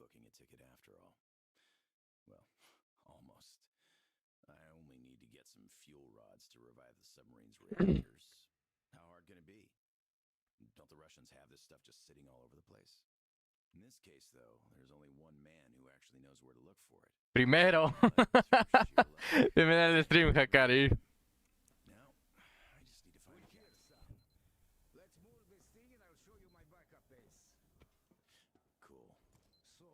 booking a ticket after all. Well, almost. I only need to get some fuel rods to revive the submarine's reactors. How hard can it be? Don't the Russians have this stuff just sitting all over the place? In this case, though, there's only one man who actually knows where to look for it. Primero. Bienvenido al stream, Hakari. Now, I just need to find a captain. Let's move this thing and I'll show you my backup base. Cool. So,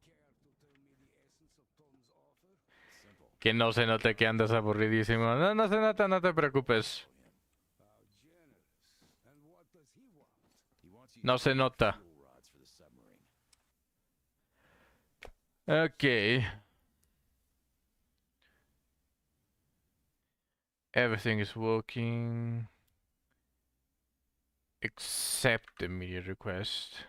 care to tell me the essence of Tom's offer? Simple. Que no se note que andas aburridísimo. No, no se nota, no te preocupes. How generous. And what does he want? He wants you No to se make nota. fuel rods for the submarine. Okay. Everything is working. Except the media request.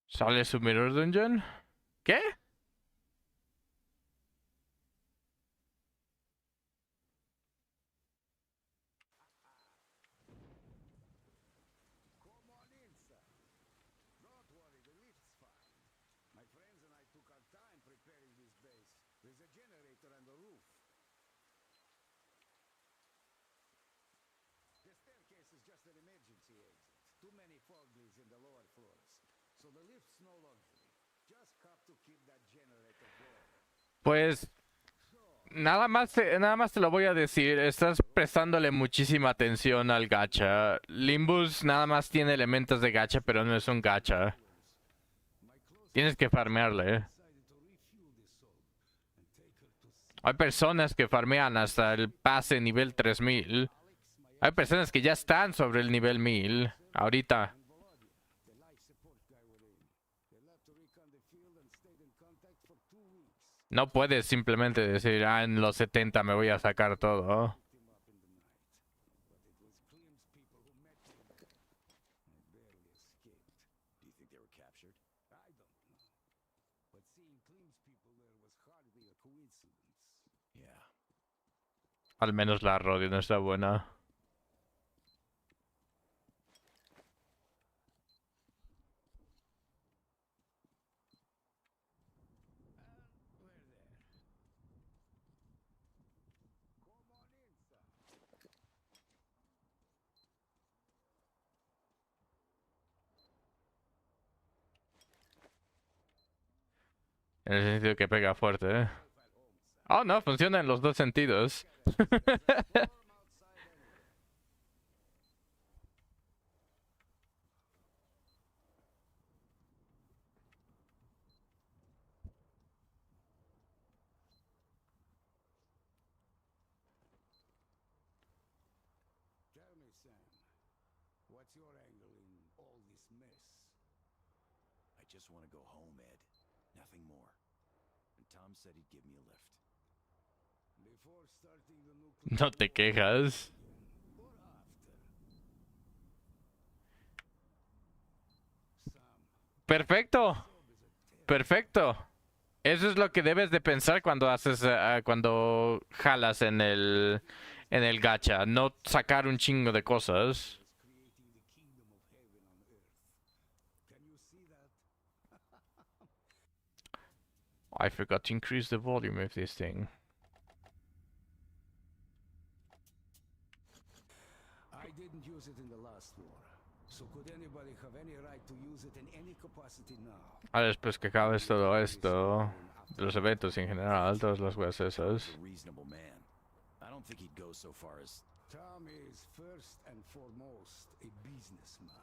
¿Sale su Mirror Dungeon? ¿Qué? Come on inside. Don't worry, the lift's fine. My friends and I took our time preparing this base. There's a generator on the roof. The staircase is just an emergency exit. Too many fog leads in the lower floors. So the lift's no luxury. Just have to keep that generator going. Pues nada más te lo voy a decir. Estás prestándole muchísima atención al gacha. Limbus nada más tiene elementos de gacha, pero no es un gacha. Tienes que farmearle. Decided to refuel this soul and take her to sea. Hay personas que farmean hasta el pase nivel 3000. Hay personas que ya están sobre el nivel 1000. Ahorita. The life support guy were in. They left to recon the field and stayed in contact for 2 weeks. No puedes simplemente decir, en los 70 me voy a sacar todo. Picked him up in the night. But it was Klim's people who met him. I barely escaped. Do you think they were captured? I don't know. But seeing Klim's people there was hardly a coincidence. Yeah. Al menos la rodeo no está buena. We're there. Come on inside. En el sentido que pega fuerte, ¿eh? Oh, no, funciona en los dos sentidos. Warm outside anyway. Tell me, Sam, what's your angle in all this mess? I just want to go home, Ed. Nothing more. And Tom said he'd give me a lift. Before starting the nuclear No te war, quejas. or after? Sam, Perfecto. job is a terrible. Perfecto. Eso es lo que debes de pensar cuando haces, cuando jalas en el gacha. No sacar un chingo de cosas. Was creating the kingdom of heaven on earth. Can you see that? I forgot to increase the volume of this thing. I didn't use it in the last war. So could anybody have any right to use it in any capacity now? Después que acabes todo esto, de los eventos en general, todas las weas esas. A reasonable man. I don't think he'd go so far as... Tom is first and foremost a businessman.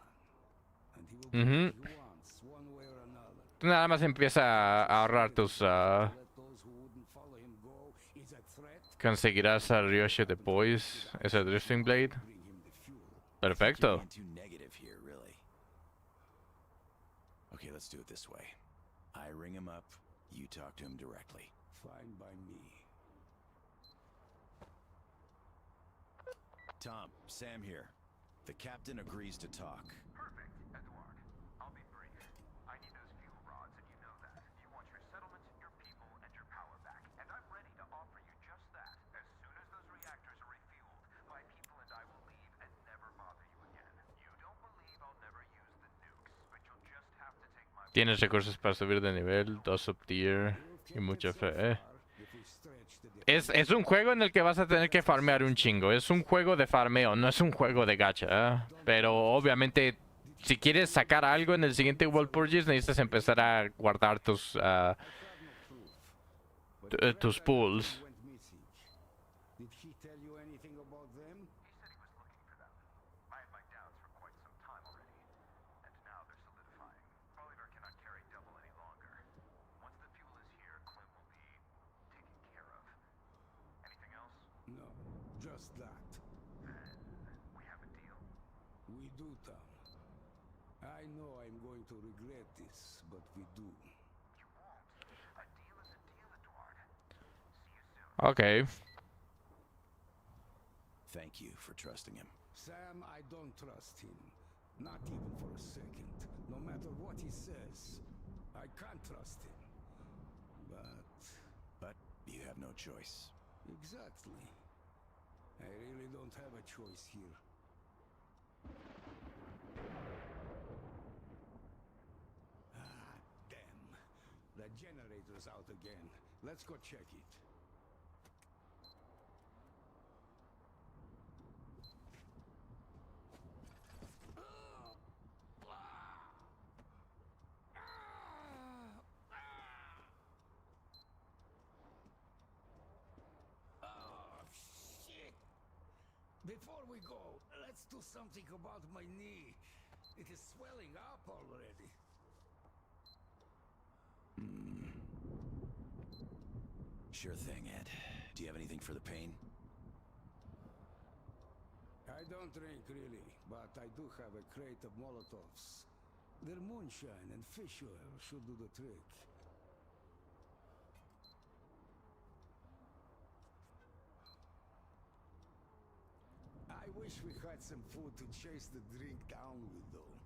And he will get what he wants, one way or another. Tú nada más empieza a ahorrar tus... Let those who wouldn't follow him go is a threat. conseguirás a Ryoshi the Boys, ese Drifting Blade. Bring him the fuel. You're Perfecto. being too negative here, really. Okay, let's do it this way. I ring him up, you talk to him directly. Fine by me. Tom, Sam here. The captain agrees to talk. Perfect, Edward. I'll be brief. I need those fuel rods, and you know that. You want your settlement, your people, and your power back. And I'm ready to offer you just that as soon as those reactors Tienes recursos para subir de nivel, 2 sub-tier y mucha fe. If we stretch the Es un juego en el que vas a tener que farmear un chingo. Es un juego de farmeo, no es un juego de gacha. Pero obviamente, si quieres sacar algo en el siguiente World Purges, necesitas empezar a guardar tus tus pools. went missing. Did he tell you anything about them? He said he was looking for them. I had my doubts for quite some time already, and now they're solidifying. Bolivar cannot carry double any longer. Once the fuel is here, Clem will be taken care of. Anything else? No, just that. Then we have a deal. We do, Tom. I know I'm going to regret this, but we do. You won't. A deal is a deal, Eduard. See you soon. Okay. Thank you for trusting him. Sam, I don't trust him. Not even for a second. No matter what he says, I can't trust him. But you have no choice. Exactly. I really don't have a choice here. Ah, damn. The generator's out again. Let's go check it. Oh, shit. Before we go, let's do something about my knee. It is swelling up already. Sure thing, Ed. Do you have anything for the pain? I don't drink really, but I do have a crate of Molotovs. Their moonshine and fish oil should do the trick. I wish we had some food to chase the drink down with, though.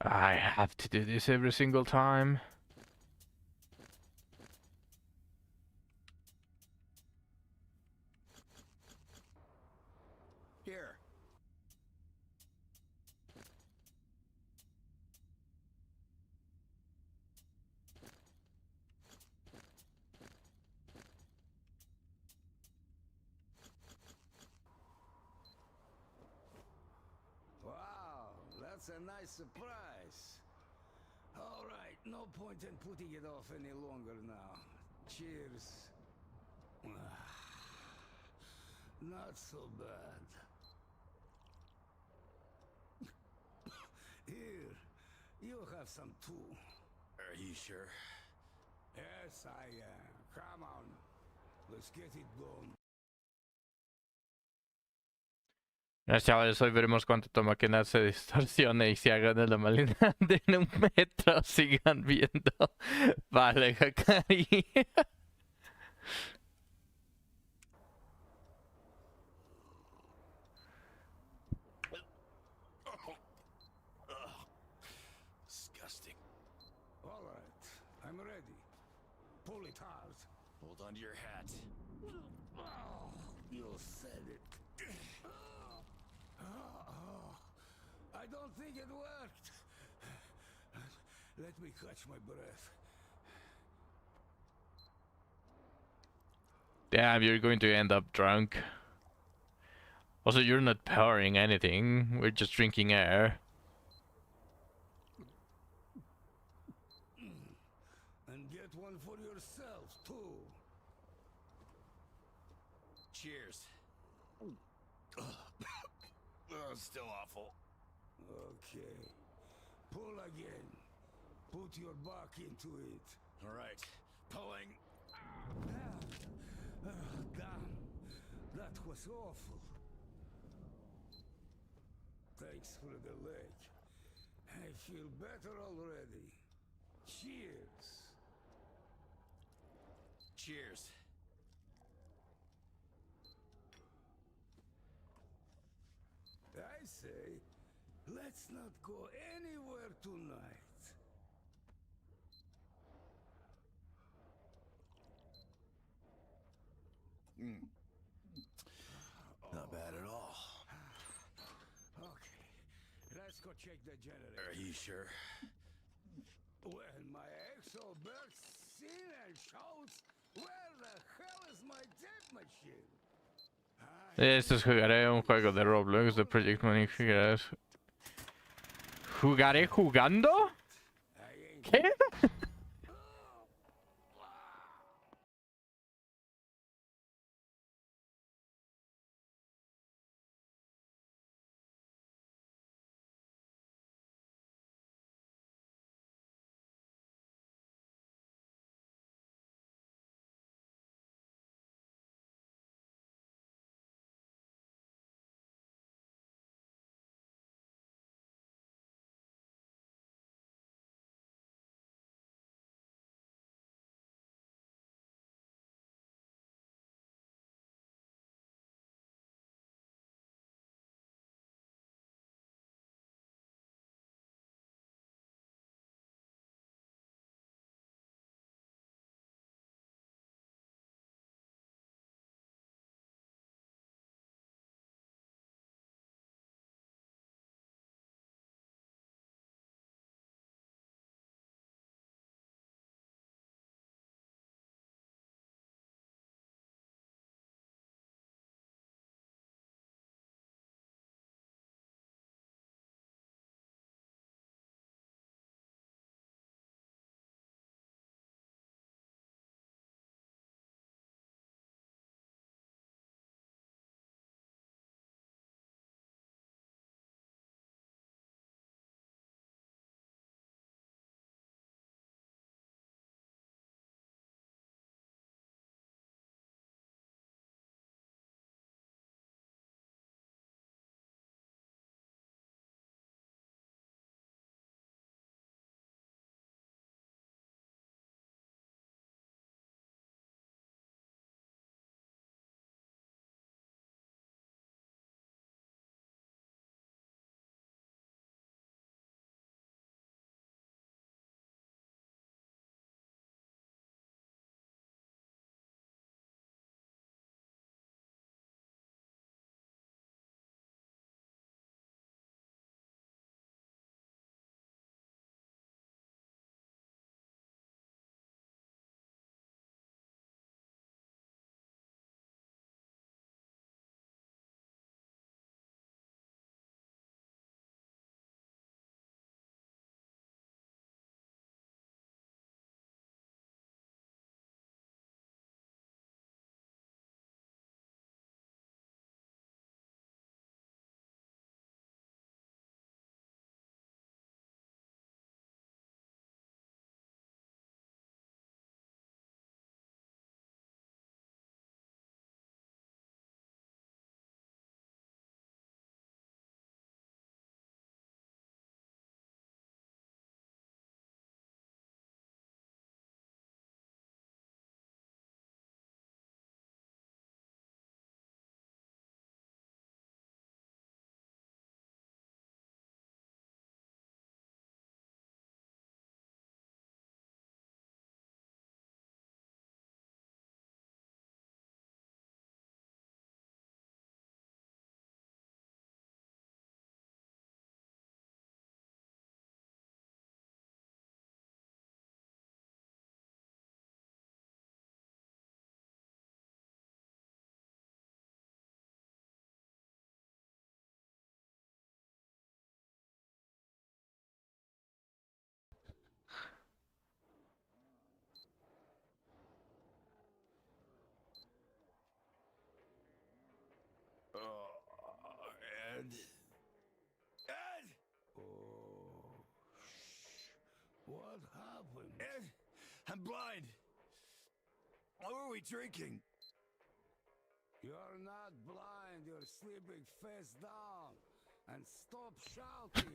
I have to do this every single time. Here. Wow, that's a nice surprise. All right, no point in putting it off any longer now. Cheers. Not so bad. Here, you have some too. Are you sure? Yes, I am. Come on, let's get it done. Chavales, hoy veremos cuánto toma que nada se distorsione y se hagan de la malinidad en un metro. Sigan viendo. Vale, Hakari. Disgusting. All right, I'm ready. Pull it hard. Hold on to your hat. Oh, you said it. I don't think it worked. Let me catch my breath. Damn, you're going to end up drunk. Also, you're not powering anything. We're just drinking air. And get one for yourself, too. Cheers. Still awful. Okay. Pull again. Put your back into it. All right. Pulling. Damn. That was awful. Thanks for the leg. I feel better already. Cheers. Cheers. I say, let's not go anywhere tonight. Not bad at all. go check the generator. Are you sure? When my exo bursts in and shouts, where the hell is my tape machine? Esto es jugaré un juego de Roblox de Project Money. ¿Jugaré jugando? I ain't ¿Qué? Ed? Ed! Oh, what happened? Ed! I'm blind! What were we drinking? You're not blind, you're sleeping face down. And stop shouting.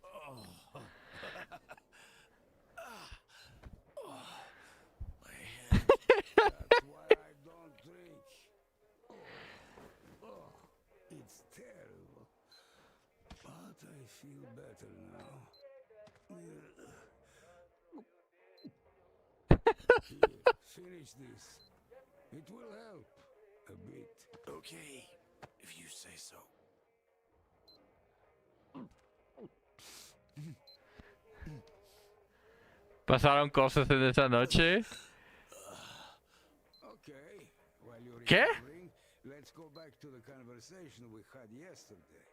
Oh, my head. Oh. My head. That's why I don't drink. Oh, it's terrible. But I feel better now. Here, finish this. It will help a bit. Okay, if you say so. ¿Pasaron cosas en esa noche? Okay, while you're ¿Qué? recovering, let's go back to the conversation we had yesterday.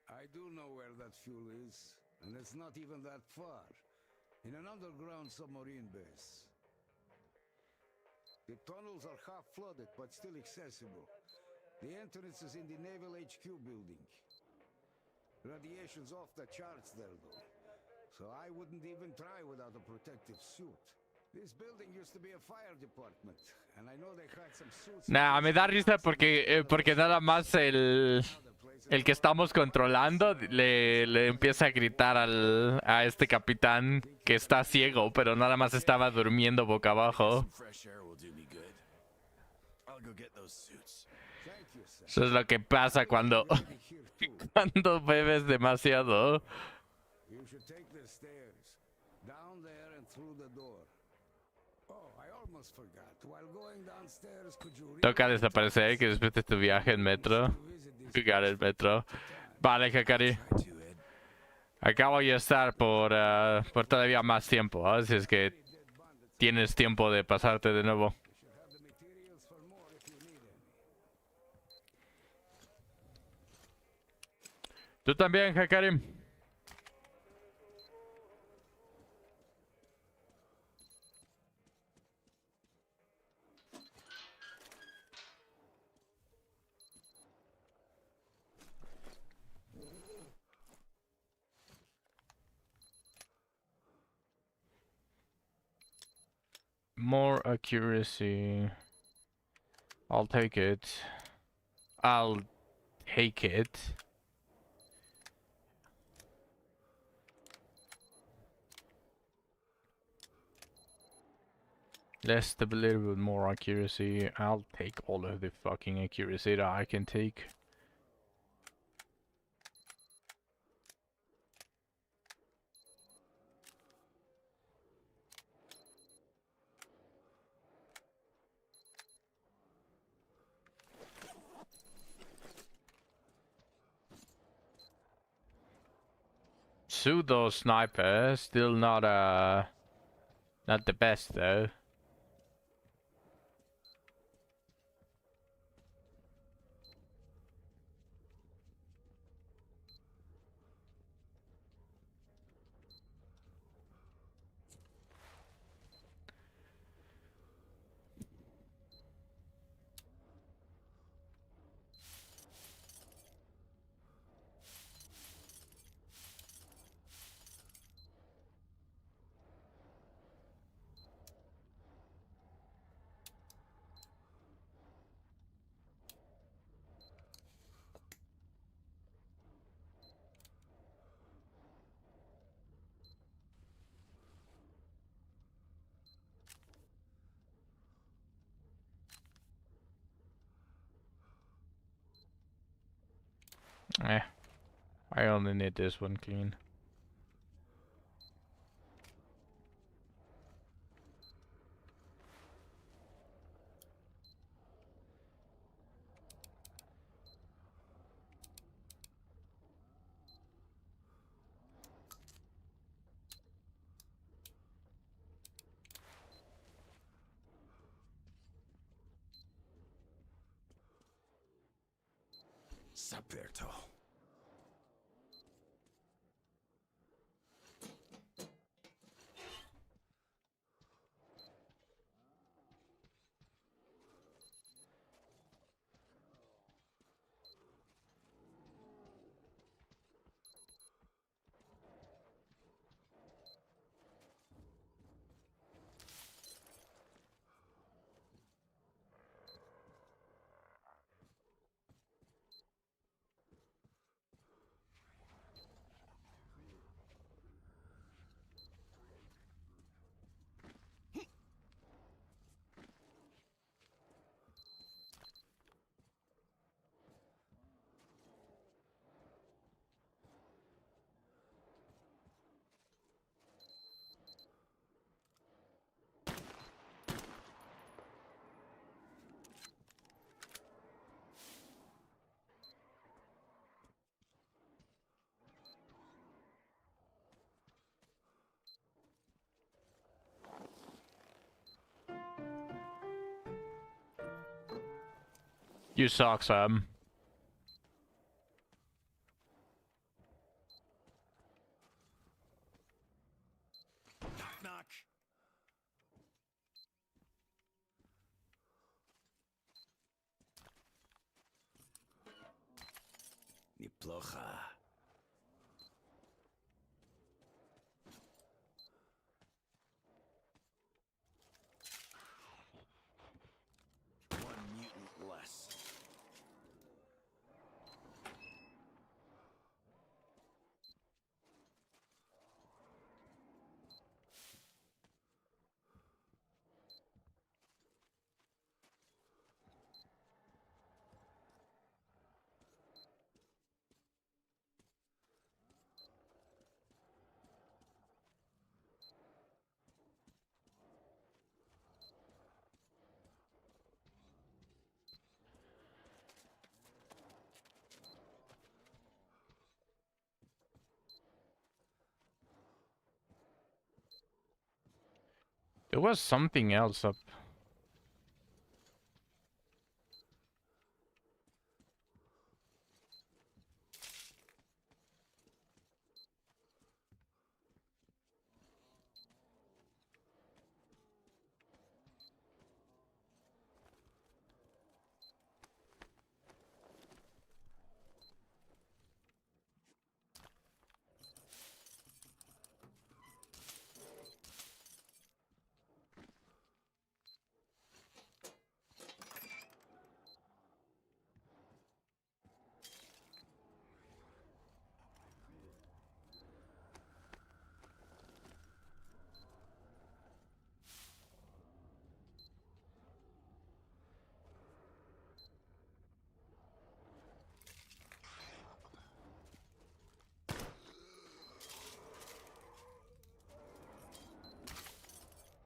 I do know where that fuel is, and it's not even that far. In an underground submarine base. The tunnels are half flooded, but still accessible. The entrance is in the Naval HQ building. Radiation's off the charts there, though. So I wouldn't even try without a protective suit. This building used to be a fire department, and I know they had some suits. Nah, me da risa porque nada más el que estamos controlando le empieza a gritar a este capitán que está ciego, pero nada más estaba durmiendo boca abajo. Some fresh air will do me good. I'll go get those suits. Thank you, sir. Eso es lo que pasa cuando, Here too. cuando bebes demasiado. You should take the stairs. Down there and through the door. Oh, I almost forgot. While going downstairs, could you read Toca desaparecer, que después de tu viaje en metro. Jugar el metro. Vale, Hakari. Try to, Ed. Acabo de estar por todavía más tiempo, así es que tienes tiempo de pasarte de nuevo. have the materials for more if you need any. Tú también, Hakari. More accuracy. I'll take it. I'll take it. Less stability with more accuracy. I'll take all of the fucking accuracy that I can take. Pseudo sniper, still not not the best though. Eh, I only need this one clean. Saperto. You suck, Sam. Knock, knock. Неплохо. One mutant less. There was something else up.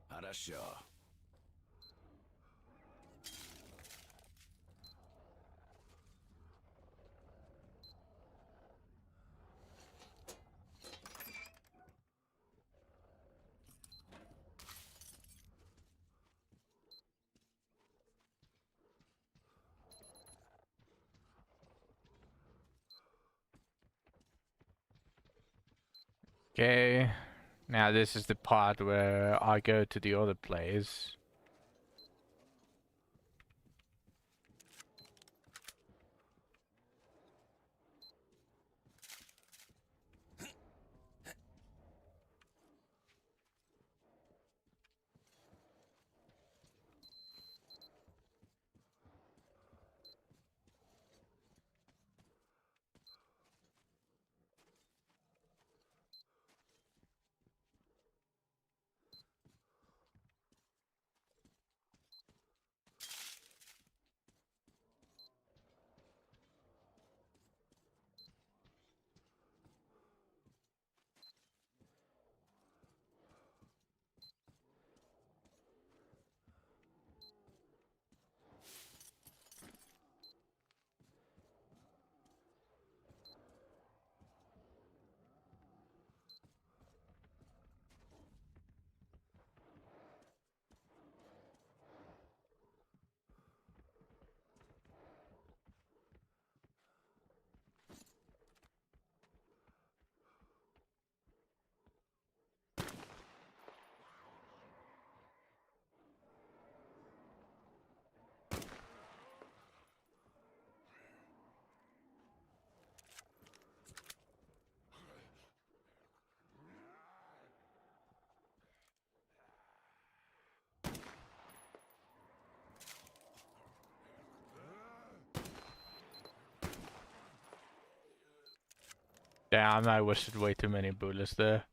Хорошо. Okay. Now this is the part where I go to the other place. Damn, I wasted way too many bullets there.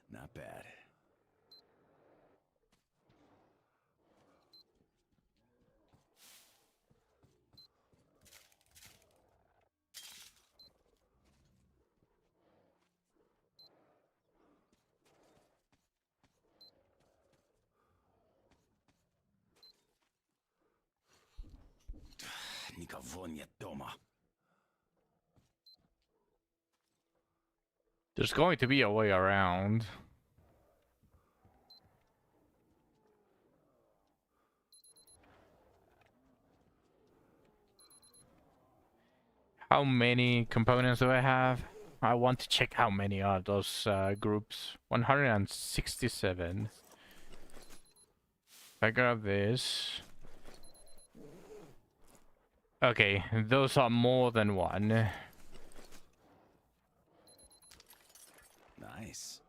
Not bad. Кого нет дома? There's going to be a way around. How many components do I have? I want to check how many are those groups. 167. If I grab this. Okay, those are more than one. Nice.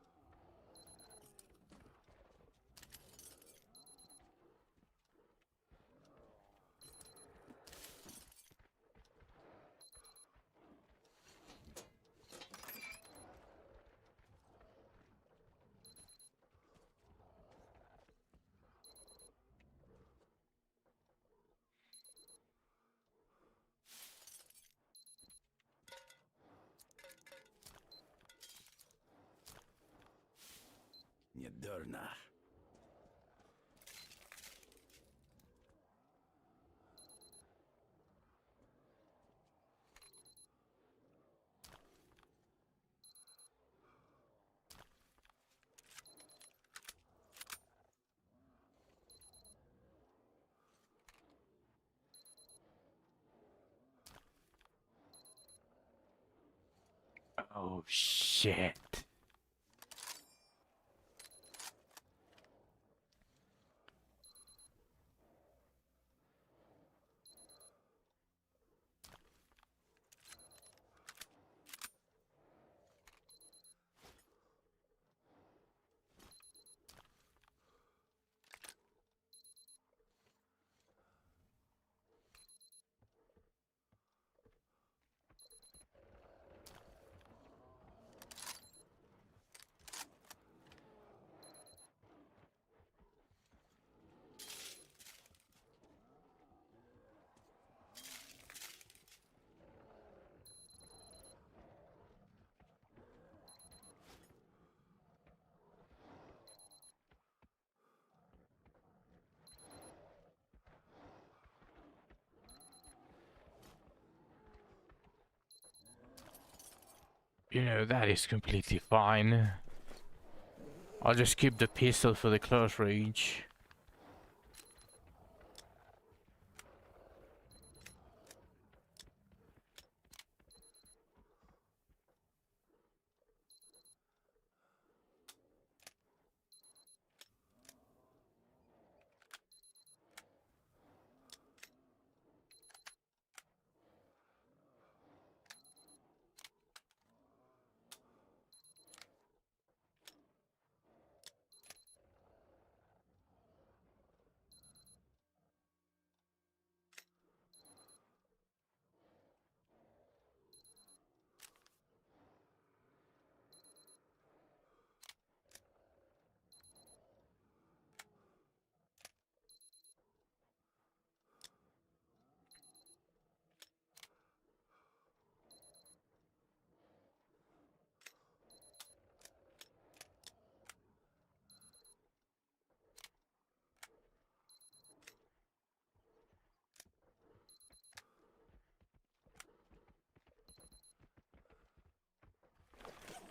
Недурно. Oh shit. You know, that is completely fine. I'll just keep the pistol for the close range.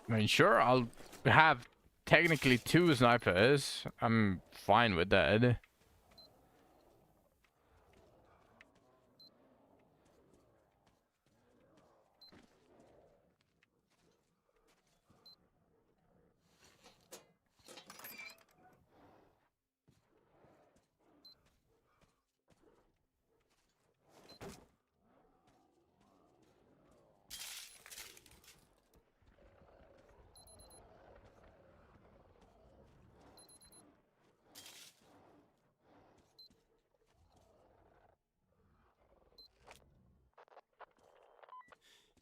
I mean, sure, I'll have technically 2 snipers. I'm fine with that.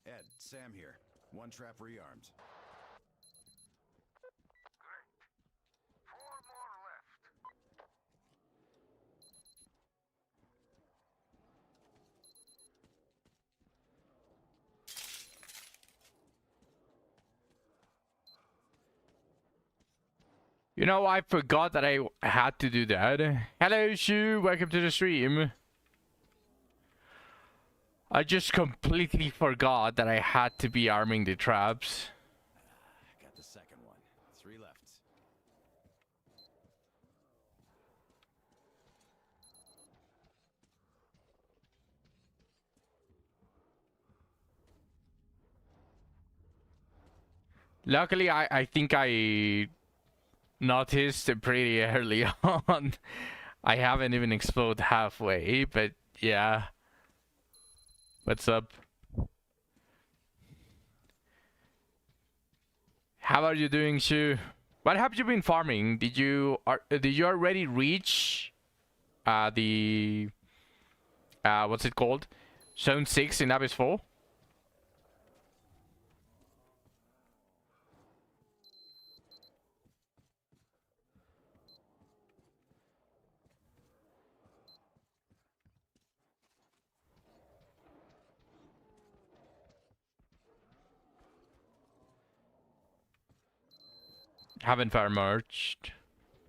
Ed, Sam here. One trap rearmed. Great. 4 more left. You know, I forgot that I had to do that. Hello, Shu. Welcome to the stream. I just completely forgot that I had to be arming the traps. Got the second one. 3 left. Luckily, I think I noticed pretty early on. I haven't even exploded halfway, but yeah. What's up? How are you doing, Shu? What have you been farming? Did you already reach the what's it called? Zone 6 in Abyss 4? Haven't farmed much.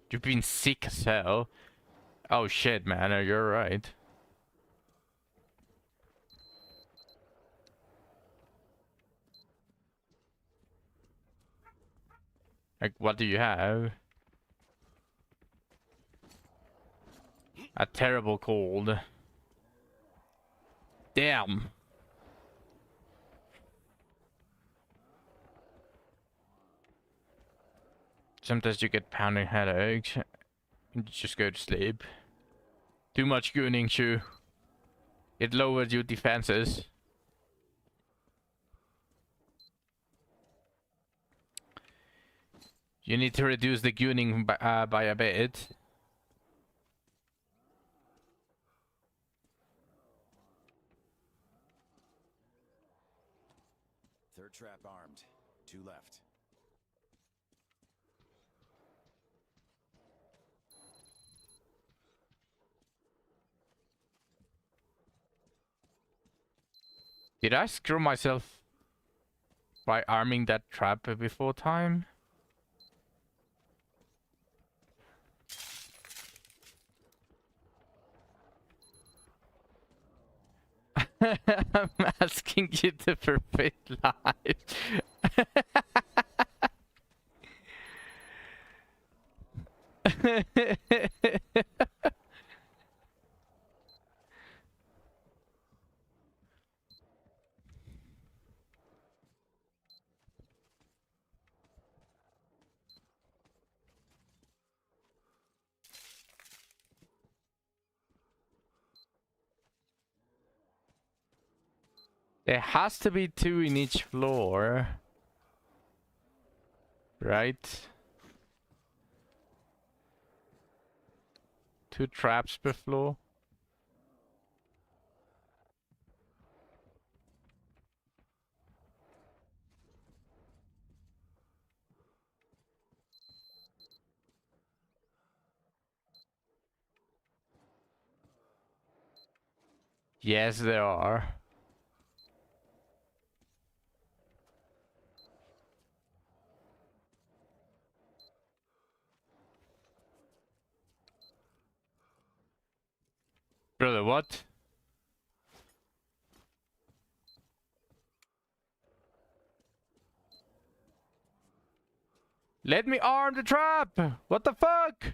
You've been sick as hell. Oh shit, man, you're right. Like, what do you have? A terrible cold. Damn. Sometimes you get pounding headaches. You just go to sleep. Too much gooning, Shu. It lowers your defenses. You need to reduce the gooning by a bit. Third trap armed. 2 left. Did I screw myself by arming that trap before time? I'm asking you the perfect life. There has to be 2 in each floor. Right? 2 traps per floor. Yes, there are. Brother, what? Let me arm the trap! What the fuck?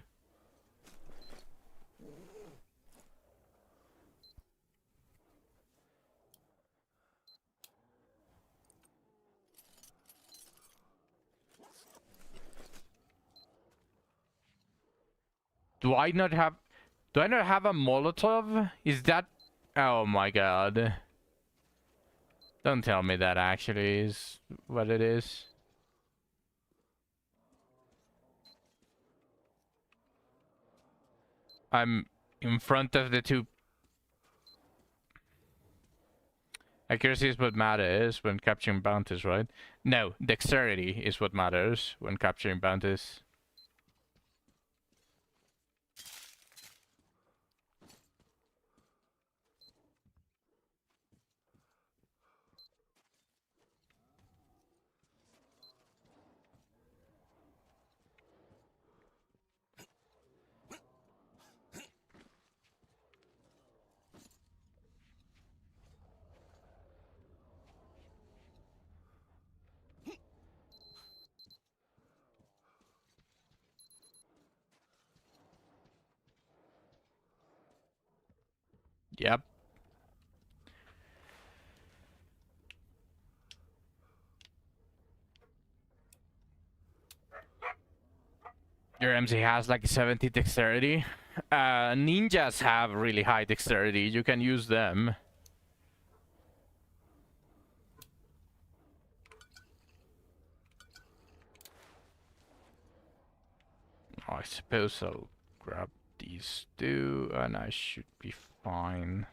Do I not have a Molotov? Is that... Oh my god. Don't tell me that actually is what it is. I'm in front of the 2. Accuracy is what matters when capturing bounties, right? No, dexterity is what matters when capturing bounties. Yep. Your MC has like 70 dexterity. Ninjas have really high dexterity. You can use them. I suppose I'll grab these two and I should be fine.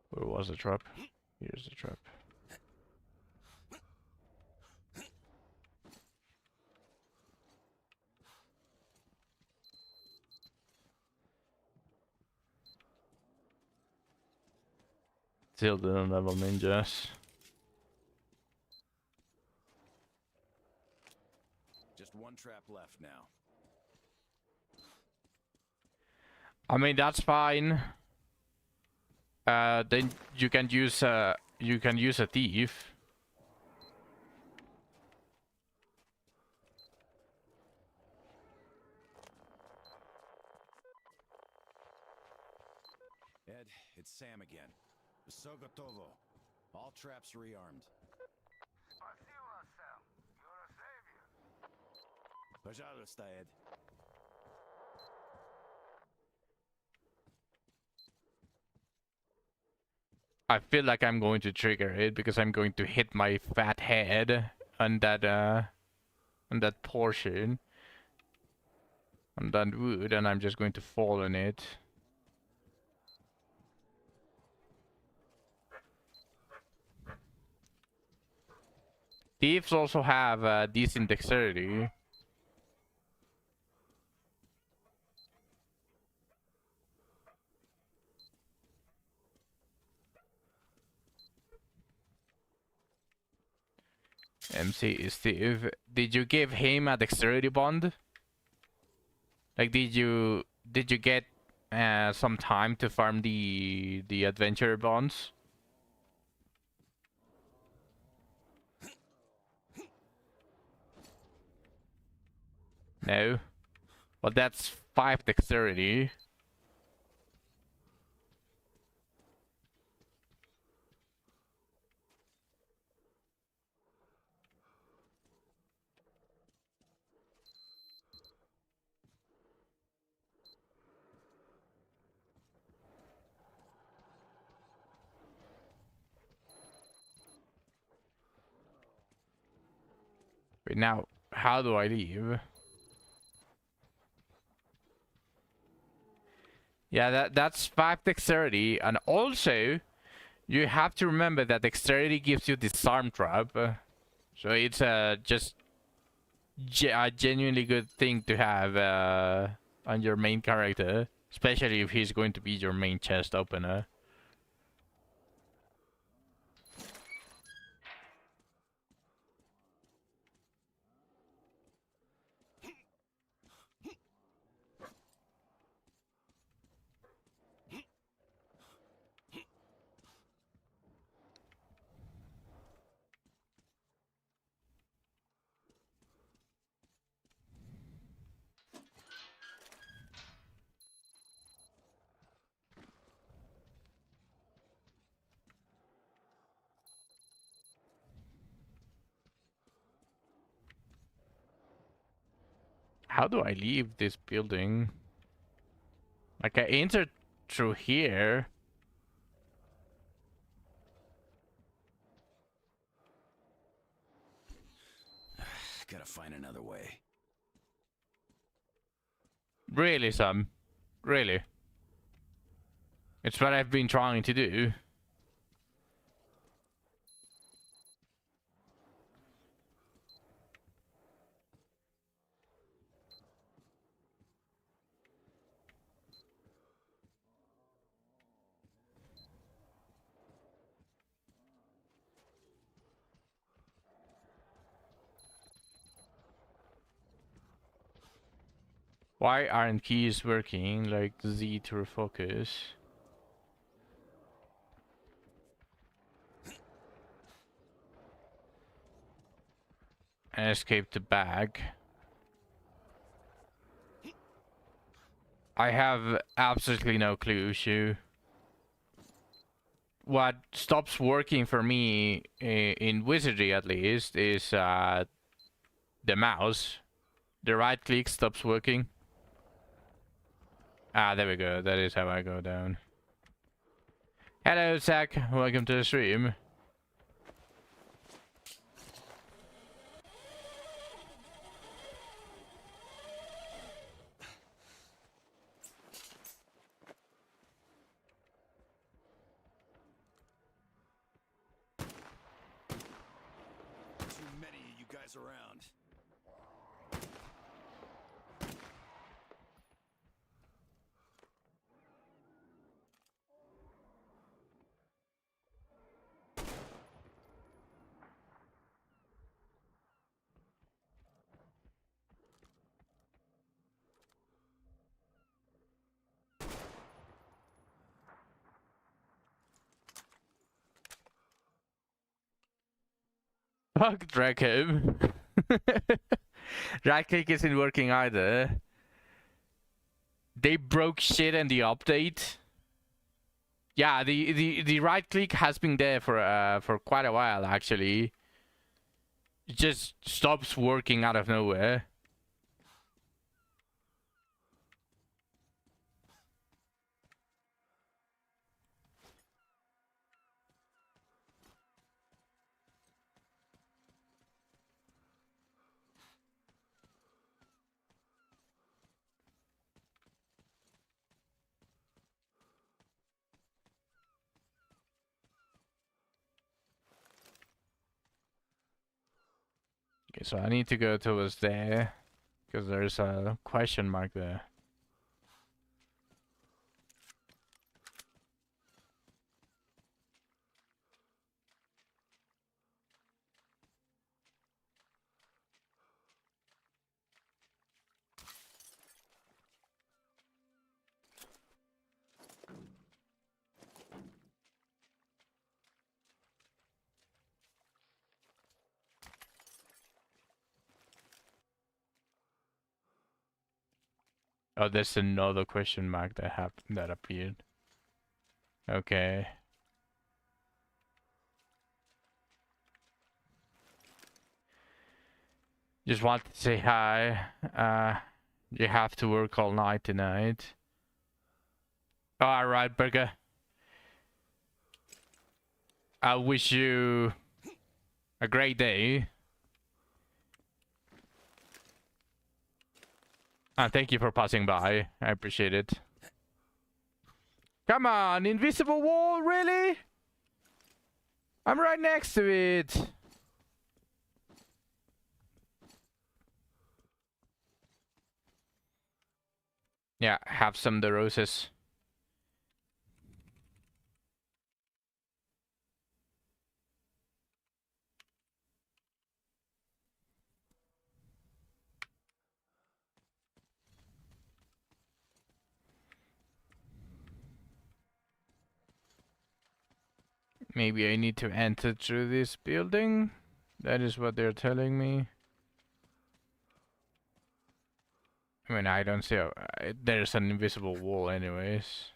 Where was the trap? Here's the trap. Still didn't level ninjas. Just one trap left now. I mean that's fine. Then you can use a thief. Ed, it's Sam again. Sogotovo. All traps rearmed. Спасибо, Sam. You're a savior. Пожалуйста, Ed. I feel like I'm going to trigger it because I'm going to hit my fat head on that portion. On that wood, and I'm just going to fall on it. Thieves also have decent dexterity. MC is thief. Did you give him a dexterity bond? Like, did you get some time to farm the adventure bonds? No. Well, that's 5 dexterity. Wait, now, how do I leave? Yeah, that's 5 dexterity, and also you have to remember that dexterity gives you disarm trap, so it's just a genuinely good thing to have on your main character, especially if he's going to be your main chest opener. How do I leave this building? Like, I entered through here. Gotta find another way. Really, Sam? Really? It's what I've been trying to do. Why aren't keys working? Like Z to refocus. And escape the bag. I have absolutely no clue, Shu. What stops working for me, in Wizardry at least, is the mouse. The right click stops working. Ah, there we go. That is how I go down. Hello, Zach. Welcome to the stream. Too many of you guys around. Fuck Draco. Right click isn't working either. They broke shit in the update. Yeah, the right click has been there for quite a while actually. It just stops working out of nowhere. Okay, so I need to go towards there because there's a question mark there. Oh, there's another question mark that appeared. Okay. Just want to say hi. You have to work all night tonight. Alright, Burger. I wish you a great day. Thank you for passing by. I appreciate it. Come on, invisible wall, really? I'm right next to it. Yeah, have some of the roses. Maybe I need to enter through this building. That is what they're telling me. I mean, I don't see there's an invisible wall anyways.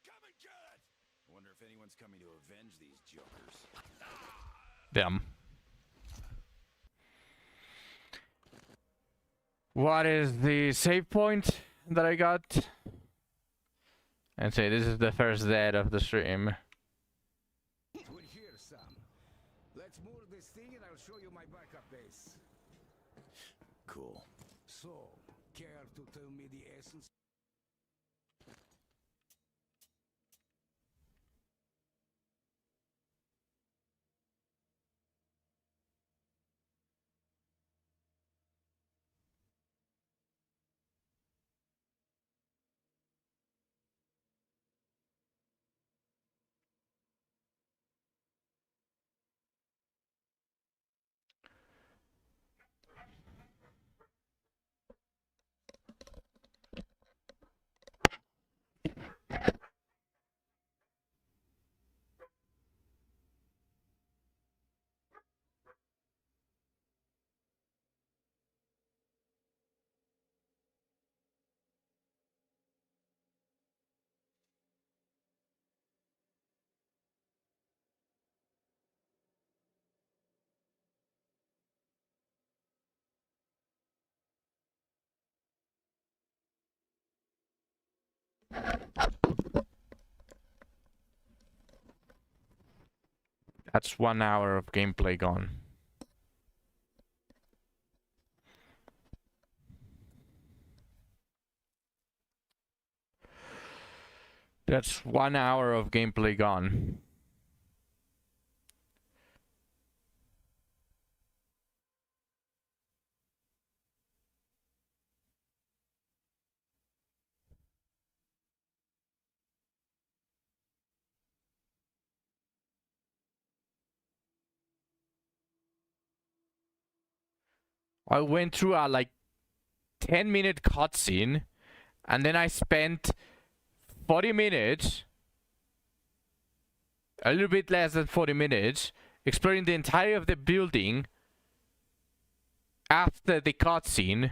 Come and get it! I wonder if anyone's coming to avenge these jokers. Them. What is the save point that I got? And say this is the first dead of the stream. We're here, Sam. Let's moor this thing and I'll show you my backup base. Cool. So, care to tell me the essence? That's 1 hour of gameplay gone. That's 1 hour of gameplay gone. I went through a like 10-minute cutscene, and then I spent 40 minutes, a little bit less than 40 minutes, exploring the entirety of the building after the cutscene.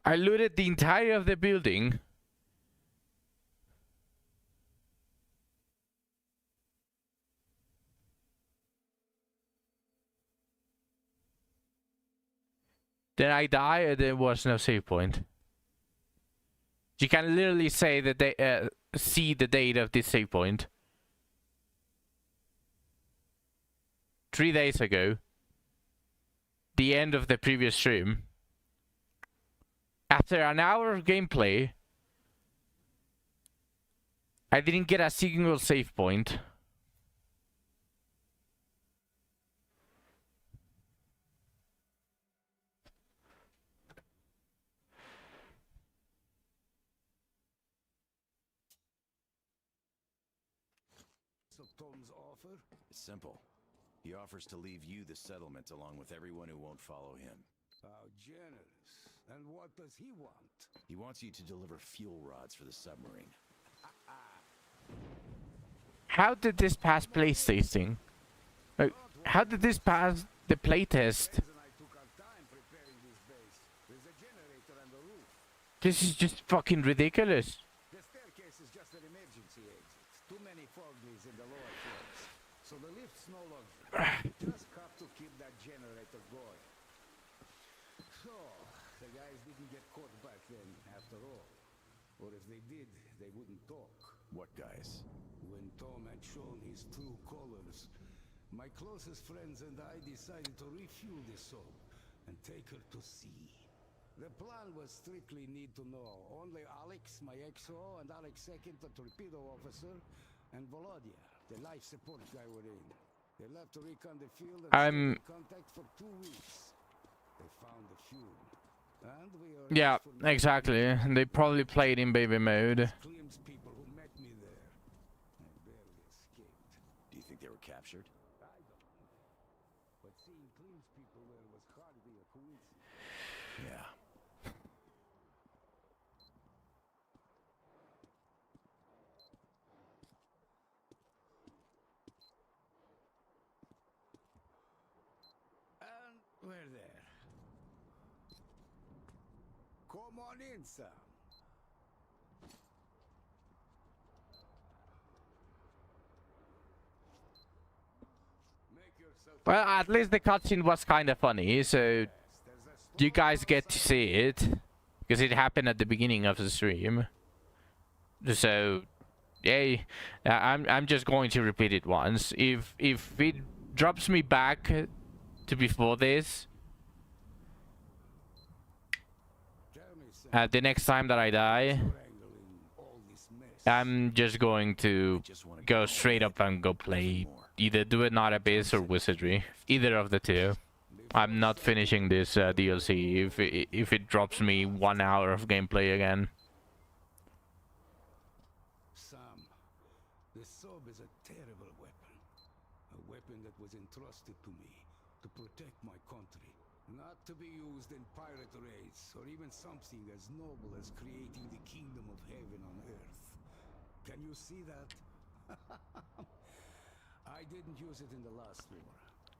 I looted the entirety of the building. Then I die and there was no save point. You can literally say that they see the date of this save point. 3 days ago. The end of the previous stream. After an hour of gameplay, I didn't get a single save point. So Tom's offer? It's simple. He offers to leave you the settlement along with everyone who won't follow him. How generous. And what does he want? He wants you to deliver fuel rods for the submarine. How did this pass playtesting? How did this pass the playtest? Reason I took our time preparing this base. There's a generator on the roof. This is just fucking ridiculous. The staircase is just an emergency exit. Too many foglies in the lower floors. So the lift's no longer. You just have to keep that generator going. So, the guys didn't get caught back then, after all. Or if they did, they wouldn't talk. What guys? When Tom had shown his true colors, my closest friends and I decided to refuel the soap and take her to sea. The plan was strictly need to know. Only Alex, my XO, and Alex II, the torpedo officer, and Volodya, the life support guy, were in. They left to recon the field and stayed in contact for 2 weeks. They found the fuel. And we are Yeah, exactly. They probably played in baby mode. Klim's people who met me there. I barely escaped. Do you think they were captured? I don't know. But seeing Klim's people there was hardly a coincidence. Yeah. And we're there. Come on in, Sam. Make yourself Well, at least the cutscene was kind of funny, so there's a you guys get to see it. Because it happened at the beginning of the stream. So, yeah, I'm just going to repeat it once. If it drops me back to before this, Tell me, Sam, the next time that I die, wrangling all this mess. I'm just going to Just want to go straight up and go play either Do It Not Abyss or Wizardry. Either of the two. I'm not finishing this DLC if it drops me 1 hour of gameplay again. Sam, the sub is a terrible weapon. A weapon that was entrusted to me to protect my country. Not to be used in pirate raids or even something as noble as creating the kingdom of heaven on earth. Can you see that? I didn't use it in the last war.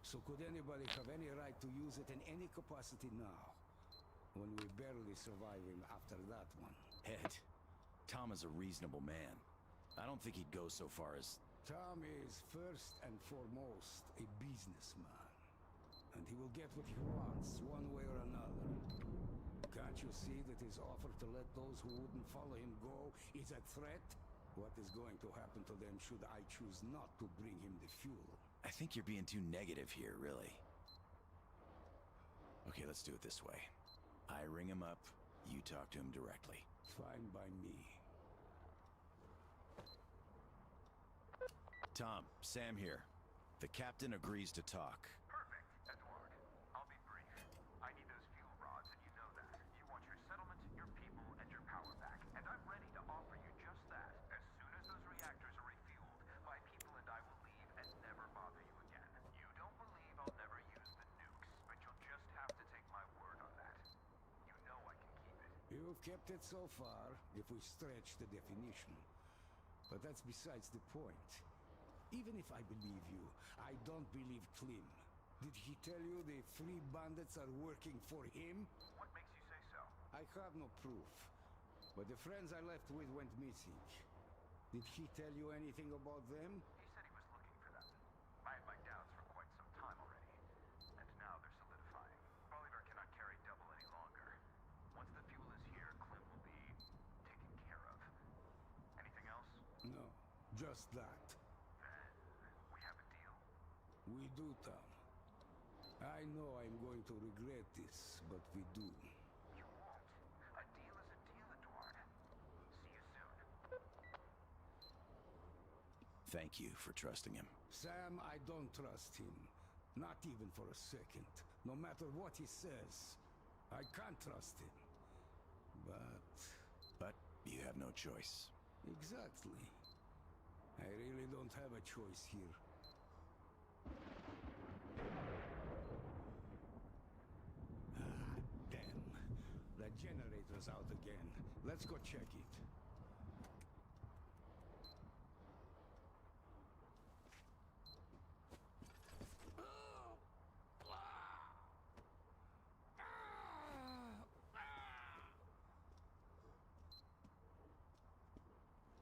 So could anybody have any right to use it in any capacity now? When we're barely surviving after that one. Ed, Tom is a reasonable man. I don't think he'd go so far as... Tom is first and foremost a businessman. and he will get what he wants, one way or another. Can't you see that his offer to let those who wouldn't follow him go is a threat? What is going to happen to them should I choose not to bring him the fuel? I think you're being too negative here, really. Okay, let's do it this way. I ring him up, you talk to him directly. Fine by me. Tom, Sam here. The captain agrees to talk. Perfect, Edward. I'll be brief. I need those fuel rods, and you know that. You want your settlement, your people, and your power back. And I'm ready to offer you just that. As soon as those reactors are refueled, my people and I will leave and never bother you again. You don't believe I'll never use the nukes, but you'll just have to take my word on that. You know I can keep it. You've kept it so far, if we stretch the definition. But that's besides the point. Even if I believe you, I don't believe Klim. Did he tell you the three bandits are working for him? What makes you say so? I have no proof. But the friends I left with went missing. Did he tell you anything about them? He said he was looking for them. I had my doubts for quite some time already. And now they're solidifying. Bolivar cannot carry double any longer. Once the fuel is here, Klim will be taken care of. Anything else? No, just that. We have a deal. We do, Tom. I know I'm going to regret this, but we do. You won't. A deal is a deal, Edward. See you soon. Thank you for trusting him. Sam, I don't trust him. Not even for a second. No matter what he says, I can't trust him. But you have no choice. Exactly. I really don't have a choice here. Ah, damn. The generator's out again. Let's go check it.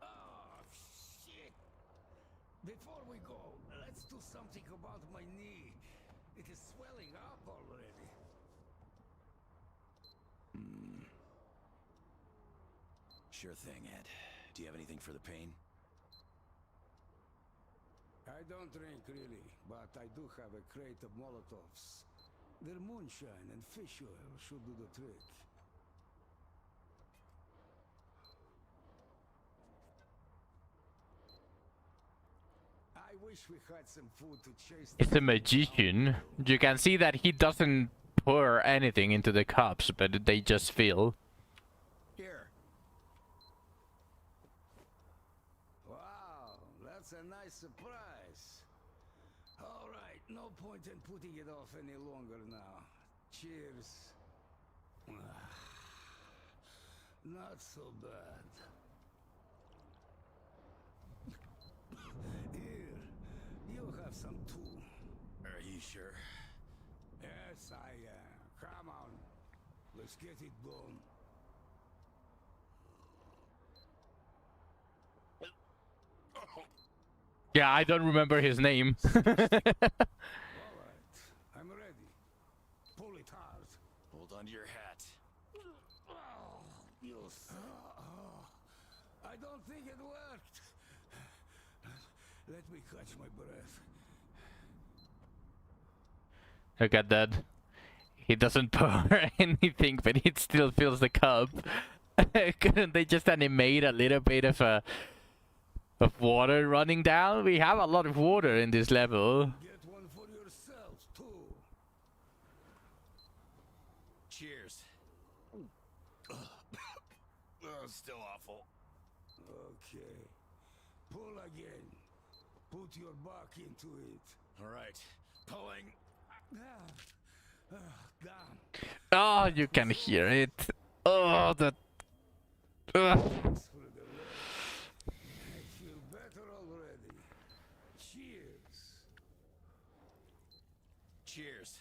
Oh, shit. Before we go, let's do something about my knee. It is swelling up already. Sure thing, Ed. Do you have anything for the pain? I don't drink really, but I do have a crate of Molotovs. Their moonshine and fish oil should do the trick. I wish we had some food to chase. It's a magician. You can see that he doesn't pour anything into the cups, but they just fill. Here. Wow, that's a nice surprise. All right, no point in putting it off any longer now. Cheers. Not so bad. Here, you have some too. Are you sure? Yes, I am. Come on. Let's get it going. Yeah, I don't remember his name. All right, I'm ready. Pull it hard. Hold on to your hat. Oh, you I don't think it worked. Let me catch my breath. Look at that. He doesn't pour anything, but it still fills the cup. Couldn't they just animate a little bit of water running down? We have a lot of water in this level. Get one for yourself, too. Cheers. Still awful. Okay. Pull again. Put your back into it. All right. Pulling. Down. Oh, you can hear it. Oh, that. Thanks for the rest. I feel better already. Cheers. Cheers.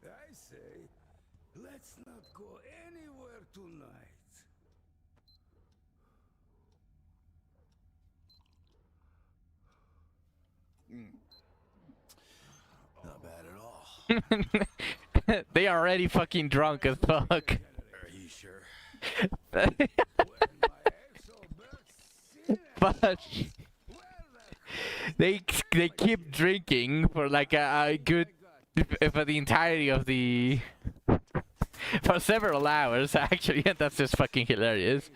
I say, let's not go anywhere tonight. They are already fucking drunk as fuck. Are you sure? When my exo-birds But where the they keep drinking for like a good for the entirety of the for several hours actually, and that's just fucking hilarious.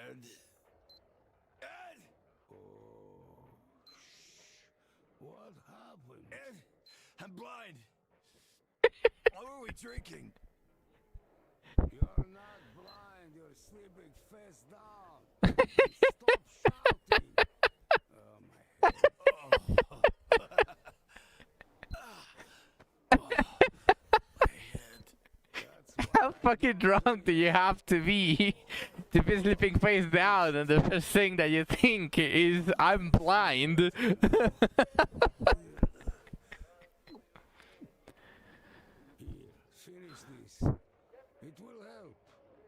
Ed? Ed? Oh, what happened? Ed? I'm blind. What were we drinking? You're not blind. You're sleeping face down. Stop shouting. Oh, my head. My head. That's How fucking drunk do you have to be sleeping face down and the first thing that you think is I'm blind? Here, finish this. It will help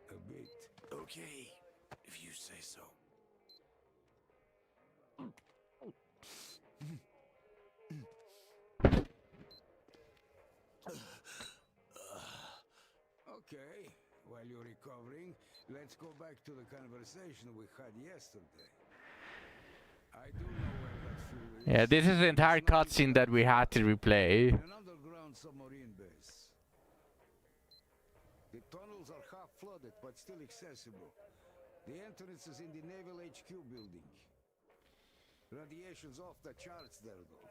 a bit. Okay, if you're recovering, let's go back to the conversation we had yesterday. I do know where that fuel is. Yeah, this is the entire It's not cutscene even that we had to replay. an underground submarine base. The tunnels are half flooded, but still accessible. The entrance is in the Naval HQ building. Radiation's off the charts there, though.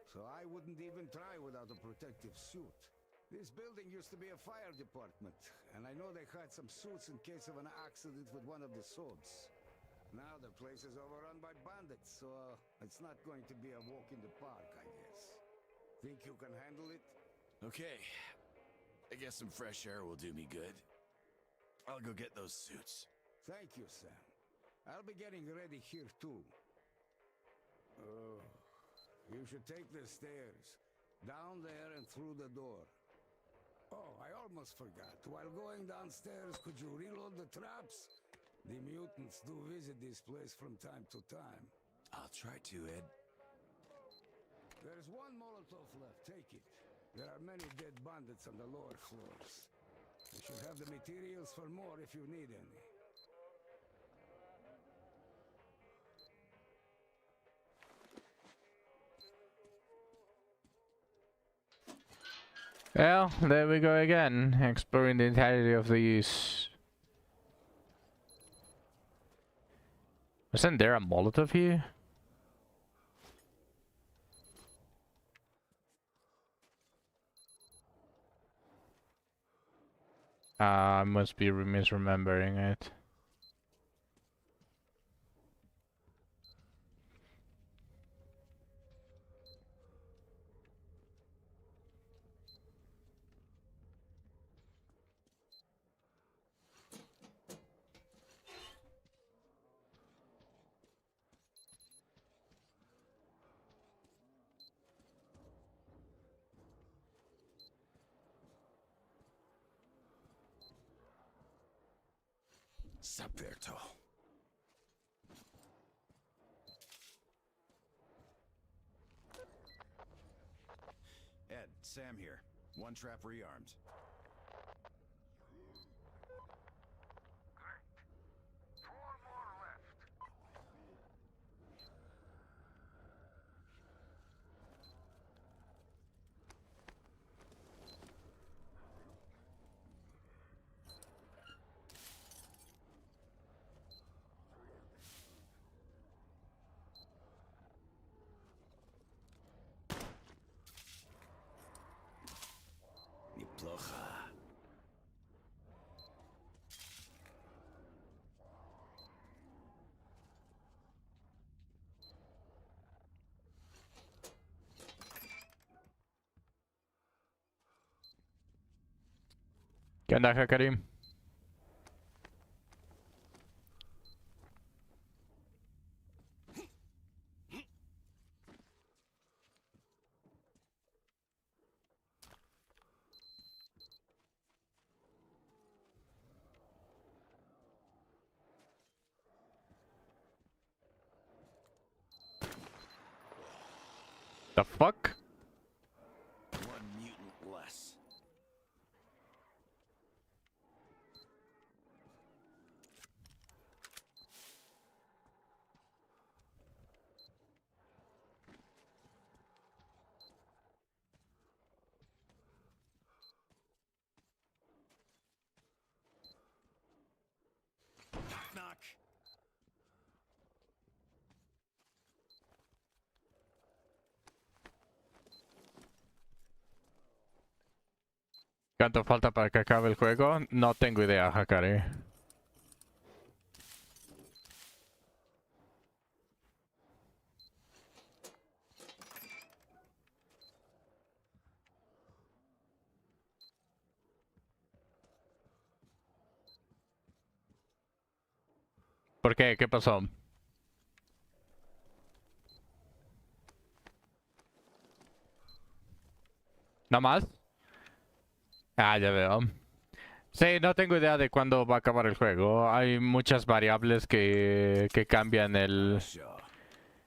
So I wouldn't even try without a protective suit. This building used to be a fire department, and I know they had some suits in case of an accident with one of the swords. Now the place is overrun by bandits, so it's not going to be a walk in the park, I guess. Think you can handle it? Okay. I guess some fresh air will do me good. I'll go get those suits. Thank you, Sam. I'll be getting ready here, too. You should take the stairs. Down there and through the door. Oh, I almost forgot. While going downstairs, could you reload the traps? The mutants do visit this place from time to time. I'll try to, Ed. There's one Molotov left. Take it. There are many dead bandits on the lower floors. You should have the materials for more if you need any. Well, there we go again, exploring the entirety of these. Wasn't there a Molotov here? I must be misremembering it. Saperto. Ed, Sam here. One trap rearmed. Great. 4 more left. Neplokha. ¿Qué onda, Hakarim? The fuck? One mutant less. Knock, knock. ¿Cuánto falta para que acabe el juego? No tengo idea, Hakari. ¿Por qué? ¿Qué pasó? ¿No más? Ah, ya veo. Sí, no tengo idea de cuándo va a acabar el juego. Hay muchas variables que cambian Shaw.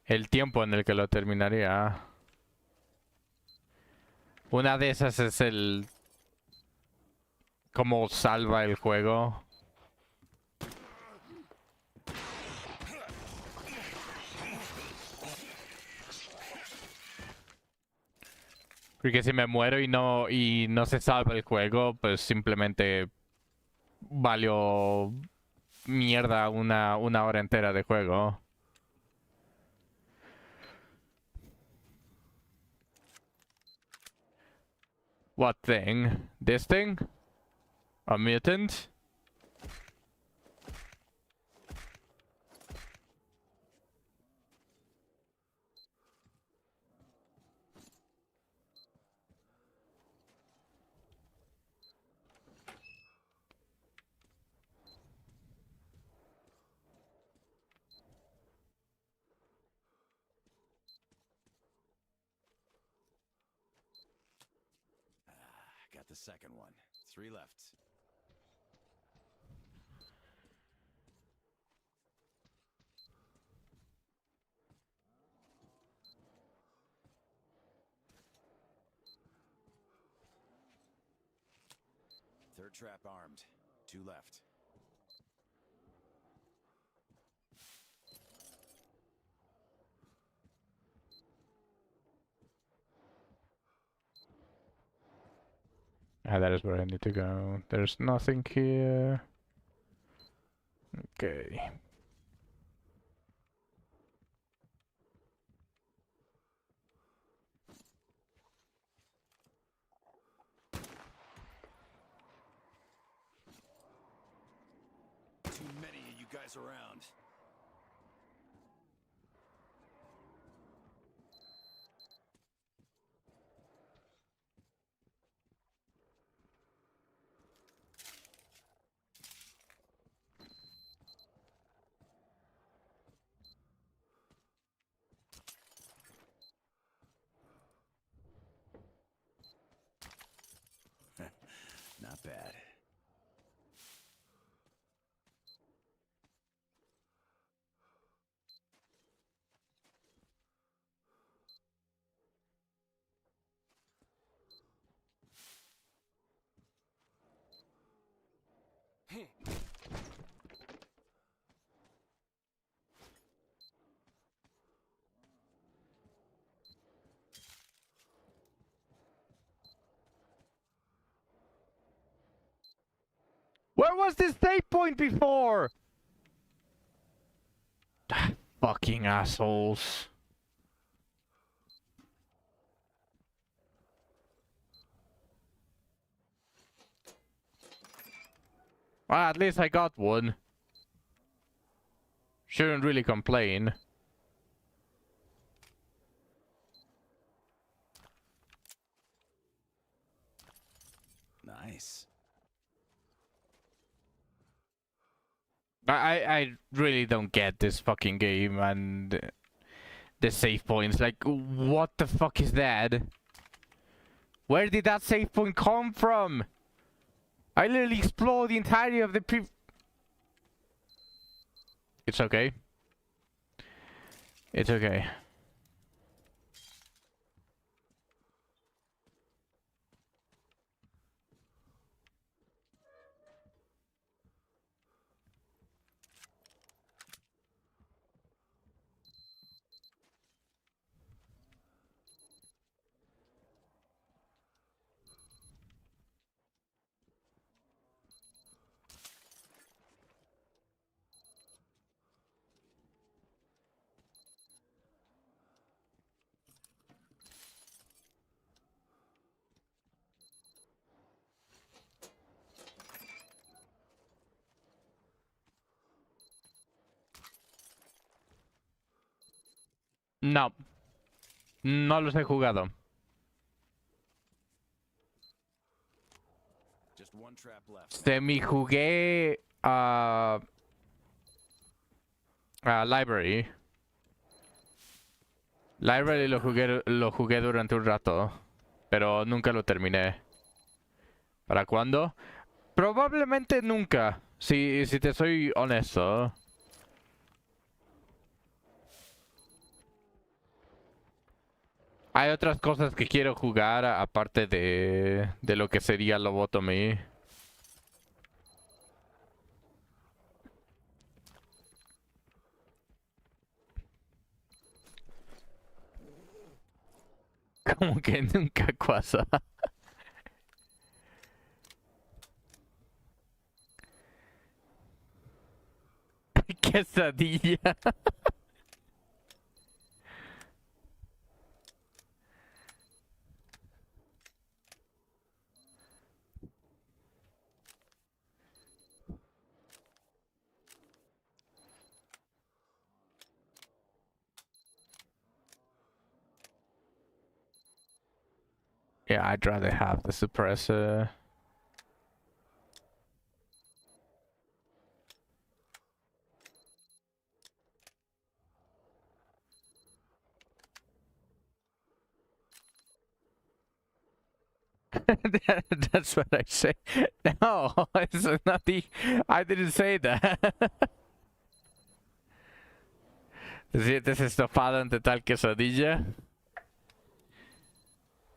el tiempo en el que lo terminaría. Una de esas es cómo salva el juego. Porque si me muero y no se salva el juego, pues simplemente valió mierda una hora entera de juego. What thing? This thing? A mutant? Got the second one. 3 left. Third trap armed. 2 left. Ah, that is where I need to go. There's nothing here. Okay. Too many of you guys around. Not bad. Where was this save point before? Fucking assholes. Well, at least I got one. Shouldn't really complain. Nice. I really don't get this fucking game and the save points. Like, what the fuck is that? Where did that save point come from? I literally explored the entirety of the It's okay. It's okay. No. No los he jugado. Just one trap left. Semi-jugué a Library. Library lo jugué durante un rato, pero nunca lo terminé. ¿Para cuándo? Probablemente nunca, si te soy honesto. Hay otras cosas que quiero jugar aparte de lo que sería Lobotomy. Como que nunca pasa. Quesadilla. Yeah, I'd rather have the suppressor. That's what I say. No, it's not the. I didn't say that. ¿Te sientes estofado ante tal quesadilla?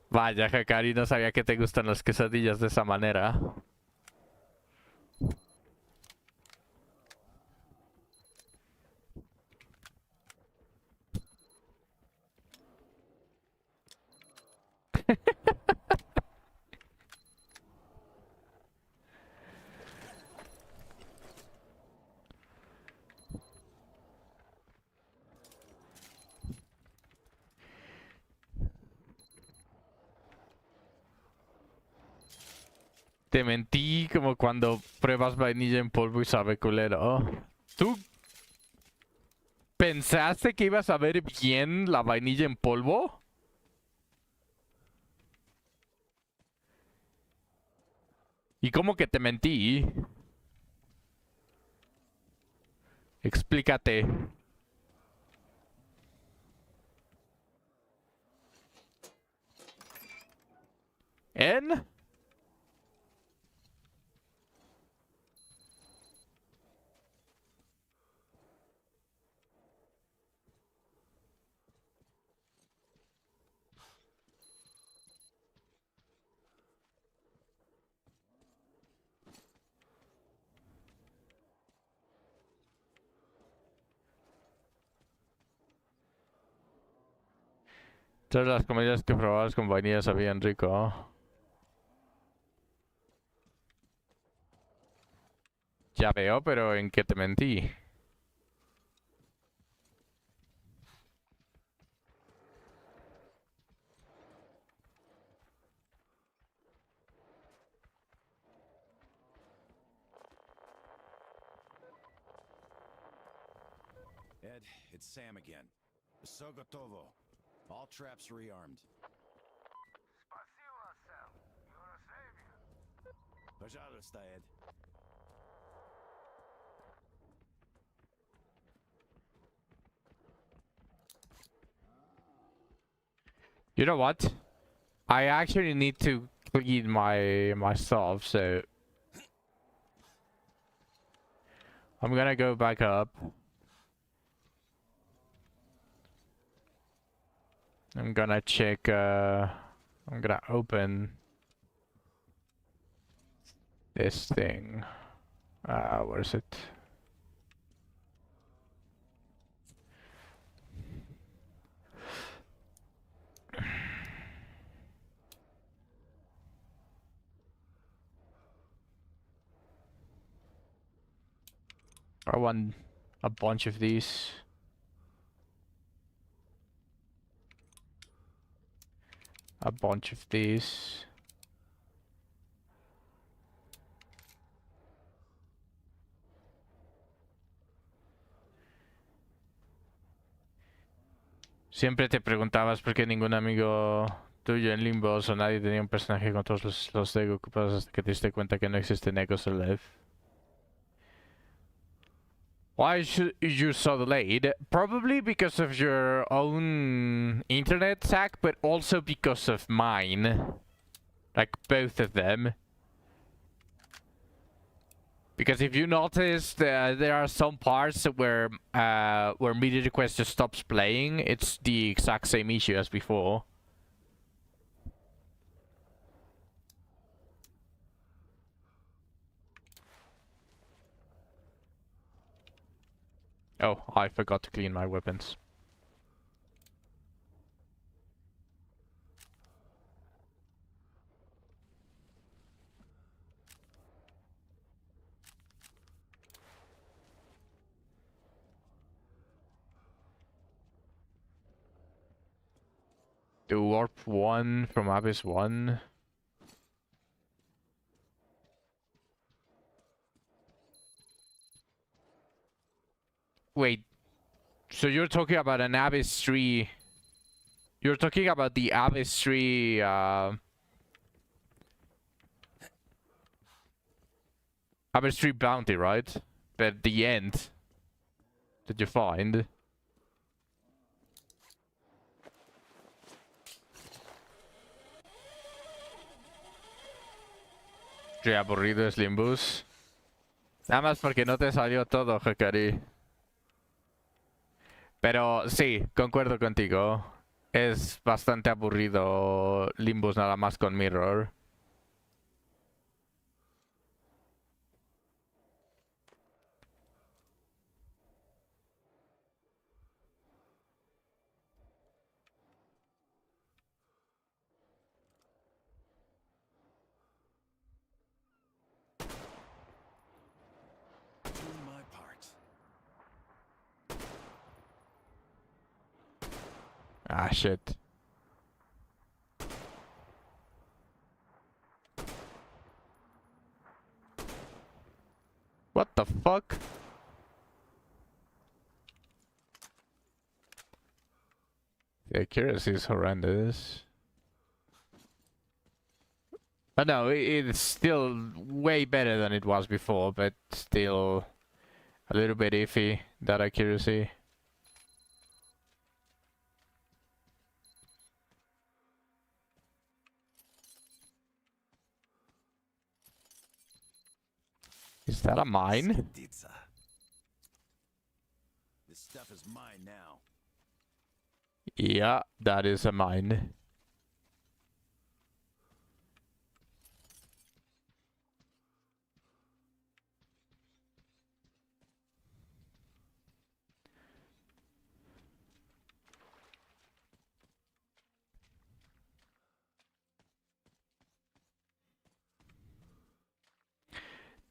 Vaya, Hakari, no sabía que te gustan las quesadillas de esa manera. Te mentí como cuando pruebas vainilla en polvo y sabe culero. ¿Tú pensaste que ibas a ver bien la vainilla en polvo? ¿Y cómo que te mentí? Explícate. ¿En? Todas las comidas que probabas con vainilla sabían rico. Ya veo, pero ¿en qué te mentí? Ed, it's Sam again. Все готово. All traps rearmed. Спасибо, Сэм. You're a savior. Пожалуйста, Ed. You know what? I actually need to clean myself, so I'm gonna go back up. I'm gonna check, I'm gonna open this thing. Where is it? I want a bunch of these. A bunch of these. Siempre te preguntabas por qué ningún amigo tuyo en Limbos o nadie tenía un personaje con todos los Lego ocupados hasta que te diste cuenta que no existen Egos Alive. Why should you so delayed? Probably because of your own internet, Zach, but also because of mine. Like, both of them. Because if you noticed, there are some parts where Media Request just stops playing. It's the exact same issue as before. Oh, I forgot to clean my weapons. The Warp 1 from Abyss 1. Wait, so you're talking about an Abyss 3... You're talking about the Abyss 3, Abyss 3 bounty, right? But the end that you find. Qué aburrido es Limbus. Nada más porque no te salió todo, Hakari. Pero sí, concuerdo contigo. Es bastante aburrido Limbus nada más con Mirror. Doing my part. Ah, shit. What the fuck? The accuracy is horrendous. But no, it's still way better than it was before, but still a little bit iffy, that accuracy. Is that a mine? Skiditza. This stuff is mine now. Yeah, that is a mine.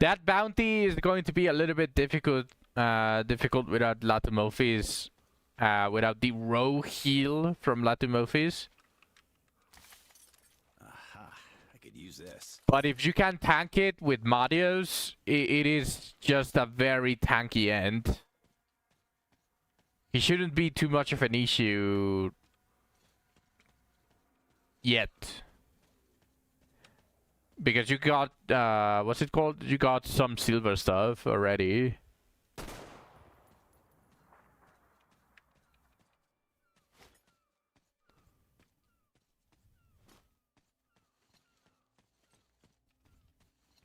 That bounty is going to be a little bit difficult without Latumofis, without the row heal from Latumofis. Aha, I could use this. But if you can tank it with Marios, it is just a very tanky end. He shouldn't be too much of an issue yet. Because you got, what's it called? You got some silver stuff already.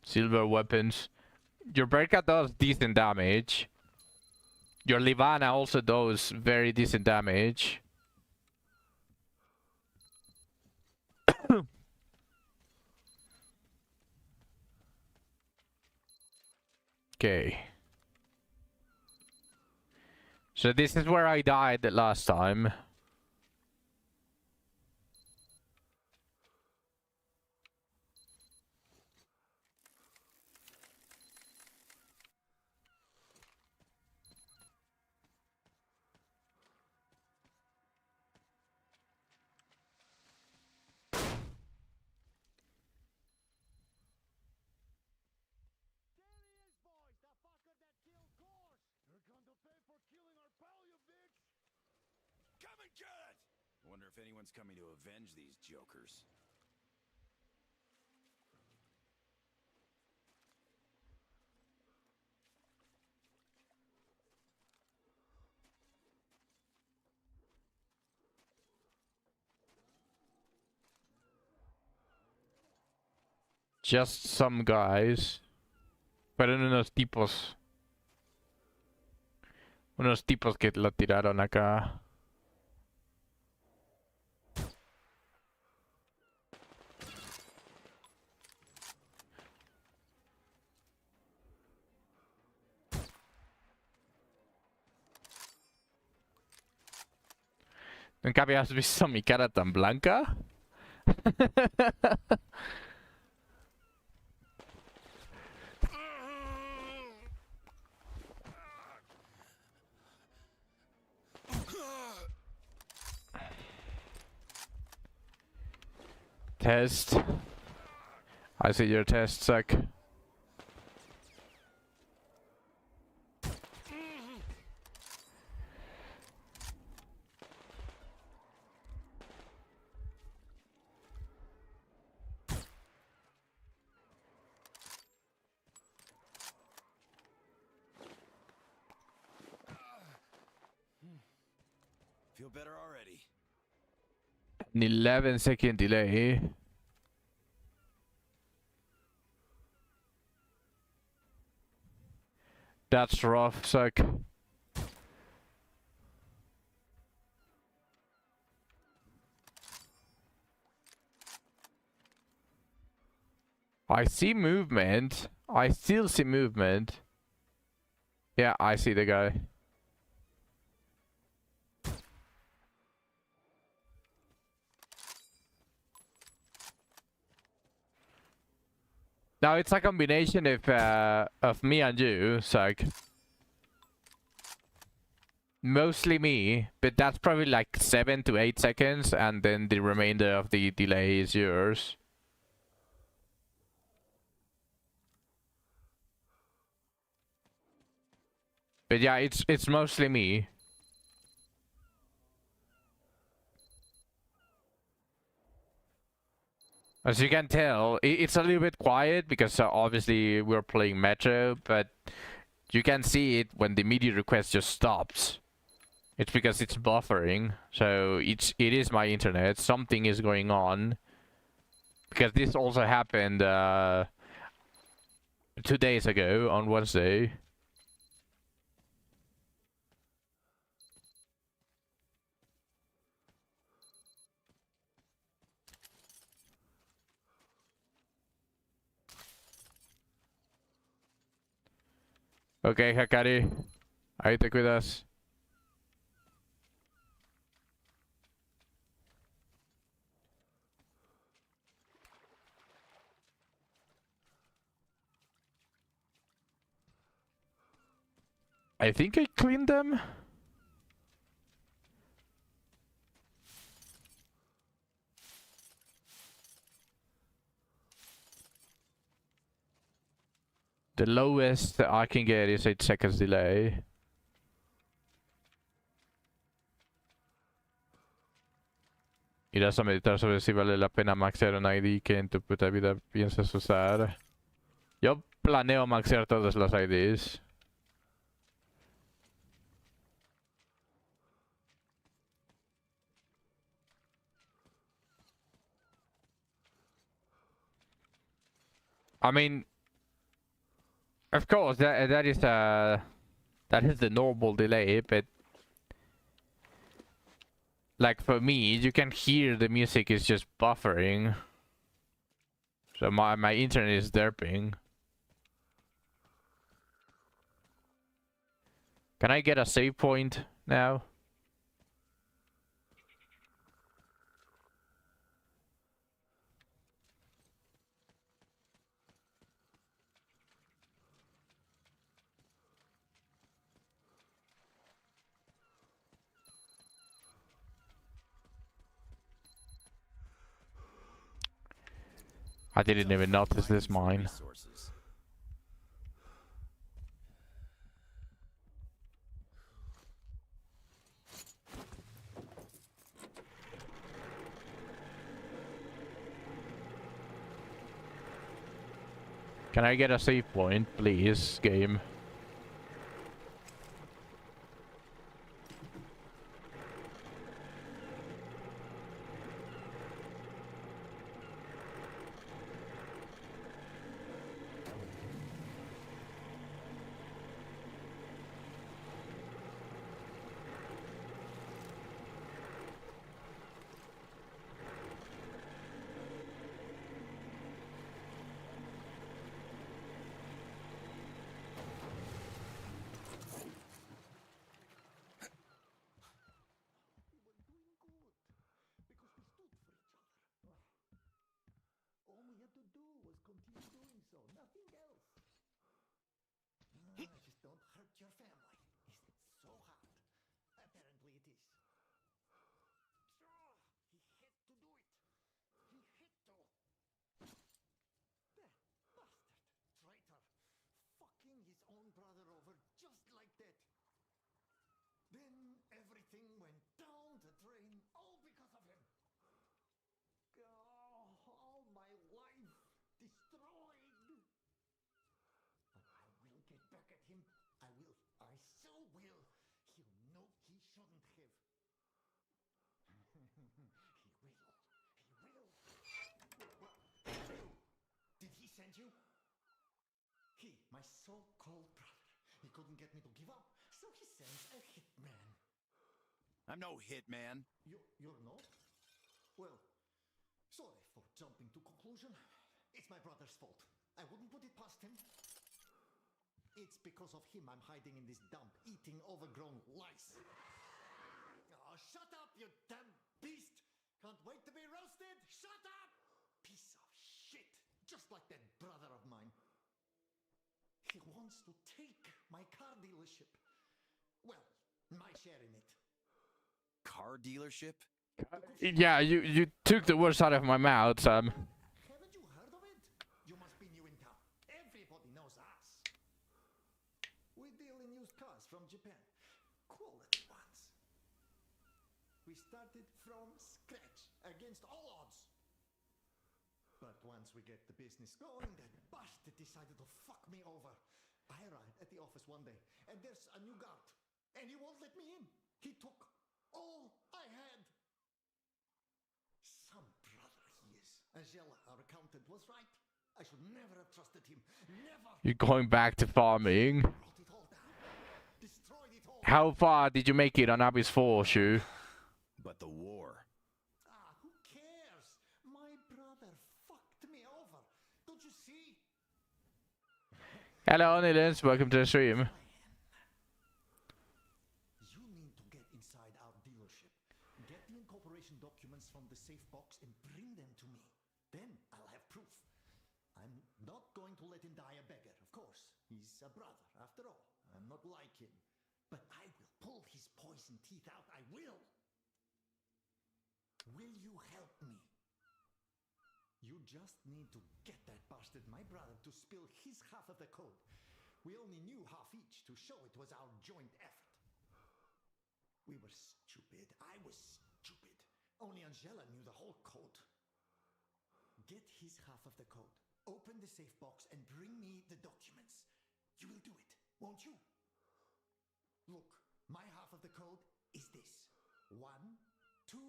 Silver weapons. Your Berka does decent damage. Your Livana also does very decent damage. Okay. So this is where I died the last time. Come and get it! I wonder if anyone's coming to avenge these jokers. Just some guys. Fueron unos tipos. Unos tipos que lo tiraron acá. ¿Nunca habías visto mi cara tan blanca? Test. I see your test suck. Feel better already. An 11-second delay. That's rough, suck. I see movement. I still see movement. Yeah, I see the guy. Now it's a combination of me and you, Suck. Mostly me, but that's probably like 7 to 8 seconds, and then the remainder of the delay is yours. But yeah, it's mostly me. As you can tell, it's a little bit quiet because obviously we're playing Metro, but you can see it when the media request just stops. It's because it's buffering, so it is my internet. Something is going on. Because this also happened 2 days ago on Wednesday. Ok, Hakari. Ahí te cuidas. I think I cleaned them. The lowest that I can get is 8 seconds delay. Irás a meditar sobre si vale la pena maxear un ID que en tu puta vida piensas usar. Yo planeo maxear todos los IDs. I mean, of course, that is the normal delay, but like for me, you can hear the music is just buffering. So my internet is derping. Can I get a save point now? I didn't even notice this mine. Resources. Can I get a save point, please, game? Everything went down the drain, all because of him. Oh, all my life destroyed. But I will get back at him. I will. I so will. He'll know he shouldn't have. He will. He will. What? Did he send you? He, my so-called brother. He couldn't get me to give up, so he sends a hitman. I'm no hitman. You're not? Well, sorry for jumping to conclusion. It's my brother's fault. I wouldn't put it past him. It's because of him I'm hiding in this dump, eating overgrown lice. Oh, shut up, you damn beast! Can't wait to be roasted! Shut up! Piece of shit! Just like that brother of mine. He wants to take my car dealership. Well, my share in it. Car dealership? Yeah, you took the words out of my mouth, Sam. Haven't you heard of it? You must be new in town. Everybody knows us. We deal in used cars from Japan. Quality ones. We started from scratch against all odds. But once we get the business going, that bastard decided to fuck me over. I arrived at the office one day, and there's a new guard, and he won't let me in. He took all I had. Some brother he is. Angela, our accountant, was right. I should never have trusted him. Never. You're going back to farming. Brought it all down. Destroyed it all. How far did you make it on Abyss 4, Shu? But the war. Ah, who cares? My brother fucked me over. Don't you see? Hello, Nilens. Welcome to the stream. You need to get inside our dealership. Get the incorporation documents from the safe box and bring them to me. Then I'll have proof. I'm not going to let him die a beggar, of course. He's a brother, after all. I'm not like him. But I will pull his poison teeth out. I will. Will you help me? You just need to get that bastard, my brother, to spill his half of the code. We only knew half each to show it was our joint effort. We were stupid. I was stupid. Only Angela knew the whole code. Get his half of the code. Open the safe box and bring me the documents. You will do it, won't you? Look, my half of the code is this. 1, 2,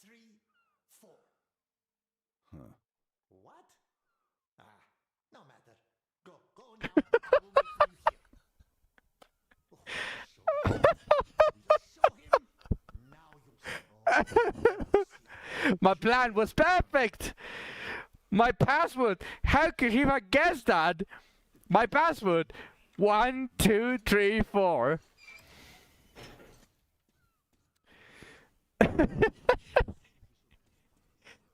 3, 4. Huh. What? Ah, no matter. Go now. I will wait for you here. Oh, show him. Now you'll see. My plan was perfect! My password! How could he have guessed that? My password! 1, 2, 3, 4.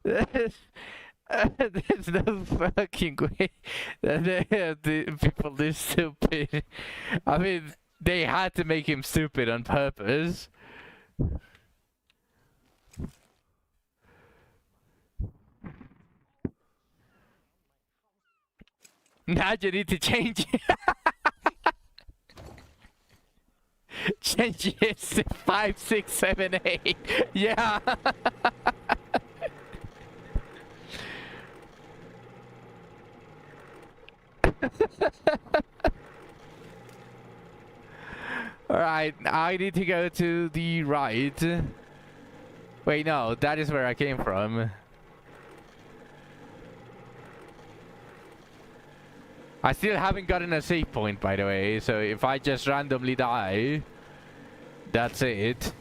There's no fucking way that the people this stupid. I mean, they had to make him stupid on purpose. Now you need to change it. Change it to 5, 6, 7, 8. Yeah. Alright, I need to go to the right. Wait, no, that is where I came from. I still haven't gotten a save point, by the way, so if I just randomly die, that's it.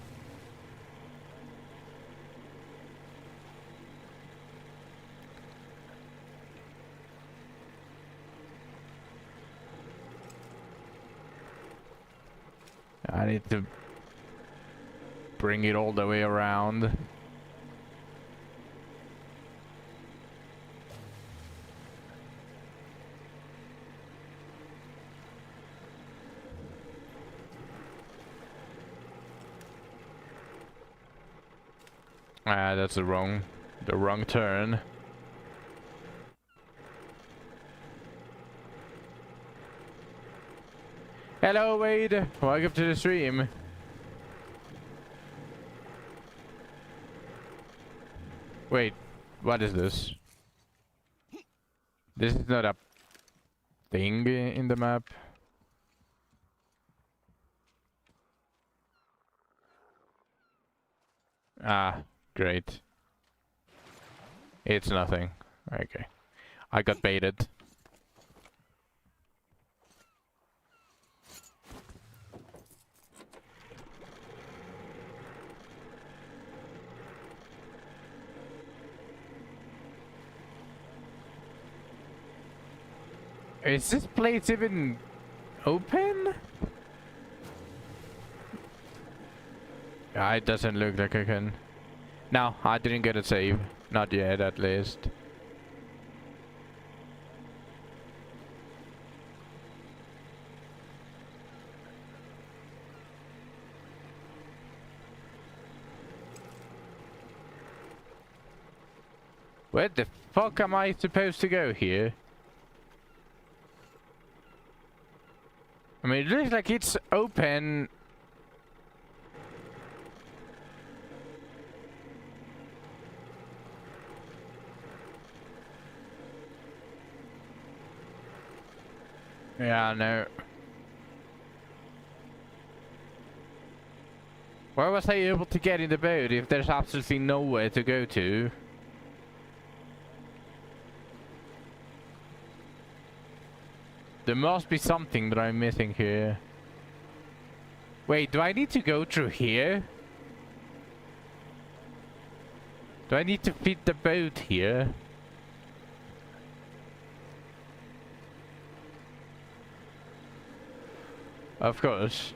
I need to bring it all the way around. Ah, that's the wrong turn. Hello, Wade. Welcome to the stream. Wait, what is this? This is not a thing in the map. Ah, great. It's nothing. Okay. I got baited. Is this place even open? It doesn't look like I can. No, I didn't get a save. Not yet, at least. Where the fuck am I supposed to go here? I mean, it looks like it's open. Yeah, no. Where was I able to get in the boat if there's absolutely nowhere to go to? There must be something that I'm missing here. Wait, do I need to go through here? Do I need to fit the boat here? Of course.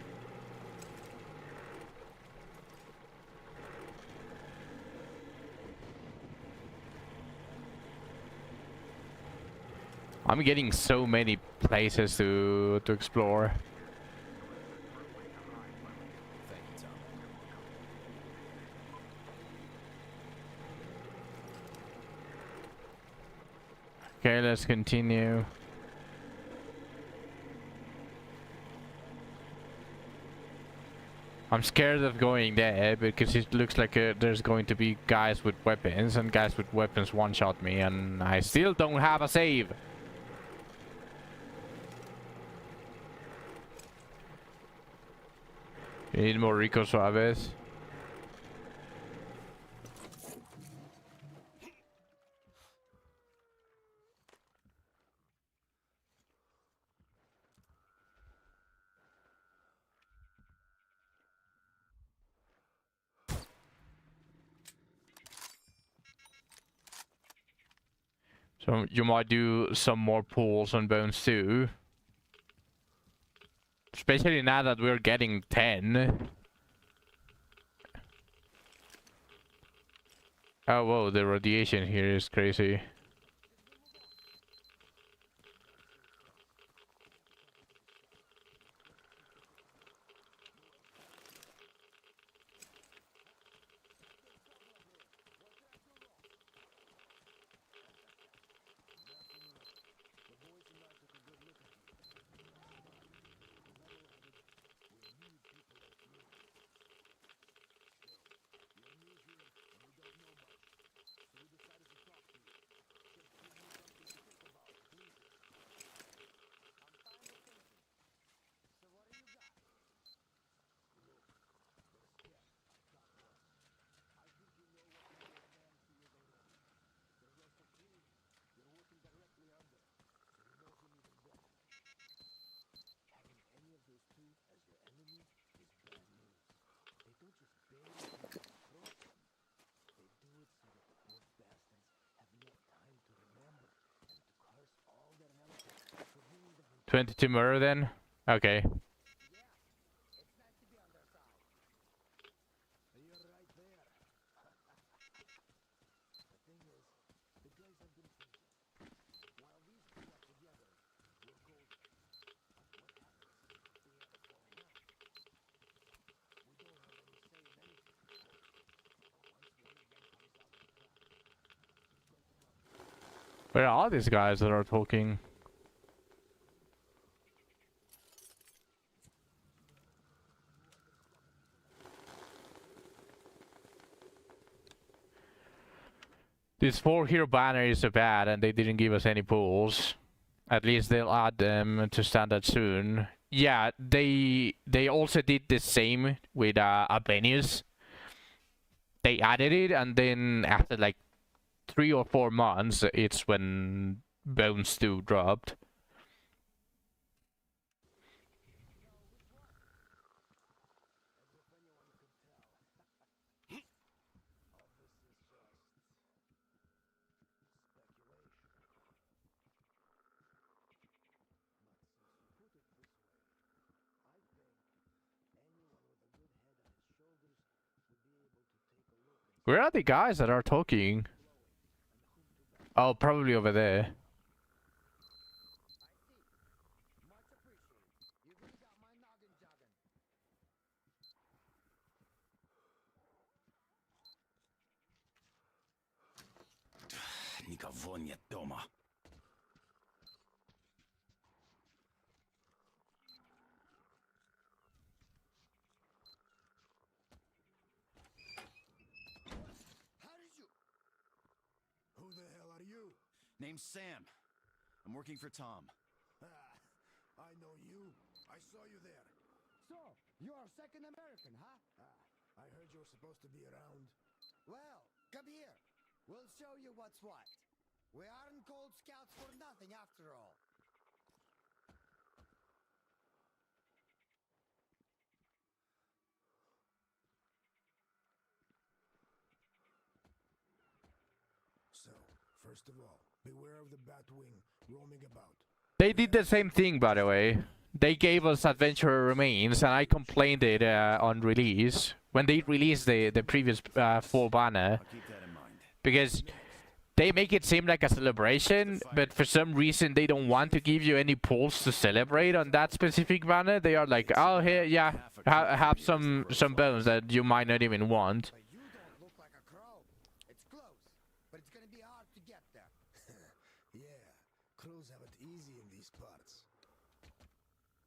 I'm getting so many places to explore. Thank you, Tom. Okay, let's continue. I'm scared of going there because it looks like there's going to be guys with weapons, and guys with weapons one-shot me, and I still don't have a save. You need more Rico Suaves. So you might do some more pulls on bones too. Especially now that we're getting 10. Oh whoa, the radiation here is crazy. $22 more then? Okay. Where are these guys that are talking? This 4-hero banner is so bad and they didn't give us any pools. At least they'll add them to standard soon. Yeah, they also did the same with Abenius. They added it, and then after like 3 or 4 months, it's when Bones 2 dropped. Where are the guys that are talking? Oh, probably over there. Никого нет дома. How did you? Who the hell are you? Name's Sam. I'm working for Tom. I know you. I saw you there. So, you are second American, huh? I heard you were supposed to be around. Well, come here. We'll show you what's what. We aren't Cold Scouts for nothing after all. So, first of all, beware of the Batwing roaming about. They did the same thing, by the way. They gave us Adventurer Remains, and I complained it on release. When they released the previous 4 banner. I'll keep that in mind. Because they make it seem like a celebration, but for some reason they don't want to give you any pulls to celebrate on that specific banner. They are like, oh, here, yeah, have some bones that you might not even want. But you don't look like a crow. It's close, but it's gonna be hard to get there. Yeah, crows have it easy in these parts.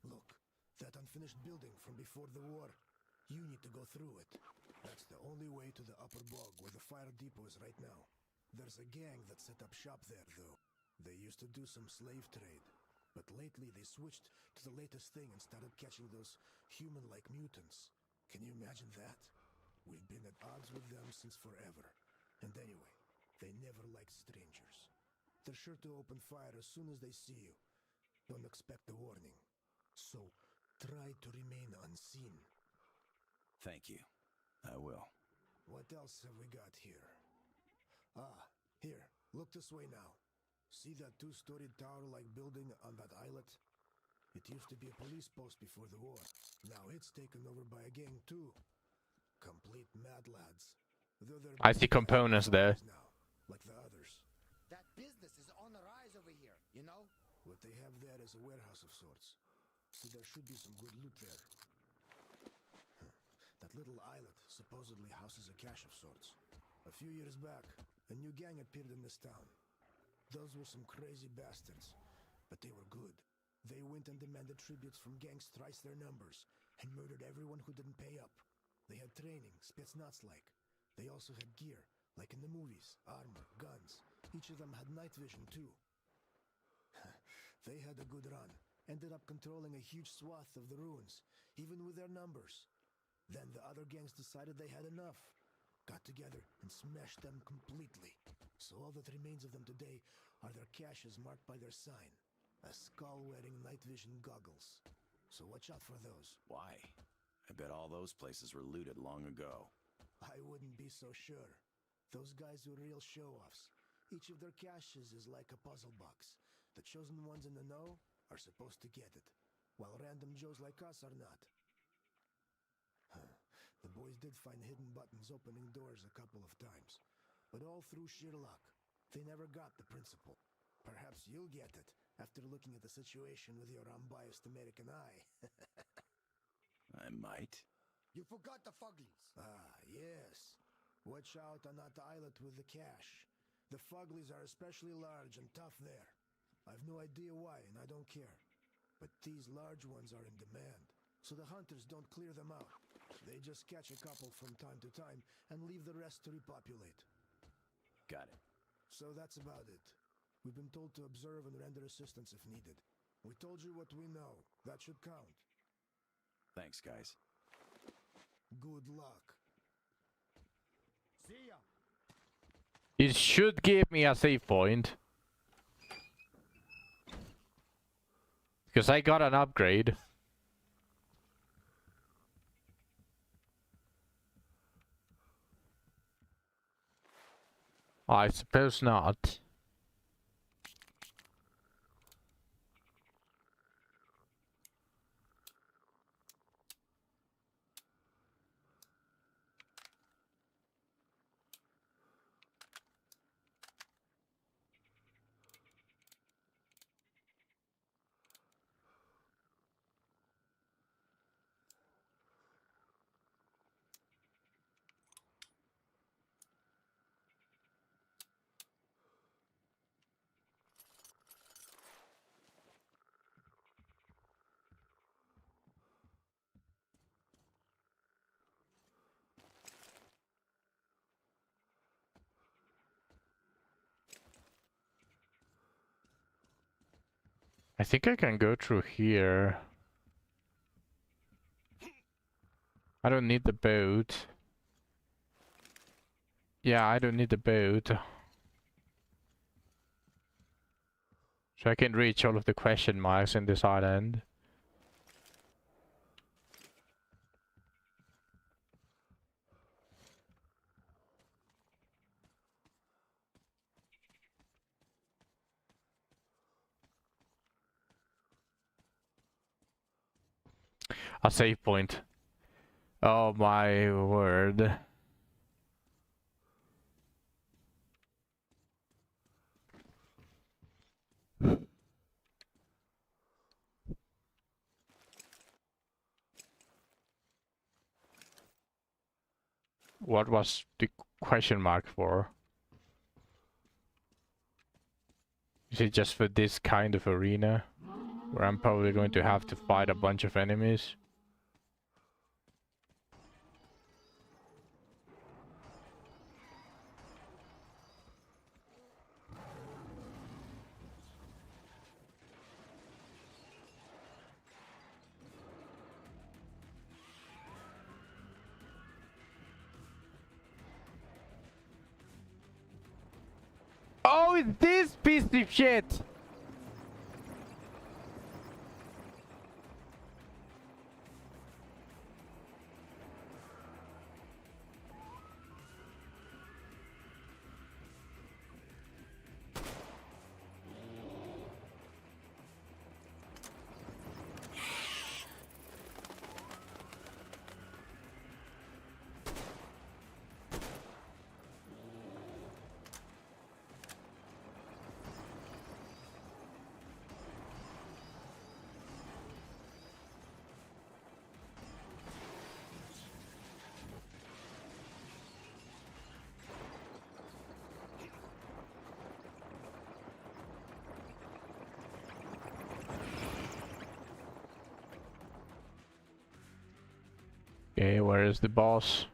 Look, that unfinished building from before the war. You need to go through it. That's the only way to the upper bog where the fire depot is right now. There's a gang that set up shop there, though. They used to do some slave trade. But lately they switched to the latest thing and started catching those human-like mutants. Can you imagine that? We've been at odds with them since forever. And anyway, they never liked strangers. They're sure to open fire as soon as they see you. Don't expect a warning. So, try to remain unseen. Thank you. I will. What else have we got here? Ah, here, look this way now. See that 2-storied tower-like building on that islet? It used to be a police post before the war. Now it's taken over by a gang too. Complete mad lads. Though they're I see components there. now, like the others. That business is on the rise over here, you know? What they have there is a warehouse of sorts. So there should be some good loot there. That little islet supposedly houses a cache of sorts. A few years back, a new gang appeared in this town. Those were some crazy bastards, but they were good. They went and demanded tributes from gangs thrice their numbers, and murdered everyone who didn't pay up. They had training, Spetsnaz-like. They also had gear, like in the movies, armor, guns. Each of them had night vision too. They had a good run, ended up controlling a huge swath of the ruins, even with their numbers. Then the other gangs decided they had enough, got together and smashed them completely. So all that remains of them today are their caches marked by their sign, a skull wearing night vision goggles. So watch out for those. Why? I bet all those places were looted long ago. I wouldn't be so sure. Those guys were real show-offs. Each of their caches is like a puzzle box. The chosen ones in the know are supposed to get it, while random Joes like us are not. The boys did find hidden buttons opening doors a couple of times, but all through sheer luck. They never got the principle. Perhaps you'll get it after looking at the situation with your unbiased American eye. I might. You forgot the Fuglies. Ah, yes. Watch out on that islet with the cache. The Fuglies are especially large and tough there. I've no idea why, and I don't care. But these large ones are in demand, so the hunters don't clear them out. They just catch a couple from time to time and leave the rest to repopulate. Got it. So that's about it. We've been told to observe and render assistance if needed. We told you what we know. That should count. Thanks, guys. Good luck. See ya. It should give me a save point. Because I got an upgrade. I suppose not. I think I can go through here. I don't need the boat. Yeah, I don't need the boat. So I can reach all of the question marks in this island. A save point. Oh my word. What was the question mark for? Is it just for this kind of arena? Where I'm probably going to have to fight a bunch of enemies? Oh, it's this piece of shit! Okay, where is the boss?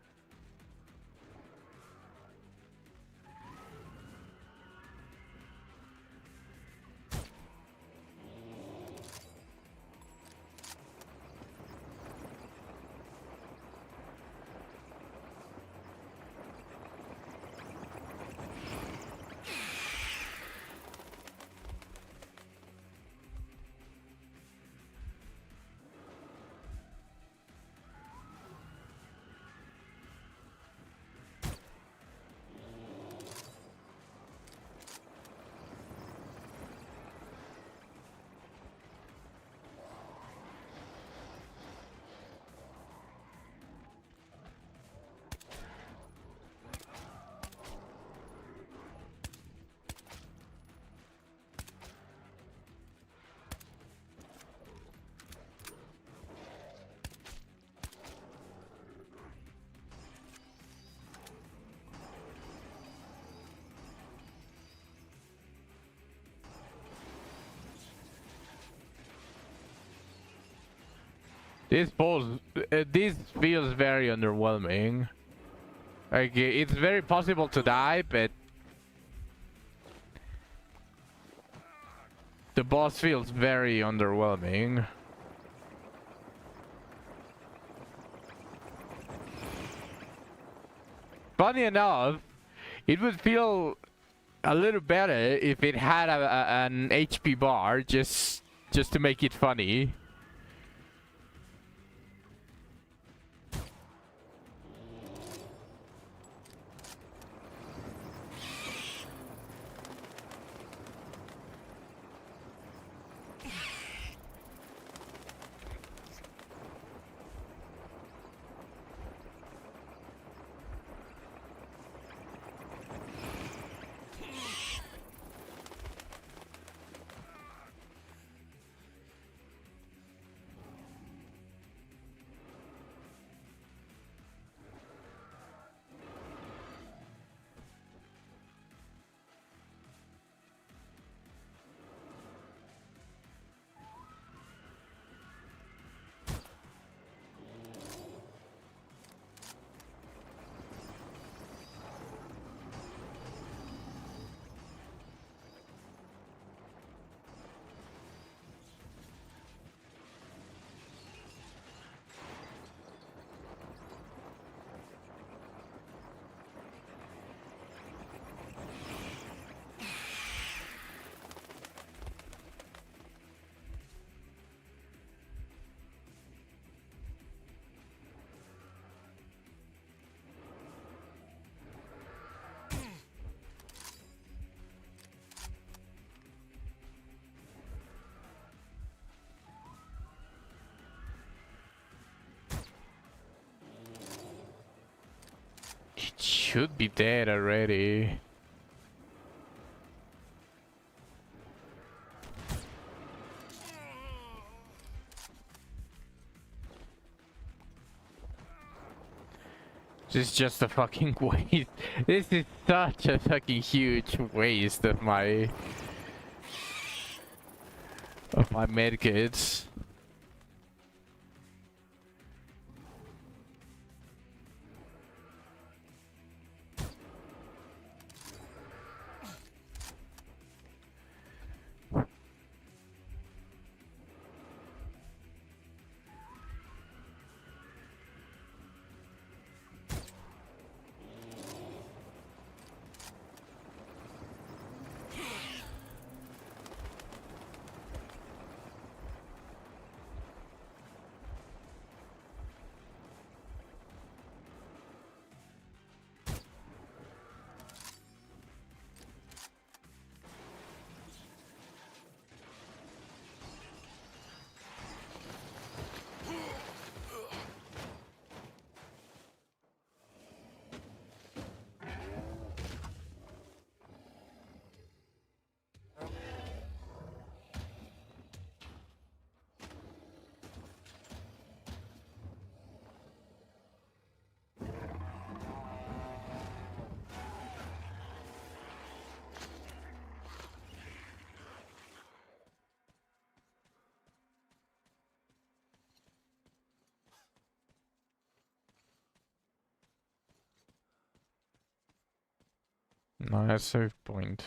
This feels very underwhelming. Like, it's very possible to die, but The boss feels very underwhelming. Funny enough, it would feel a little better if it had an HP bar just to make it funny. It should be dead already. This is just a fucking waste. This is such a fucking huge waste of my medkits. Nice save point.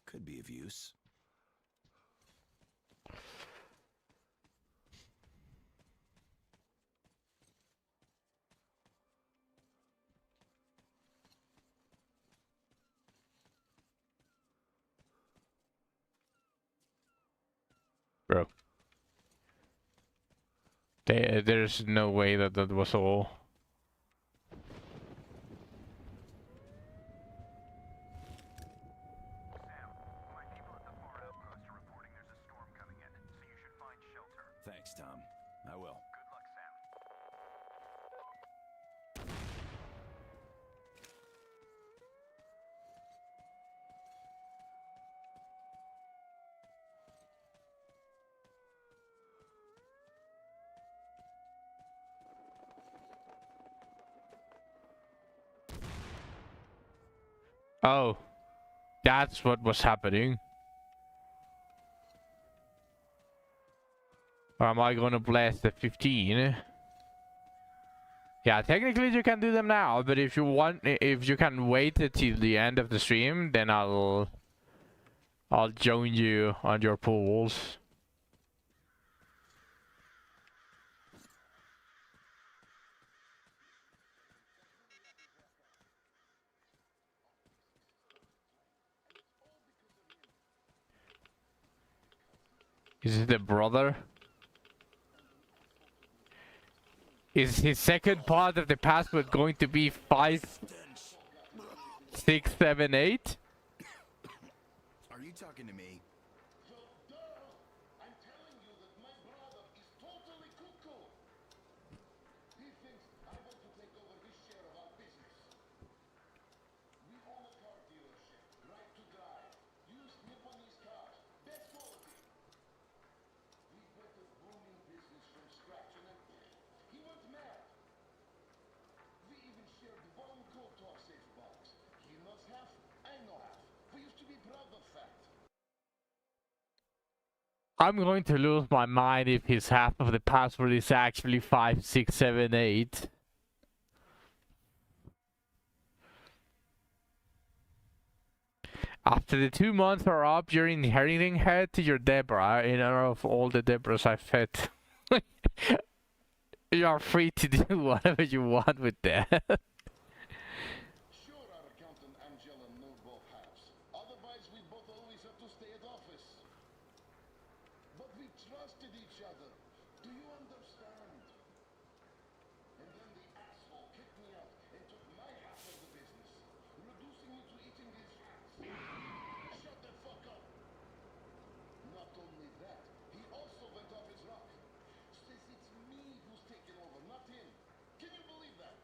Could be of use. Bro. There's no way that that was all. Sam, my people at the far outpost are reporting there's a storm coming in, so you should find shelter. Thanks, Tom. I will. Good luck, Sam. Oh, that's what was happening. Or am I gonna blast the 15? Yeah, technically you can do them now, but if you want, if you can wait until the end of the stream, then I'll join you on your pools. Is it the brother? Is his second part of the password going to be 5, 6, 7, 8? Are you talking to me? I'm telling you that my brother is totally cuckoo. He thinks I want to take over his share of our business. We own a car dealership, right to drive. Use Nipponese cars, best quality. We built a booming business from scratch and then he went mad. We even shared one code to our safe box. He knows half, I know half. We used to be proud of that. I'm going to lose my mind if his half of the password is actually 5, 6, 7, 8. After the 2 months are up, you're inheriting head to your Deborah in honor of all the Deborahs I've fed. You are free to do whatever you want with that. Sure, our accountant Angela knew both halves. Otherwise, we both always have to stay at office. But we trusted each other. Do you understand? And then the asshole kicked me out and took my half of the business, reducing me to eating his hats. Shut the fuck up! Not only that, he also went off his rock. Says it's me who's taken over, not him. Can you believe that?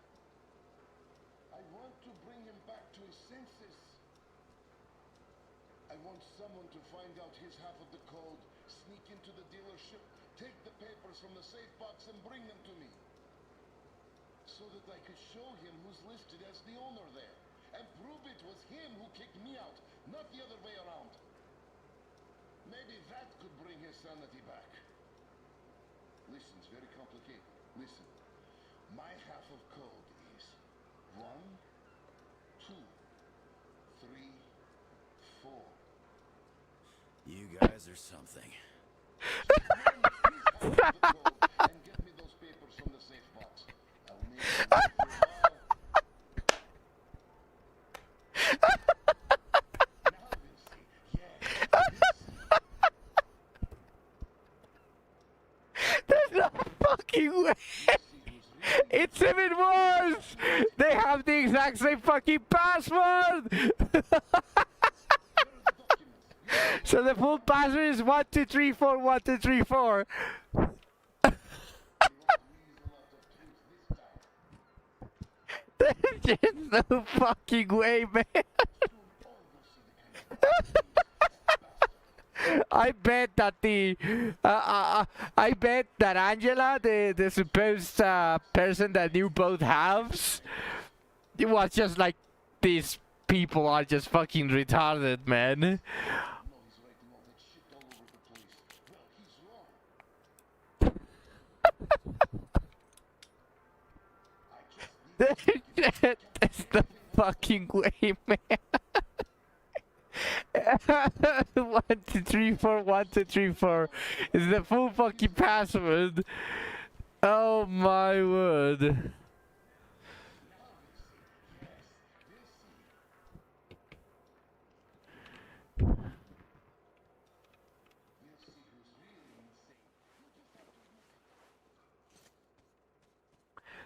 I want to bring him back to his senses. I want someone to find out his half of the code, sneak into the dealership, take the papers from the safe box and bring them to me. So that I could show him who's listed as the owner there. And prove it was him who kicked me out, not the other way around. Maybe that could bring his sanity back. Listen, it's very complicated. Listen. My half of code is 1, 2, 3, 4. You guys are something. Please have the code and get me those papers from the safe box. I'll need them for a while. Now we'll see. Yeah, There's no fucking way! It's 7 words! They have the exact same fucking password! So the full password is 1, 2, 3, 4, 1, 2, 3, 4. There's just no fucking way, man. I bet that I bet that Angela, the supposed person that knew both halves, it was just like, these people are just fucking retarded, man. There's no fucking way, man. 1, 2, 3, 4, 1, 2, 3, 4 is the full fucking password. Oh my word.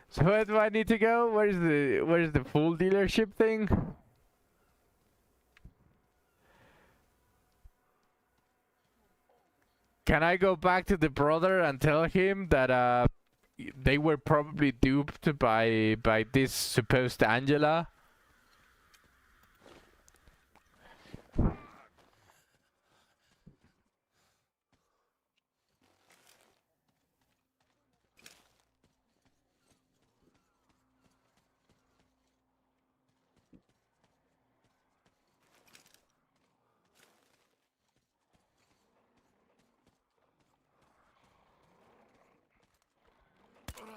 So where do I need to go? Where's the full dealership thing? Can I go back to the brother and tell him that they were probably duped by this supposed Angela?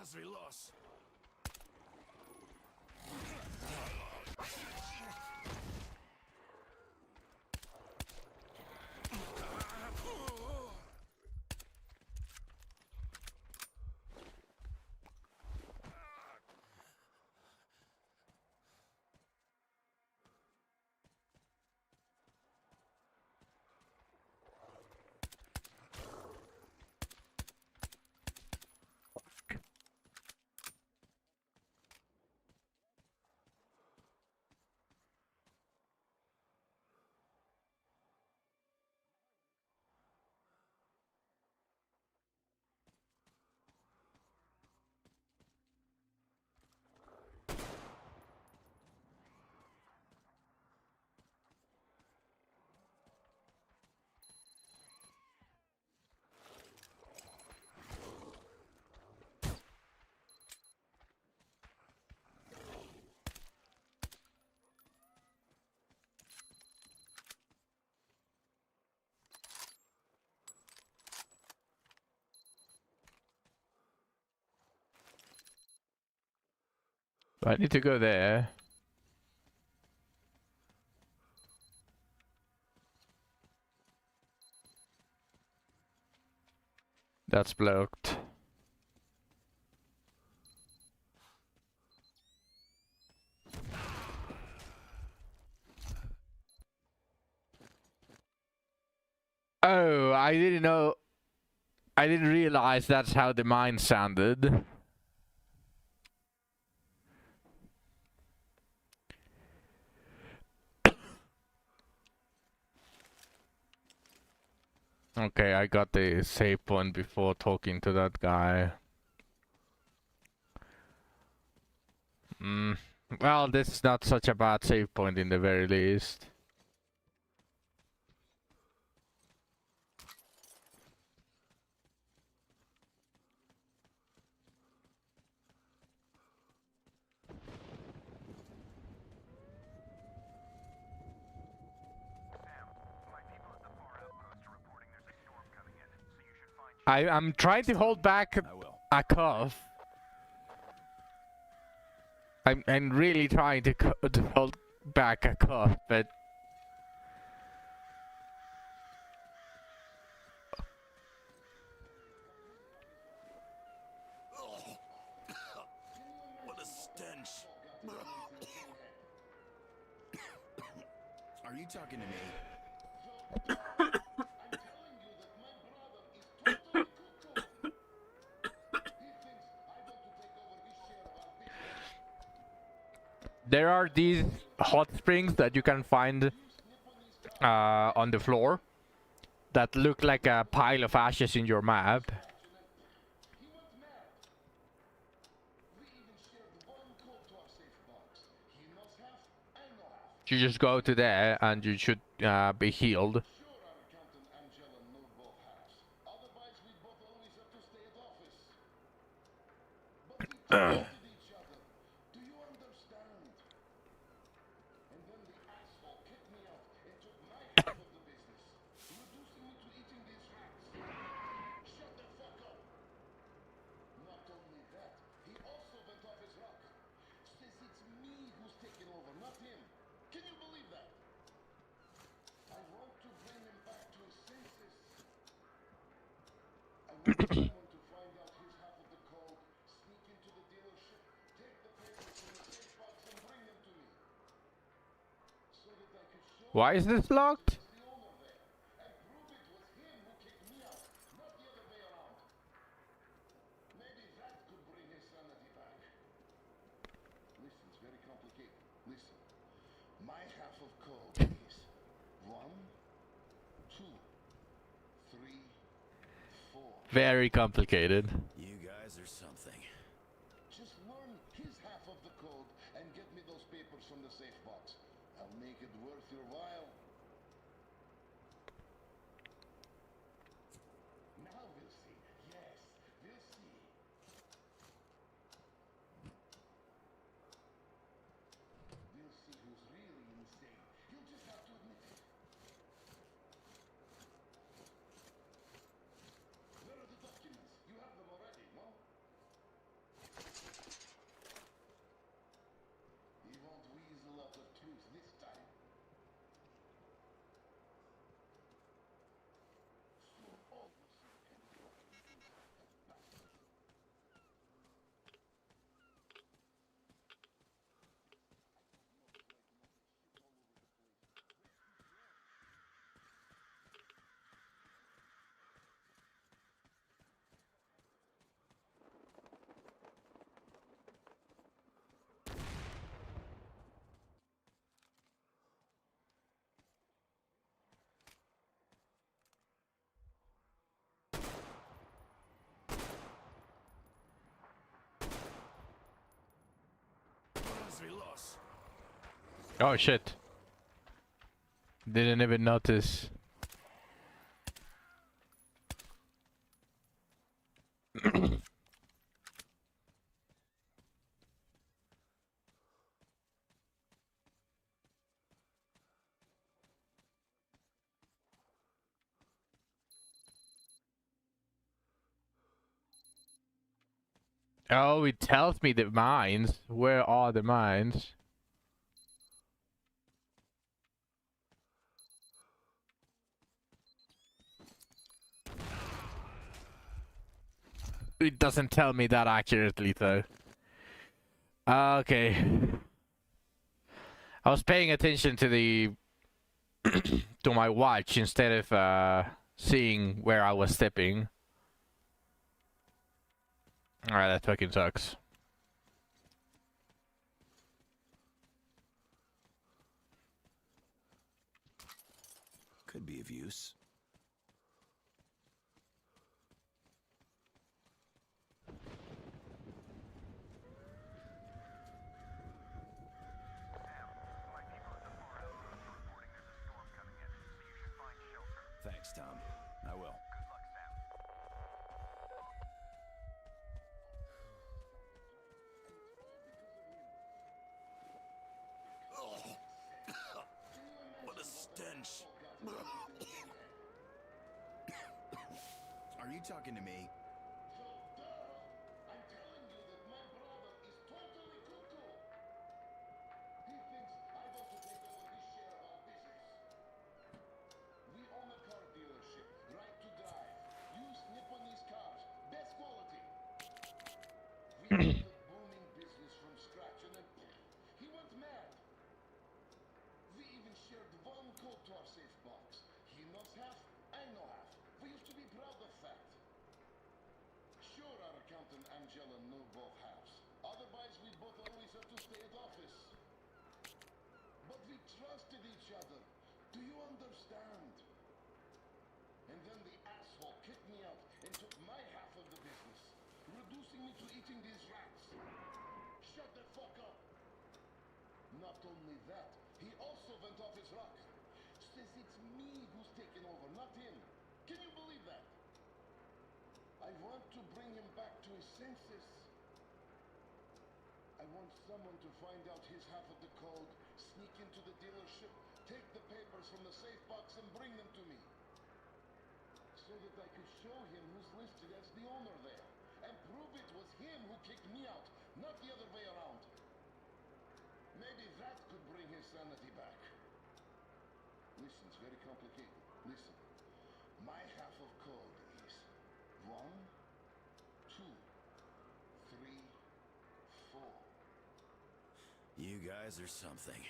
Hazri loss. I need to go there. That's blocked. Oh, I didn't know. I didn't realize that's how the mine sounded. Okay, I got the save point before talking to that guy. Well, this is not such a bad save point in the very least. I'm trying to hold back I will. a cough. I'm really trying to hold back a cough, but What a stench. Are you talking to me? there are these hot springs that you can find on the floor that look like a pile of ashes in your map. You just go to there and you should be healed. Why is this locked? Very complicated. You guys are something. Just learn his half of the code and get me those papers from the safe box. I'll make it worth your while. Now we'll see. Yes, we'll see. We'll see who's really insane. You'll just have to admit it. Where are the documents? You have them already, no? Oh shit. Didn't even notice. Oh, it tells me the mines. Where are the mines? It doesn't tell me that accurately though. Okay. I was paying attention to the to my watch instead of seeing where I was stepping. Alright, that fucking sucks. Could be of use. My people at the far outpost are reporting there's a storm coming in, so you should find shelter. Thanks, Tom. I will. Good luck, Sam. What a stench. Are you talking to me? I'm telling you that my brother is totally cuckoo. He thinks I want to take over his share of our business. We own a car dealership, right to drive. Use Nipponese cars, best quality. We built a booming business from scratch and then he went mad. We even shared one code to our safe box. He knows half, I know half. We used to be proud of that. Sure, our accountant Angela knew both halves. Otherwise, we both always have to stay at office. But we trusted each other. Do you understand? And then the asshole kicked me out and took my half of the business, reducing me to eating these rats. Shut the fuck up. Not only that, he also went off his rock. Says it's me who's taken over, not him. Can you believe that? I want to bring him back to his senses. I want someone to find out his half of the code, sneak into the dealership, take the papers from the safe box and bring them to me. So that I could show him who's listed as the owner there. And prove it was him who kicked me out, not the other way around. Maybe that could bring his sanity back. Listen, it's very complicated. Listen. My half of code is 1, 2, 3, 4. You guys are something.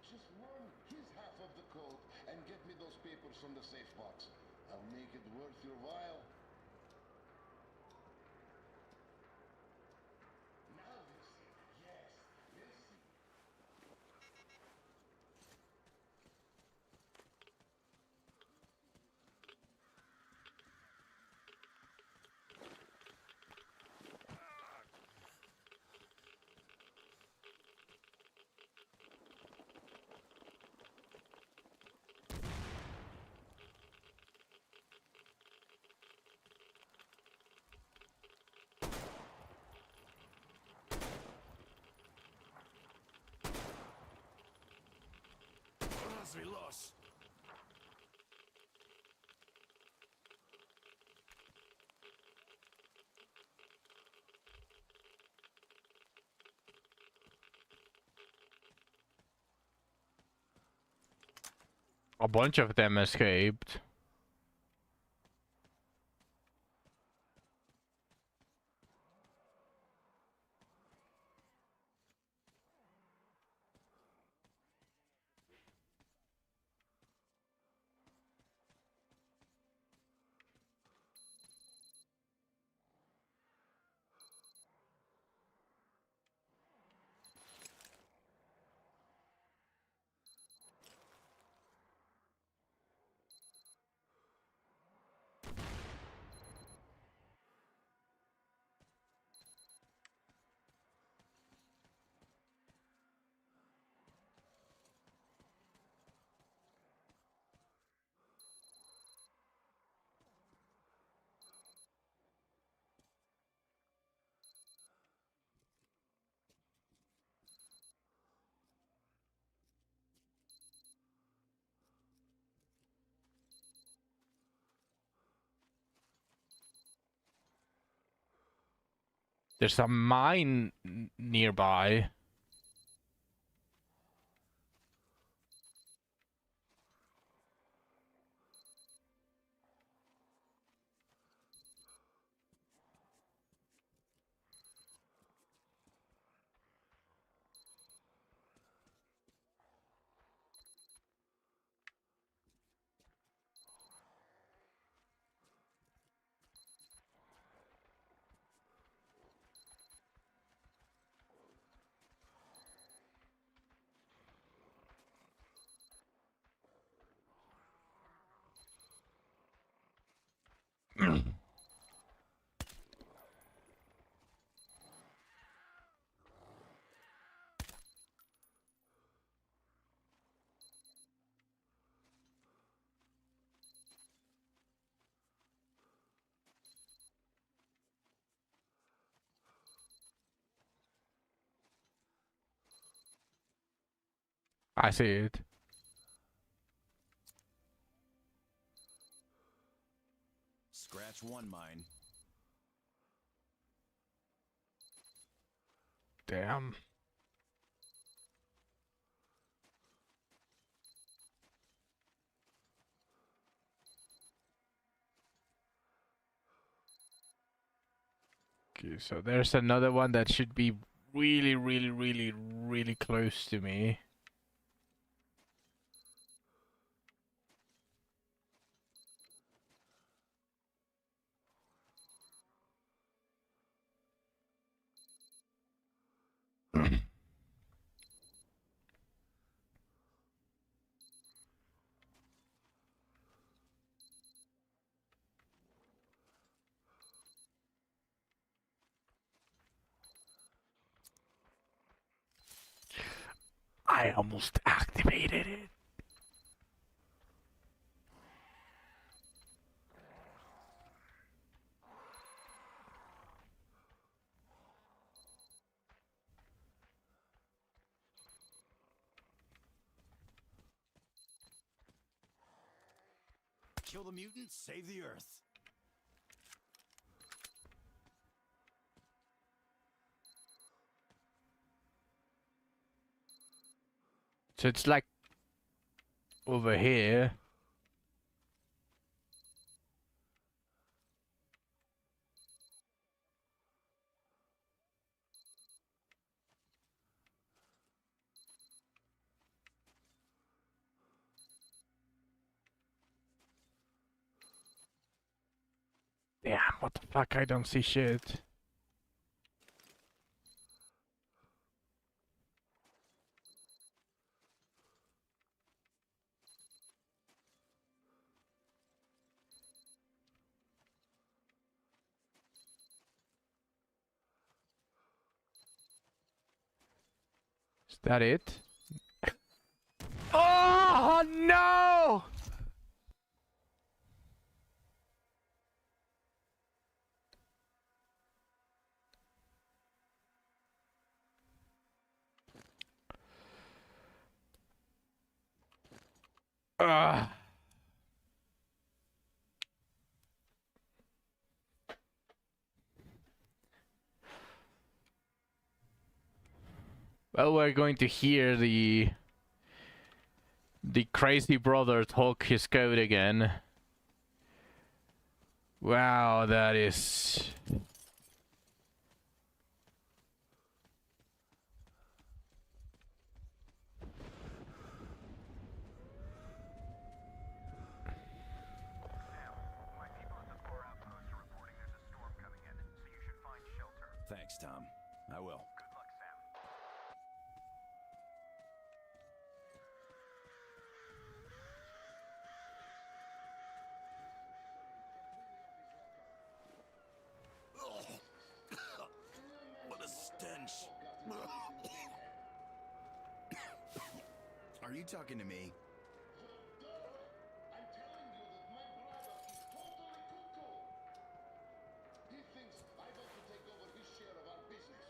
Just learn his half of the code and get me those papers from the safe box. I'll make it worth your while. Now we'll see. Yes, we'll see. Lost. A bunch of them escaped. There's a mine nearby. I see it. Scratch one mine. Damn. Okay, so there's another one that should be really, really, really, really close to me. I almost activated it. Kill the mutants, save the Earth. So it's like over here. Damn, what the fuck? I don't see shit. Is that it? Oh no! Ugh. Well, we're going to hear the crazy brother talk his code again. Wow, that is... My people at the far outpost are reporting there's a storm coming in, so you should find shelter. Thanks, Tom. I will. Good luck, Sam. What a stench. Are you talking to me? I'm telling you that my brother is totally cuckoo. He thinks I want to take over his share of our business.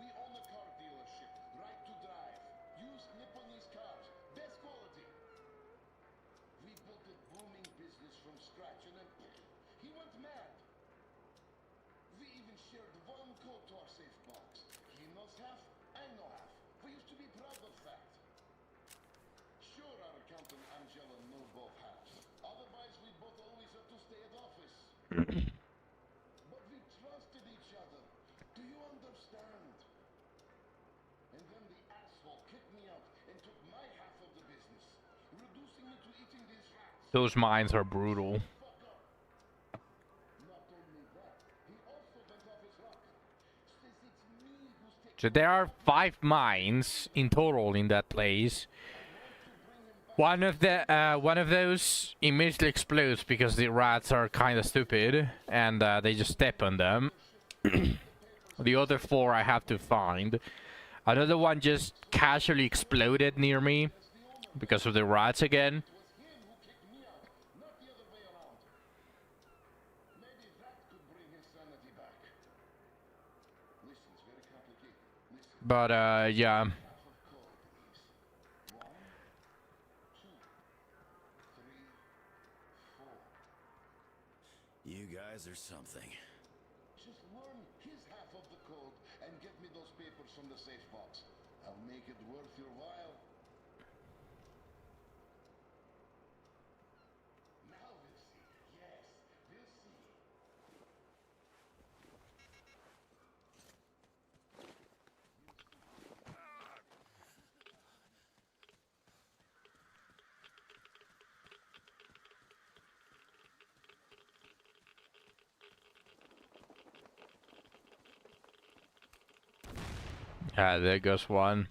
We own a car dealership, right to drive. Use Nipponese cars, best quality. We built a booming business from scratch and then he went mad. We even shared one code to our safe box. He knows half, I know half. We used to be proud of that. Sure, our accountant Angela knew both halves. Otherwise, we both always had to stay at office. But we trusted each other. Do you understand? And then the asshole kicked me out and took my half of the business, reducing me to eating these rats. Those mines are brutal. Fuck up. Not only that, he also went off his rock. Says it's me who's taking So there are 5 mines in total in that place. One of those immediately explodes because the rats are kind of stupid and they just step on them. The other 4 I have to find. Another one just casually exploded near me because of the rats again. not the other way around. Maybe that could bring his sanity back. Listen, it's very complicated. Listen, But yeah. half of code, please. 1, 2, 3, 4. You guys are something. Just learn his half of the code and get me those papers from the safe box. I'll make it worth your while. Now we'll see. Yes, we'll see. Yeah, there goes one.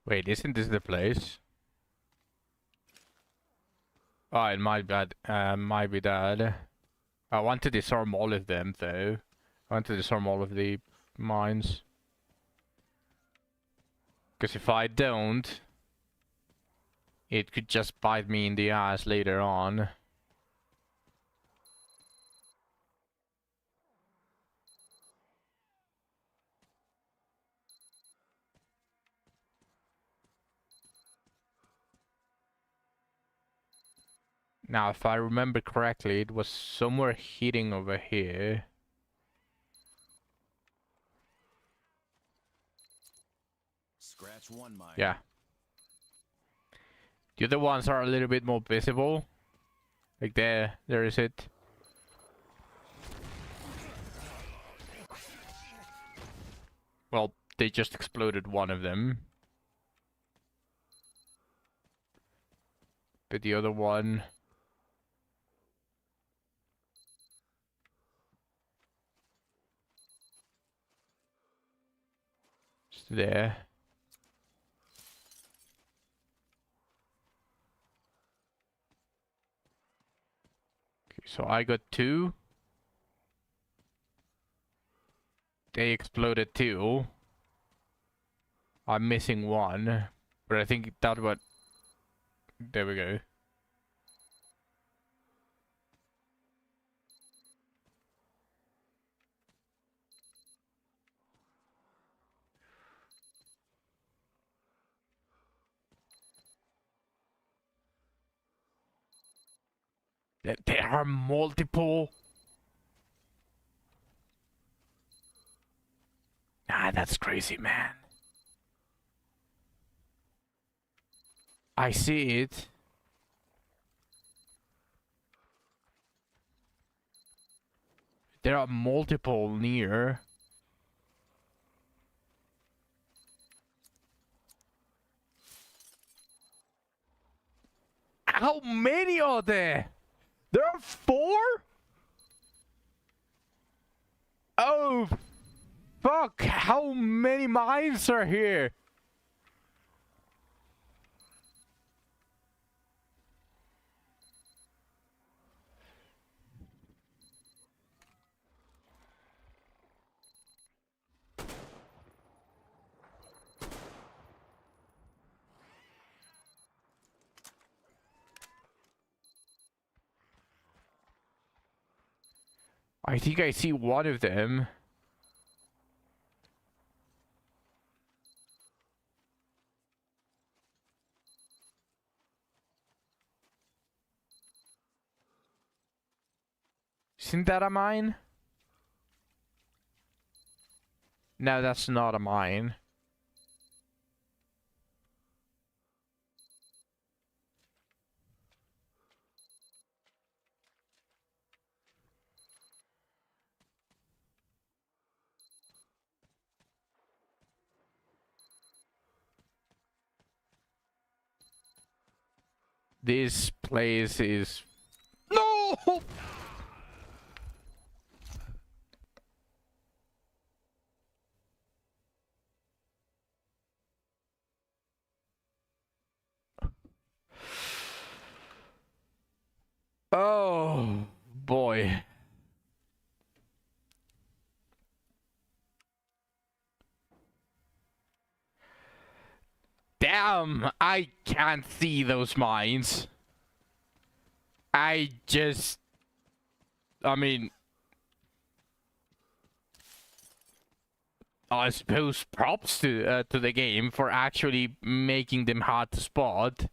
Wait, isn't this the place? Oh, it might be that. I want to disarm all of them, though. I want to disarm all of the mines. Because if I don't, it could just bite me in the ass later on. Now, if I remember correctly, it was somewhere hitting over here. Scratch one mine. Yeah. The other ones are a little bit more visible. Like there is it. Well, they just exploded one of them. But the other one... is there. Okay, so I got 2. They exploded 2. I'm missing 1. But I think that what... There we go. There are multiple... Ah, that's crazy, man. I see it. There are multiple near. How many are there? There are 4? Oh, fuck. How many mines are here? I think I see one of them. Isn't that a mine? No, that's not a mine. This place is... No! Oh, boy. Damn, I can't see those mines. I mean, I suppose props to the game for actually making them hard to spot.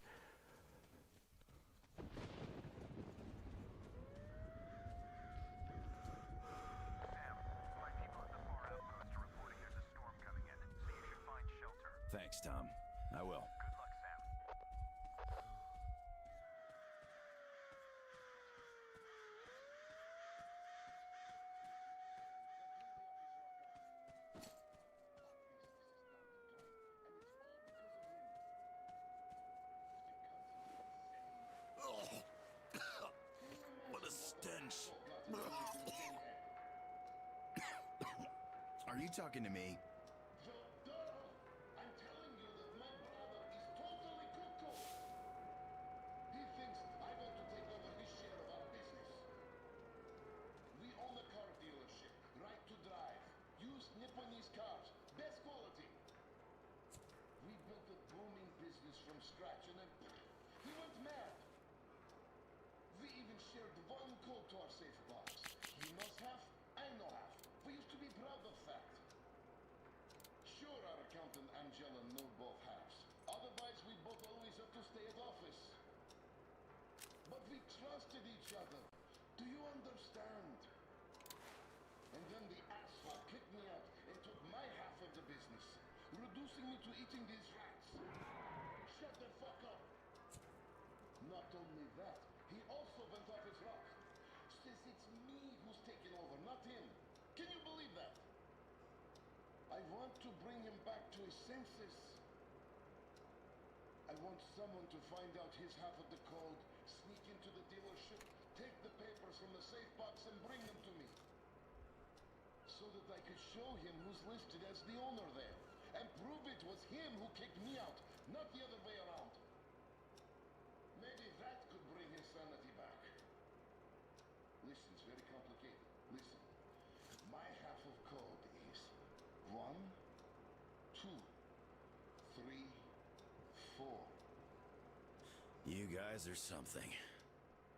Thanks, Tom. I will. Good luck, Sam. What a stench. Are you talking to me? I'm telling you that my brother is totally cuckoo. He thinks I want to take over his share of our business. We own a car dealership, right to drive. Use Nipponese cars, best quality. We built a booming business from scratch and then he went mad. We even shared one code to our safe box. He knows half, I know half. We used to be proud of that. Sure, our accountant Angela knew both halves. Otherwise, we both always have to stay at office. But we trusted each other. Do you understand? And then the asshole kicked me out and took my half of the business, reducing me to eating these rats. Shut the fuck up. Not only that, he also went off his rock. Says it's me who's taking over, not him. Can you believe that? I want to bring him back to his senses. I want someone to find out his half of the code, sneak into the dealership, take the papers from the safe box and bring them to me. So that I could show him who's listed as the owner there, and prove it was him who kicked me out, not the other way around. Maybe that could bring his sanity back. Listen, it's very complicated. Listen. My half of code is 1, 2, 3, 4. You guys are something.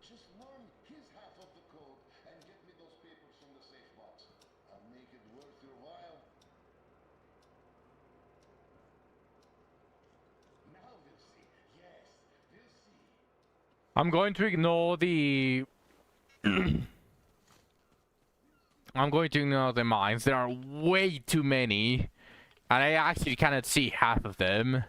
Just learn his half of the code and get me those papers from the safe box. I'll make it worth your while. Now we'll see. Yes, we'll see. I'm going to ignore the... I'm going to ignore the mines. There are way too many. And I actually cannot see half of them.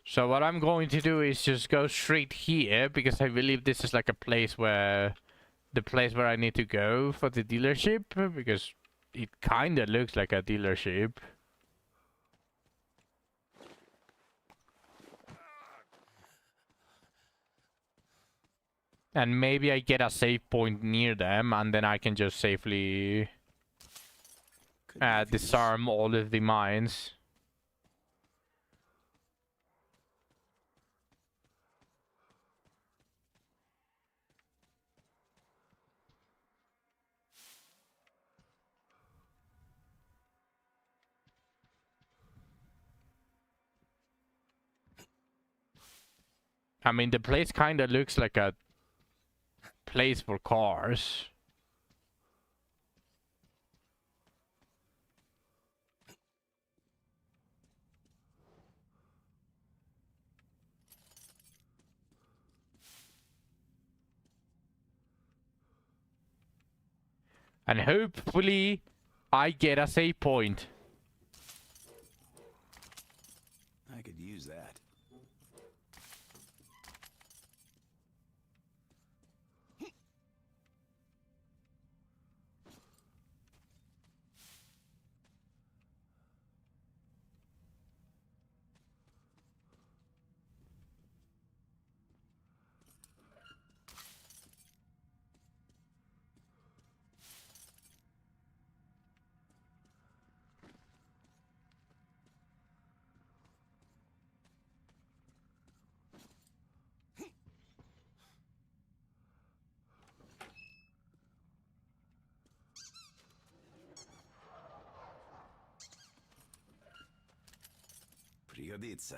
So what I'm going to do is just go straight here, because I believe this is like a place where... the place where I need to go for the dealership, because it kinda looks like a dealership. And maybe I get a save point near them, and then I can just safely disarm all of the mines. I mean, the place kind of looks like a place for cars. And hopefully I get a save point. I could use that. Пригодится.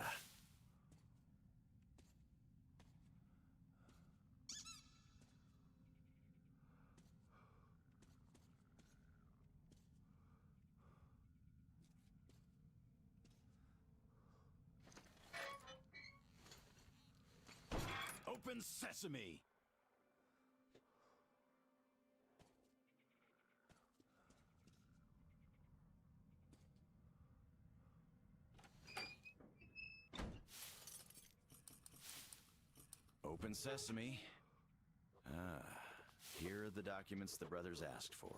Open sesame. Open sesame. Ah, here are the documents the brothers asked for.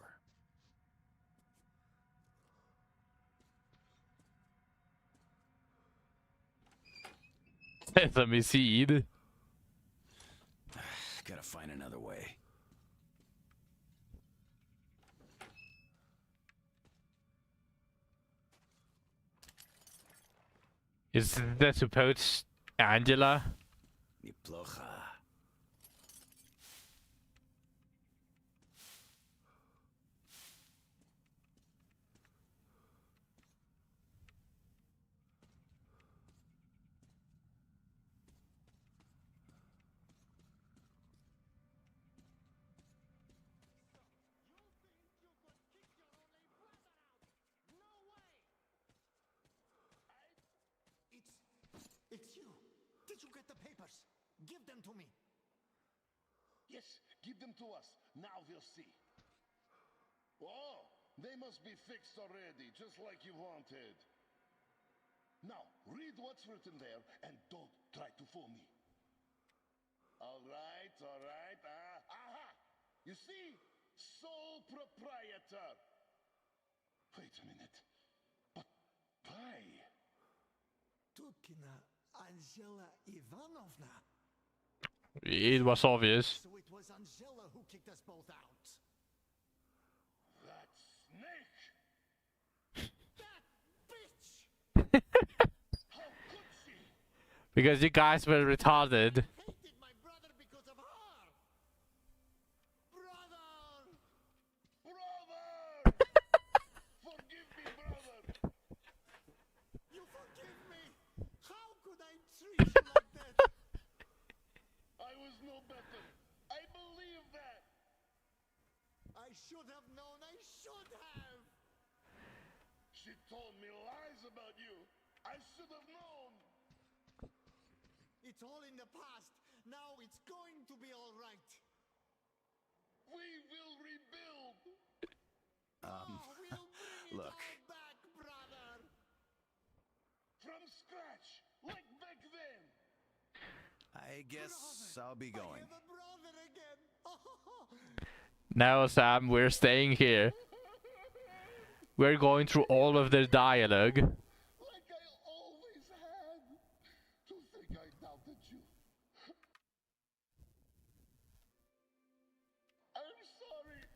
Sesame seed. Gotta find another way. Is that supposed Angela? Неплохо. It's you. Did you get the papers? Give them to me. Yes, give them to us. Now we'll see. Oh, they must be fixed already, just like you wanted. Now, read what's written there and don't try to fool me. All right, all right. Aha! You see? Sole proprietor. Wait a minute. But why? Tutkina Angela Ivanovna. It was obvious. So it was Angela who kicked us both out. That snake! That bitch! How could she? Because you guys were retarded. Hated my brother because of her. Brother! Brother! Forgive me, brother! You forgive me? How could I treat you like that? I was no better. I believe that. I should have known. I should have. She told me lies about you. I should have known. It's all in the past. Now it's going to be all right. We will rebuild. We'll bring it look. all back, brother. From scratch, like back then. I guess I'll be I going. have a brother again. Now, Sam, we're staying here. We're going through all of their dialogue. Like I always had. To think I doubted you. I'm sorry.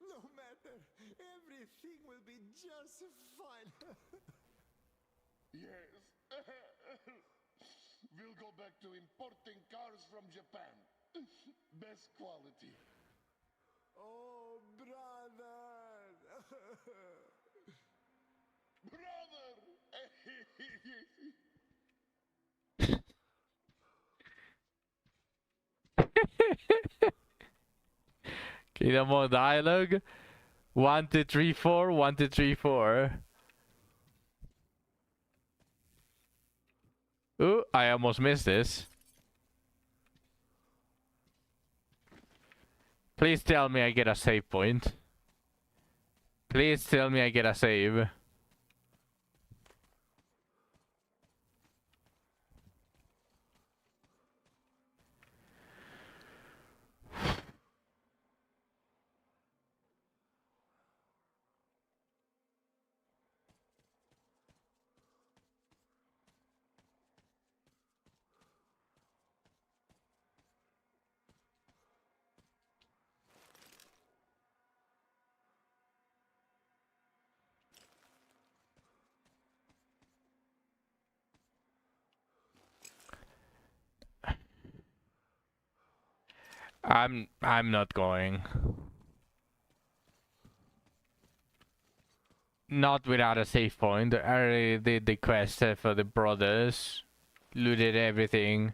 No matter. Everything will be just fine. Yes. We'll go back to importing cars from Japan. Best quality. Oh, brother. Brother! You know more dialogue? 1, 2, 3, 4. 1, 2, 3, 4. Ooh, I almost missed this. Please tell me I get a save point. Please tell me I get a save. I'm not going. Not without a save point. I already did the quest for the brothers. Looted everything.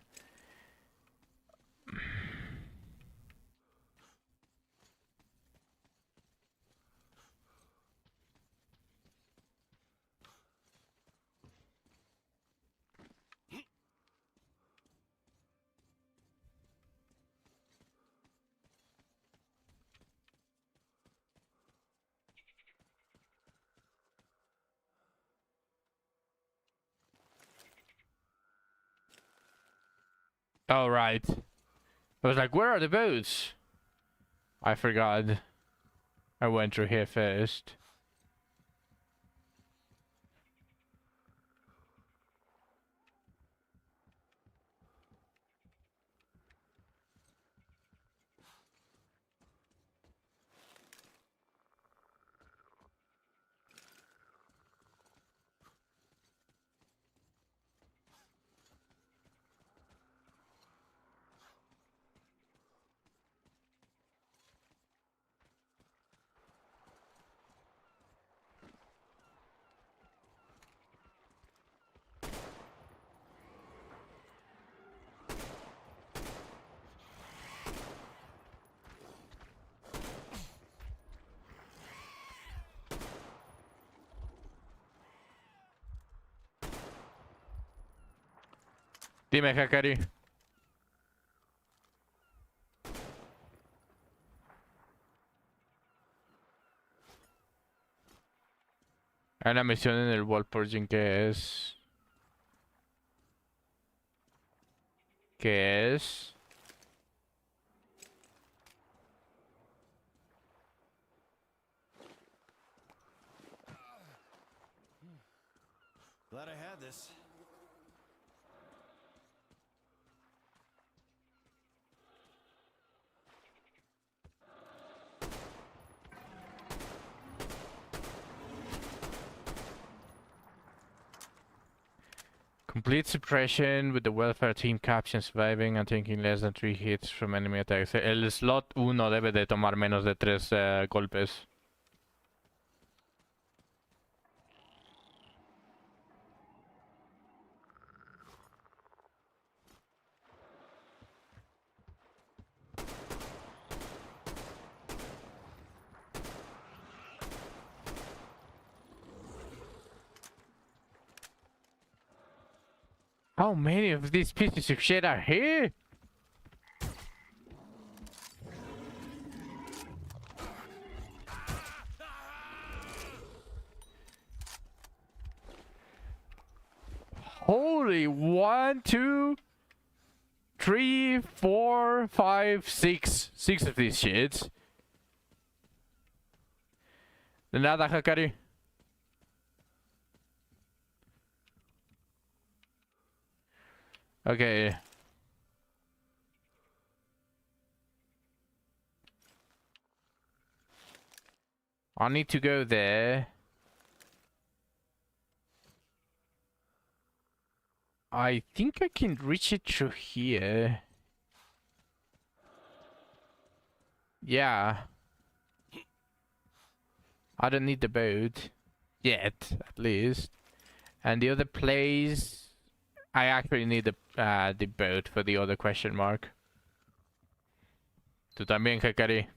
Oh, right. I was like, where are the boats? I forgot. I went through here first. Dime, Hakari. Hay una misión en el Wall Purging que es... ¿Qué es? Glad I had this. Complete suppression with the welfare team caption surviving and taking less than 3 hits from enemy attacks. El slot 1 debe de tomar menos de 3 golpes. How many of these pieces of shit are here? Holy 1, 2, 3, 4, 5, 6. 6 of these shits. De nada, Hakari. Okay. I need to go there. I think I can reach it through here. Yeah. I don't need the boat. Yet, at least. And the other place... I actually need the boat for the other question mark. Tú también, Hakari.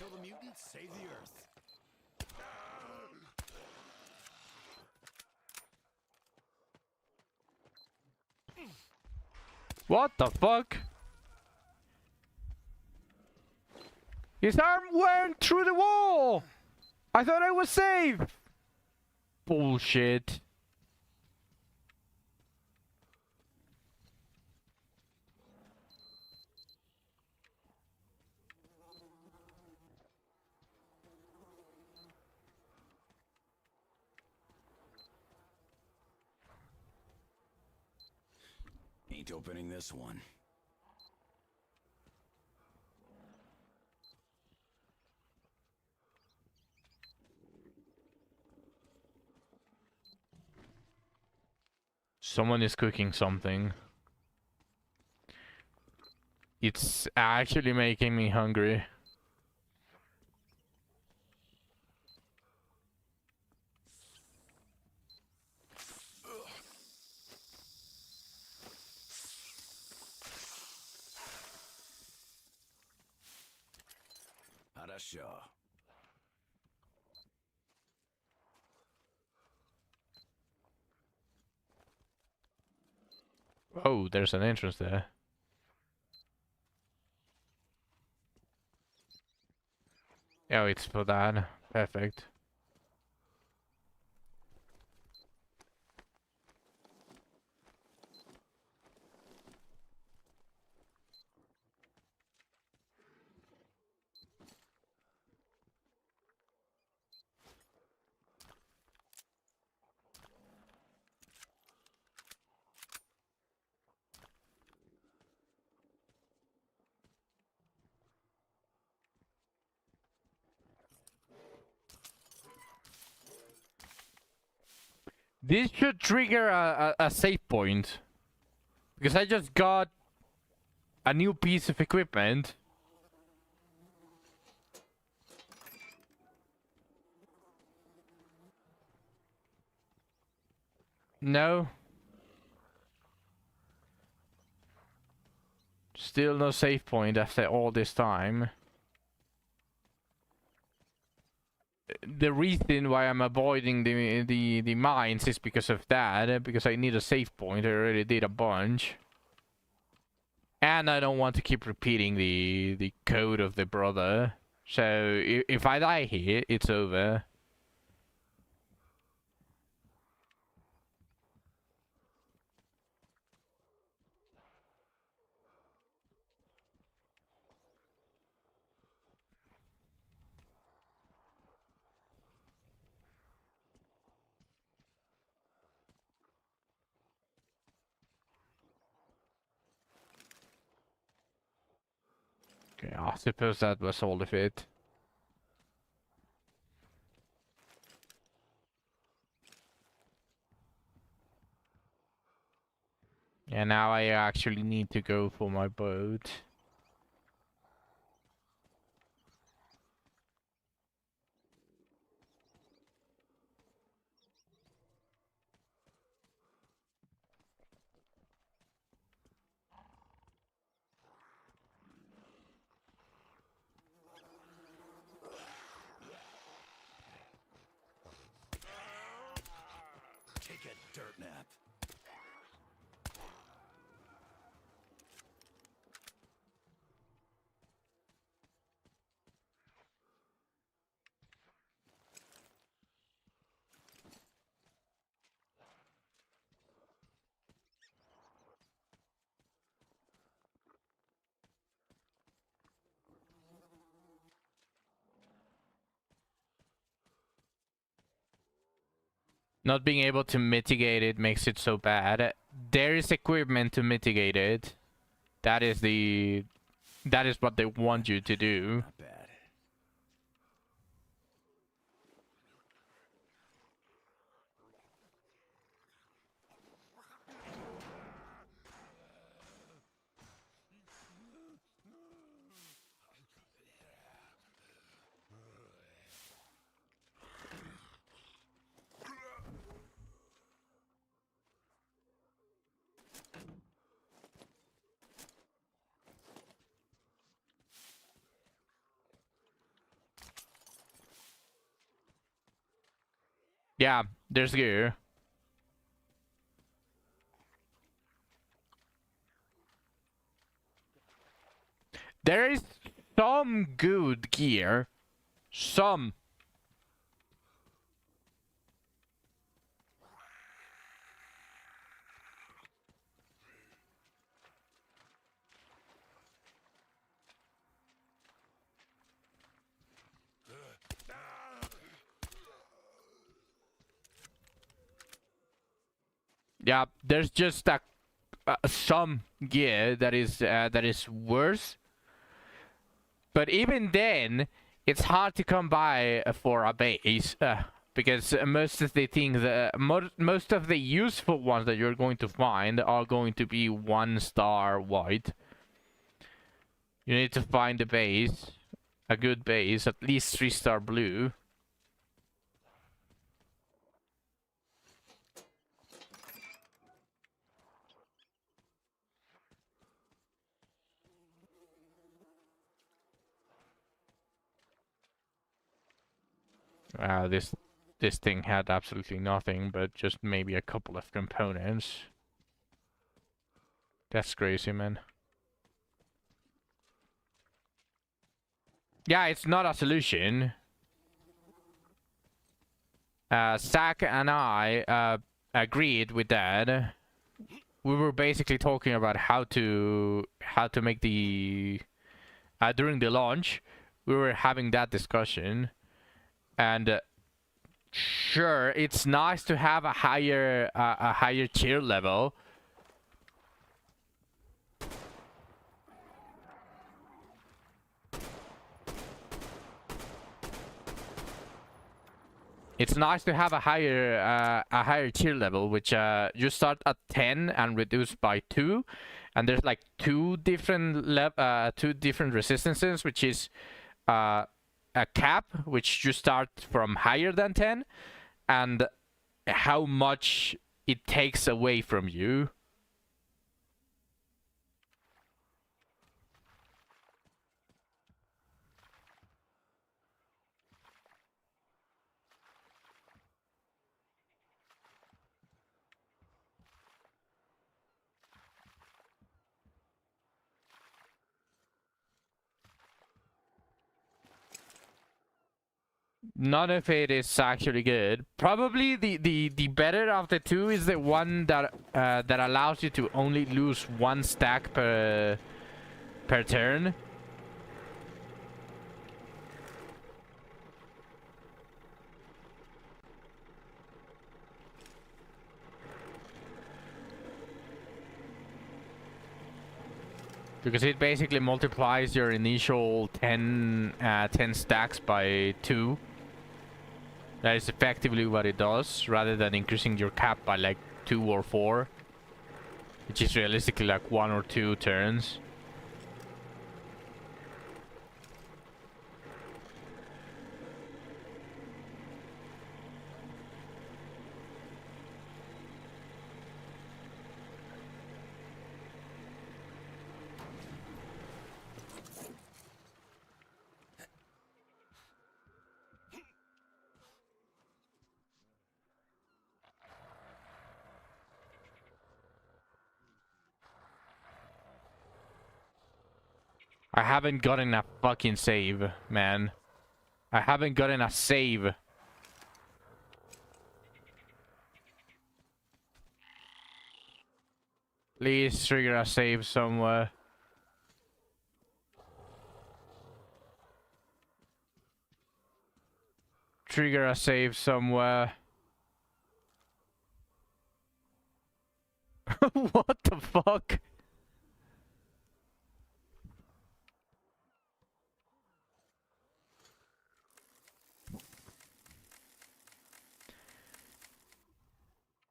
kill the mutants, save the Earth. What the fuck? His arm went through the wall! I thought I was safe! Bullshit. Ain't opening this one. Someone is cooking something. It's actually making me hungry. Хорошо. Oh, there's an entrance there. Oh, it's for that. Perfect. This should trigger a save point. Because I just got a new piece of equipment. No. Still no save point after all this time. The reason why I'm avoiding the mines is because of that, because I need a save point. I already did a bunch. And I don't want to keep repeating the code of the brother. So if I die here, it's over. Okay, I suppose that was all of it. And now I actually need to go for my boat. Take a dirt nap. Not being able to mitigate it makes it so bad. There is equipment to mitigate it. That is what they want you to do. Not bad. Yeah, there's gear. There is some good gear. Some. Yeah, there's just some gear that is worse. But even then, it's hard to come by for a base because most of the things, most of the useful ones that you're going to find are going to be 1-star white. You need to find a base, a good base, at least 3-star blue. This thing had absolutely nothing, but just maybe a couple of components. That's crazy, man. Yeah, it's not a solution. Zach and I agreed with that. We were basically talking about how to make the during the launch. We were having that discussion, and sure, it's nice to have a higher tier level. It's nice to have a higher tier level, which you start at 10 and reduce by 2, and there's like two different resistances, which is a cap, which you start from higher than 10, and how much it takes away from you. None of it is actually good. Probably the better of the two is the one that that allows you to only lose 1 stack per turn. Because it basically multiplies your initial 10 stacks by 2. That is effectively what it does, rather than increasing your cap by like 2 or 4, which is realistically like 1 or 2 turns. I haven't gotten a fucking save, man. I haven't gotten a save. Please trigger a save somewhere. Trigger a save somewhere. What the fuck?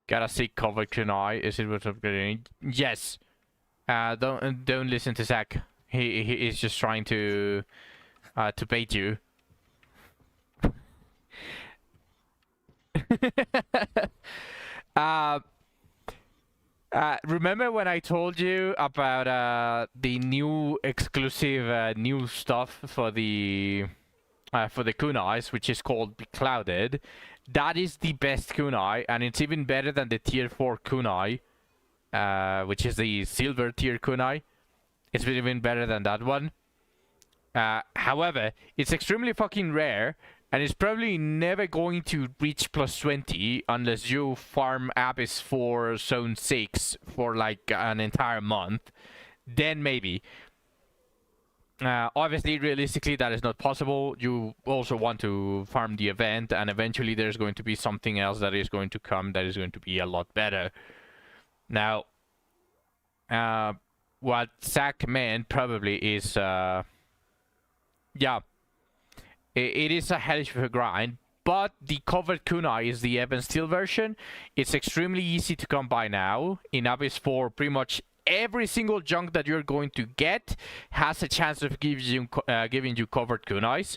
Gotta seek cover, can I? Is it what I'm getting? Yes. Don't listen to Zach. He is just trying to bait you. Remember when I told you about the new exclusive new stuff for the for the kunais, which is called Beclouded. That is the best kunai, and it's even better than the tier 4 kunai, which is the silver tier kunai. It's even better than that one. However, it's extremely fucking rare, and it's probably never going to reach plus 20 unless you farm Abyss for Zone 6 for like an entire month. Then maybe. Obviously, realistically, that is not possible. You also want to farm the event, and eventually there's going to be something else that is going to come that is going to be a lot better. Now, what Zach meant probably is, yeah, it is a hellish of a grind, but the covered kunai is the Evan Steel version. It's extremely easy to come by now. In Abyss 4, pretty much every single junk that you're going to get has a chance of giving you covered kunais.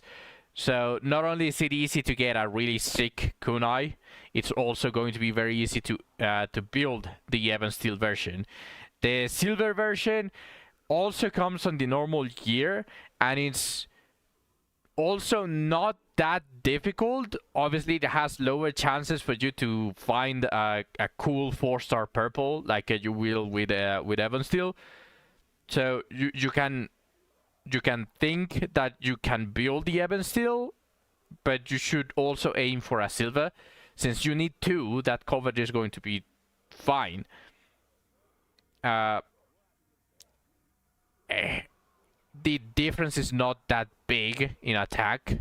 So not only is it easy to get a really sick kunai, it's also going to be very easy to build the Evan Steel version. The silver version also comes on the normal gear, and it's also not that difficult. Obviously, it has lower chances for you to find a cool 4-star purple like you will with Evan Steel. So you can think that you can build the Evan Steel, but you should also aim for a silver. Since you need 2, that covered is going to be fine. The difference is not that big in attack.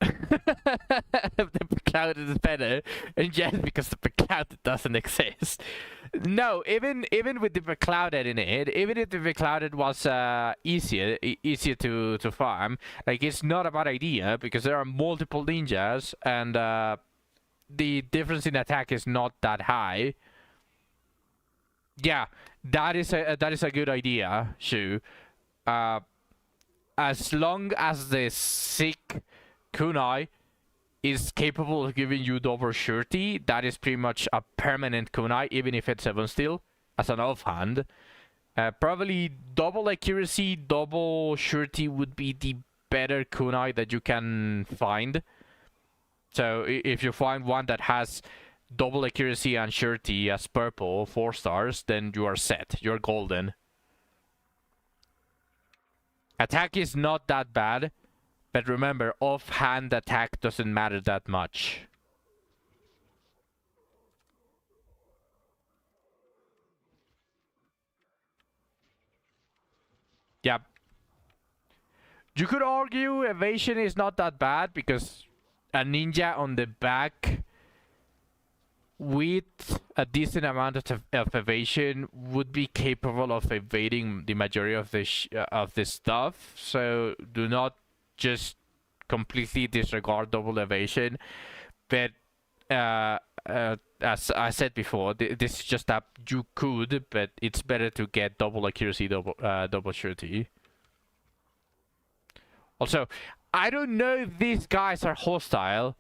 The Beclouded is better, and yes, because the Beclouded doesn't exist. No, even with the Beclouded in it, even if the Beclouded was easier to farm, like, it's not a bad idea because there are multiple ninjas, and the difference in attack is not that high. Yeah, that is a good idea, Shu. As long as the sick kunai is capable of giving you double surety, that is pretty much a permanent kunai, even if it's 7 Steel, as an offhand. Probably double accuracy, double surety would be the better kunai that you can find. So if you find one that has double accuracy and surety as purple, 4 stars, then you are set. You're golden. Attack is not that bad, but remember, offhand attack doesn't matter that much. Yeah. You could argue evasion is not that bad because a ninja on the back with a decent amount of evasion would be capable of evading the majority of the stuff. So do not just completely disregard double evasion. But as I said before, this is just that you could, but it's better to get double accuracy, double surety. Also, I don't know if these guys are hostile.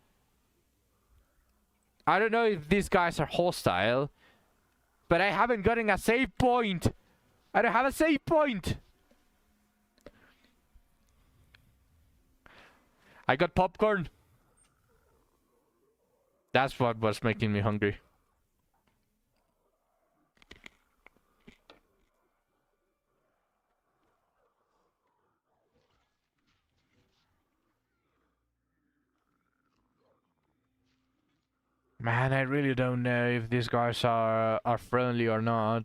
I don't know if these guys are hostile, but I haven't gotten a save point. I don't have a save point. I got popcorn. That's what was making me hungry. Man, I really don't know if these guys are friendly or not.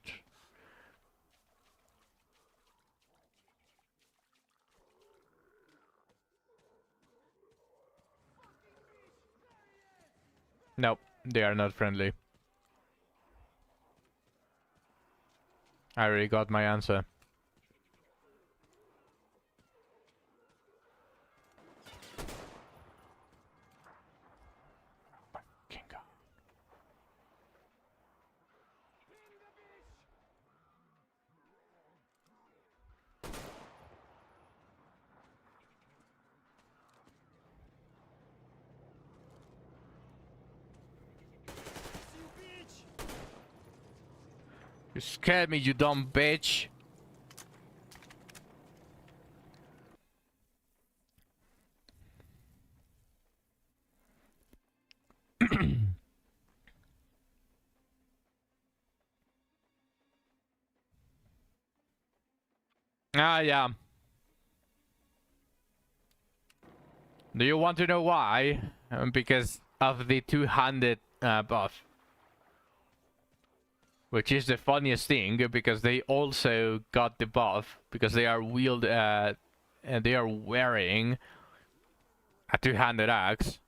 Nope, they are not friendly. I already got my answer. You scared me, you dumb bitch. Ah, yeah. Do you want to know why? Because of the two-handed buff. Which is the funniest thing, because they also got the buff, because they are and they are wearing a two-handed axe.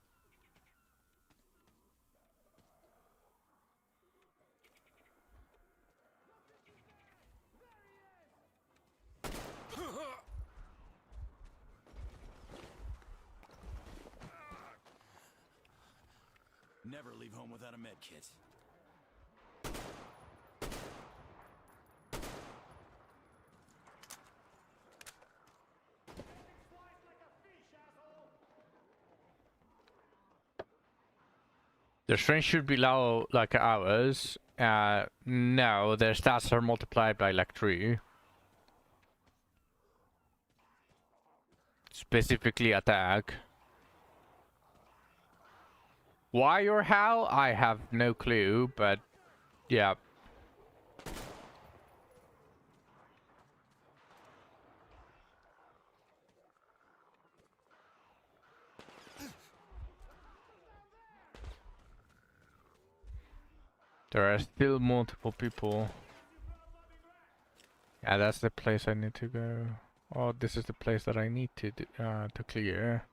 Never leave home without a med kit. Their strength should be low like ours. No, their stats are multiplied by like 3. Specifically attack. Why or how? I have no clue, but yeah. There are still multiple people. Yeah, that's the place I need to go. Oh, this is the place that I need to clear.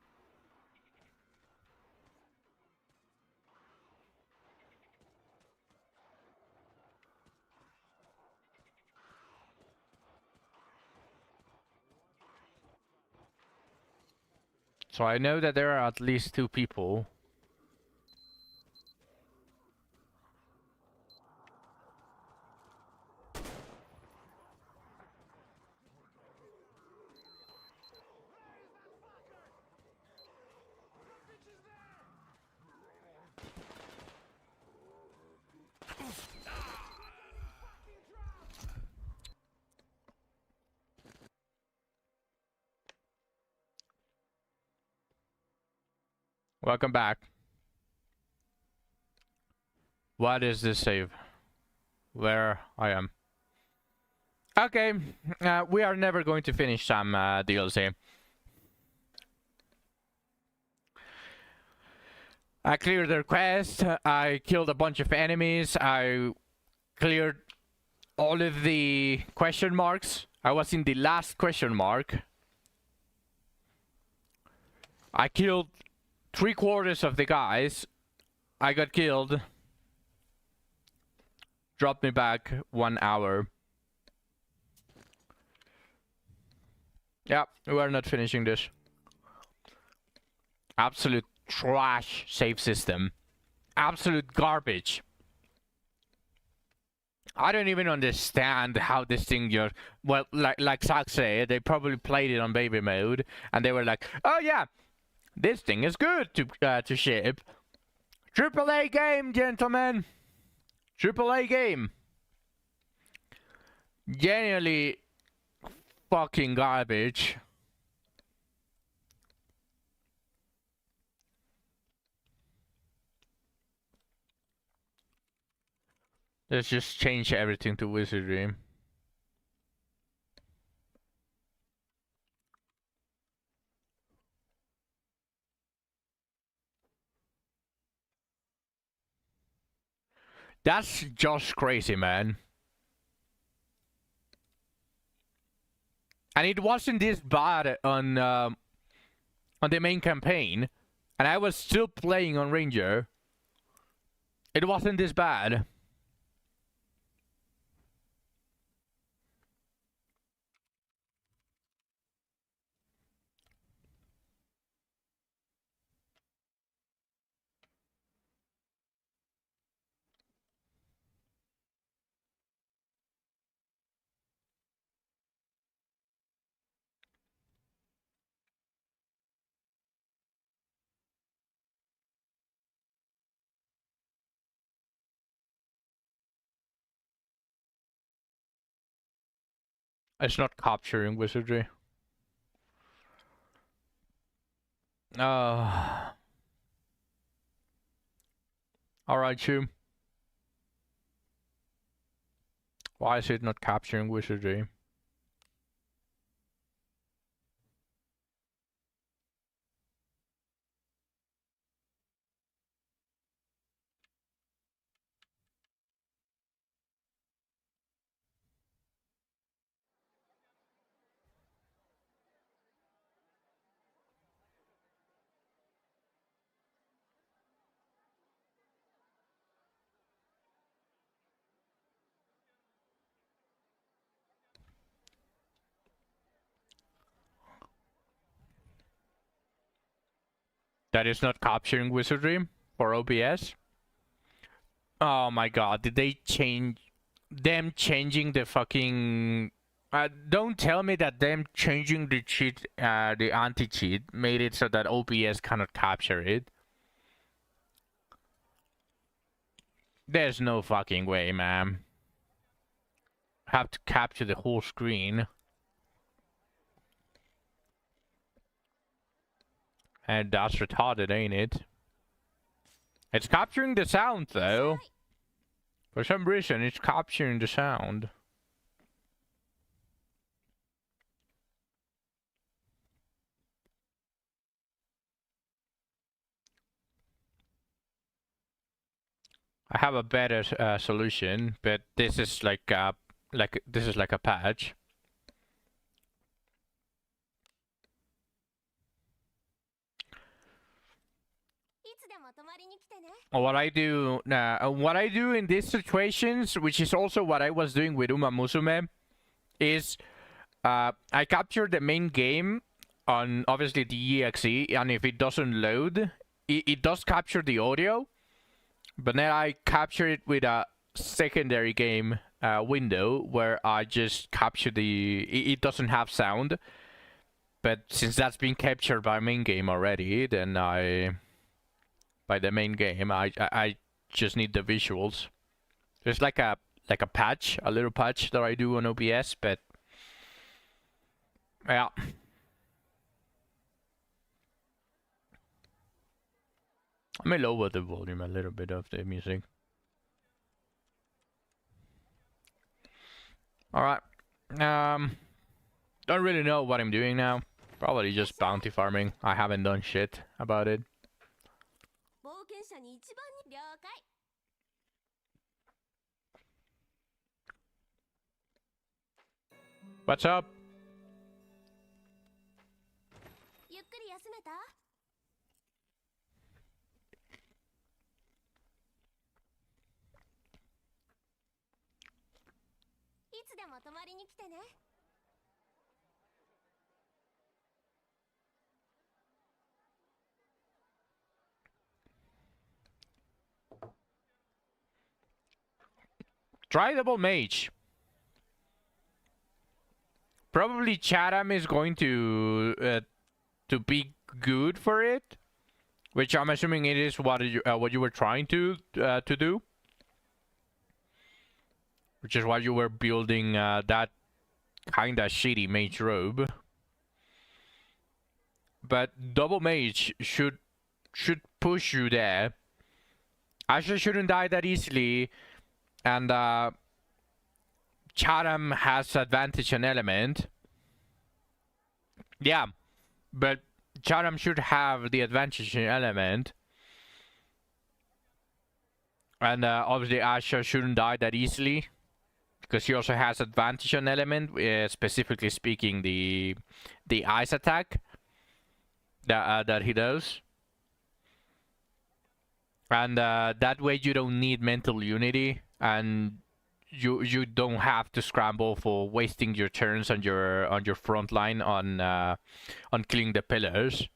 So I know that there are at least 2 people. Welcome back. What is this save? Where I am. Okay, we are never going to finish some DLC. I cleared their quest, I killed a bunch of enemies, I cleared all of the question marks. I was in the last question mark. I killed 3/4 of the guys. I got killed. Dropped me back 1 hour. Yeah, we're not finishing this. Absolute trash save system. Absolute garbage. I don't even understand how this thing just... Well, like Zach said, they probably played it on baby mode, and they were like, oh yeah, this thing is good to ship. AAA game, gentlemen. AAA game. Genuinely fucking garbage. Let's just change everything to wizardry. That's just crazy, man. And it wasn't this bad on the main campaign, and I was still playing on Ranger. It wasn't this bad. It's not capturing wizardry. Alright, you. Why is it not capturing wizardry? That is not capturing wizardry for OBS? Oh my god, did they change... Them changing the fucking... don't tell me that them changing the cheat, the anti-cheat, made it so that OBS cannot capture it. There's no fucking way, man. Have to capture the whole screen. And that's retarded, ain't it? It's capturing the sound, though. For some reason, it's capturing the sound. I have a better solution, but this is like a patch. What I do in these situations, which is also what I was doing with Uma Musume, is I capture the main game on obviously the EXE, and if it doesn't load, it does capture the audio, but then I capture it with a secondary game window where I just capture it doesn't have sound, but since that's been captured by main game already, then by the main game, I just need the visuals. There's like a patch, a little patch that I do on OBS, but yeah. Let me lower the volume a little bit of the music. Alright. Don't really know what I'm doing now. Probably just bounty farming. I haven't done shit about it. What's up? Try double mage. Probably Chatham is going to be good for it, which I'm assuming it is what you were trying to do, which is why you were building that kinda shitty mage robe. But double mage should push you there. Asher shouldn't die that easily, and Chatham has advantage on element. Yeah, but Chatham should have the advantage in element. And obviously Asher shouldn't die that easily, because he also has advantage on element, specifically speaking the ice attack that he does. And that way you don't need mental unity, and you don't have to scramble for wasting your turns on your front line on killing the pillars.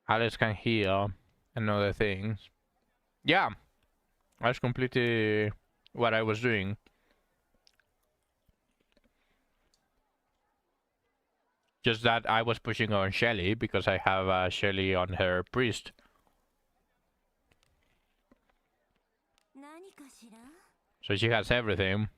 Alex can heal and other things. Yeah, that's completely what I was doing. Just that I was pushing on Shelly because I have Shelly on her priest. 何かしら So she has everything.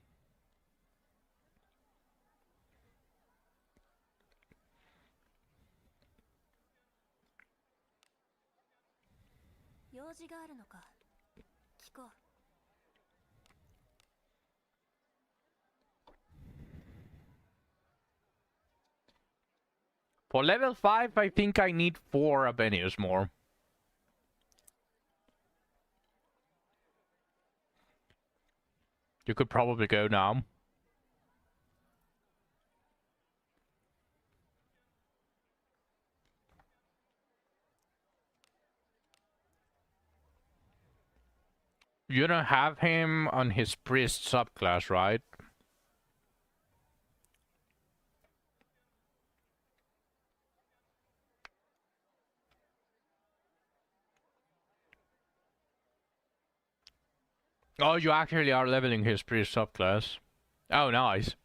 For level 5, I think I need 4 Avenirs more. You could probably go now. You don't have him on his priest subclass, right? Oh, you actually are leveling his priest subclass. Oh, nice.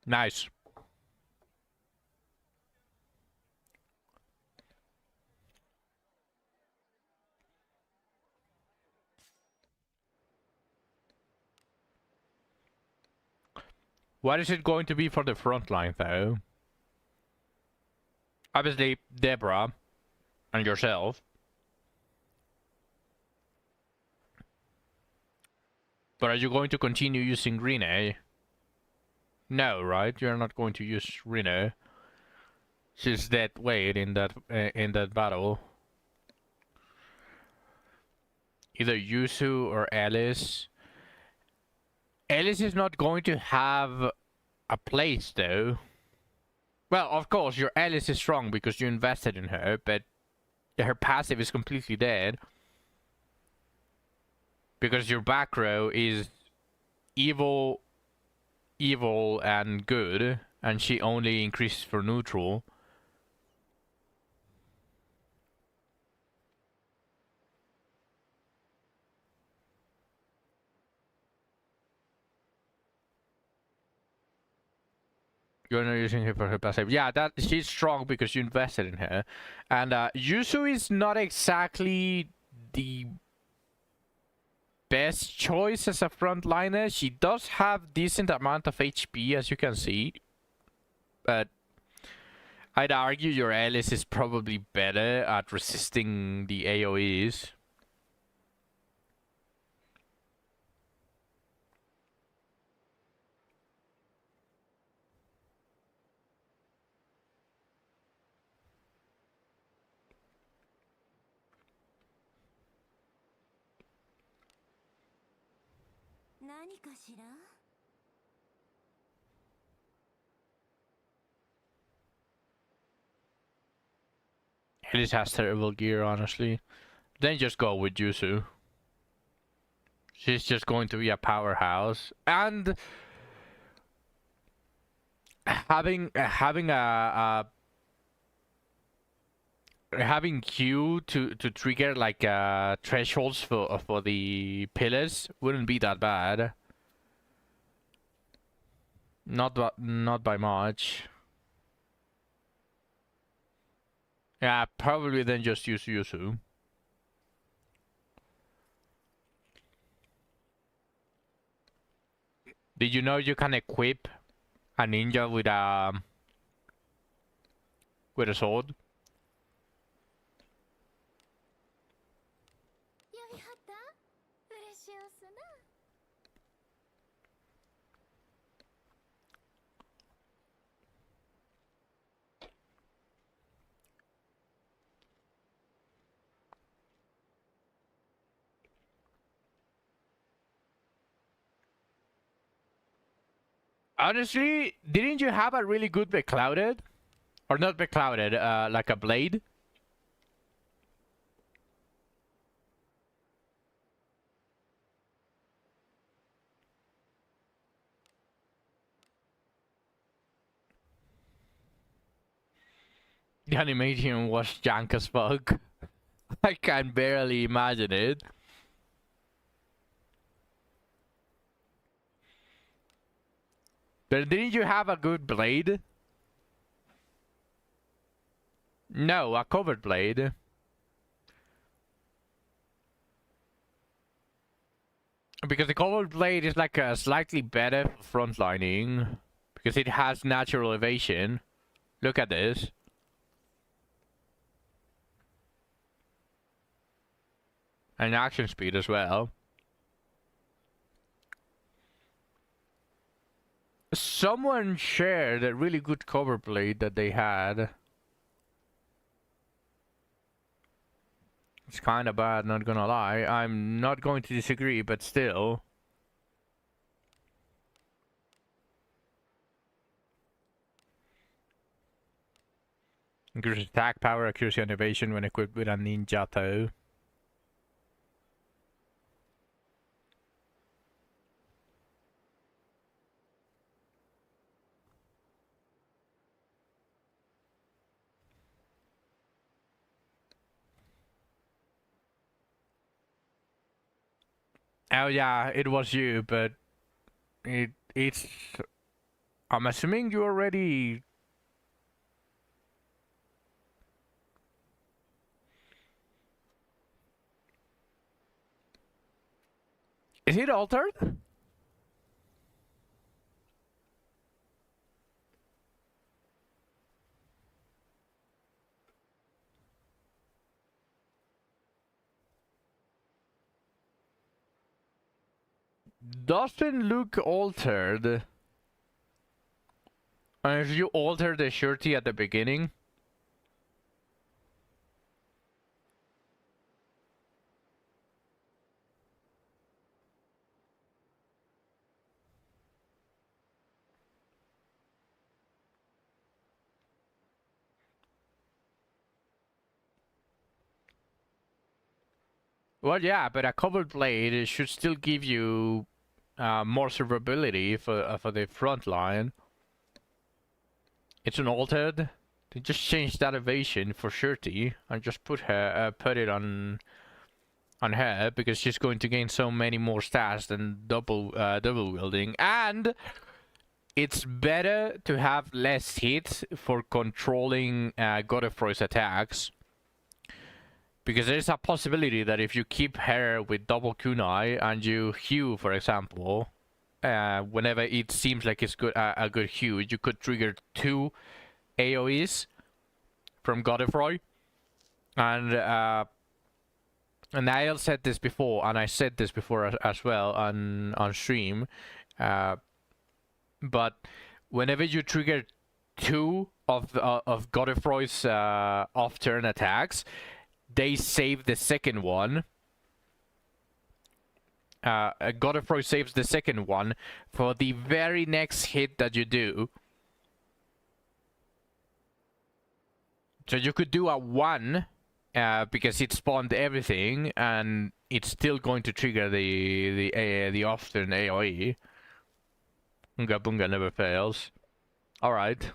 Nice. What is it going to be for the front line, though? Obviously, Deborah and yourself. But are you going to continue using Rene? No, right? You're not going to use Rene. She's dead weight in that battle. Either Yusu or Alice. Alice is not going to have a place, though. Well, of course, your Alice is strong because you invested in her, but her passive is completely dead. Because your back row is evil, and good, and she only increases for neutral. You're not using her for her passive. Yeah, that she's strong because you invested in her. And Yuzu is not exactly the best choice as a frontliner. She does have decent amount of HP, as you can see. But I'd argue your Alice is probably better at resisting the AoEs. Alice has terrible gear, honestly. Then just go with Yuzu. She's just going to be a powerhouse. And having Q to trigger like thresholds for the pillars wouldn't be that bad. Not by much. Yeah, probably then just use Yuzu. Did you know you can equip a ninja with a sword? Honestly, didn't you have a really good Beclouded? Or not Beclouded, like a blade? The animation was jank as fuck. I can barely imagine it. But didn't you have a good blade? No, a covered blade. Because the covered blade is like a slightly better frontlining. Because it has natural evasion. Look at this. And action speed as well. Someone shared a really good cover blade that they had. It's kind of bad, not gonna lie. I'm not going to disagree, but still. Increases attack power, accuracy, and evasion when equipped with a ninjato. Oh yeah, it was you, but it's. I'm assuming you already. Is it altered? Doesn't look altered. If you alter the shirty at the beginning. Well, yeah, but a covered blade should still give you more survivability for the front line. It's an altered. They just changed that evasion for shirty and just put it on her because she's going to gain so many more stats than double wielding, and it's better to have less hits for controlling Godefroy's attacks. Because there's a possibility that if you keep her with double kunai and you hew, for example, whenever it seems like it's a good hew, you could trigger 2 AoEs from Godefroy. And Niall said this before, and I said this before as well on stream. But whenever you trigger 2 of Godefroy's off-turn attacks, they save the second one. Godefroy saves the second one for the very next hit that you do. So you could do a 1 because it spawned everything, and it's still going to trigger the off-turn AoE. Unga Bunga never fails. All right.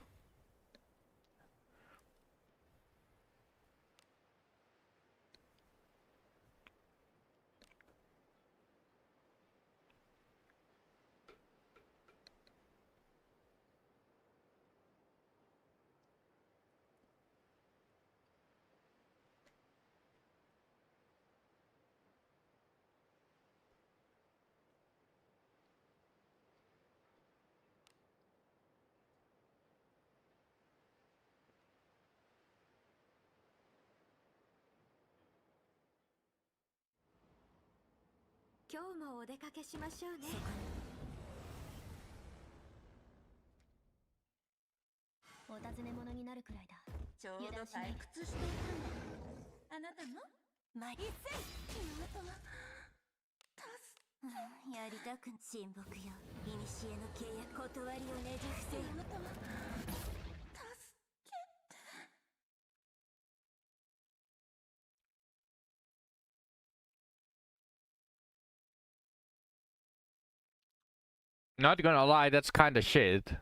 Not gonna lie, that's kind of shit.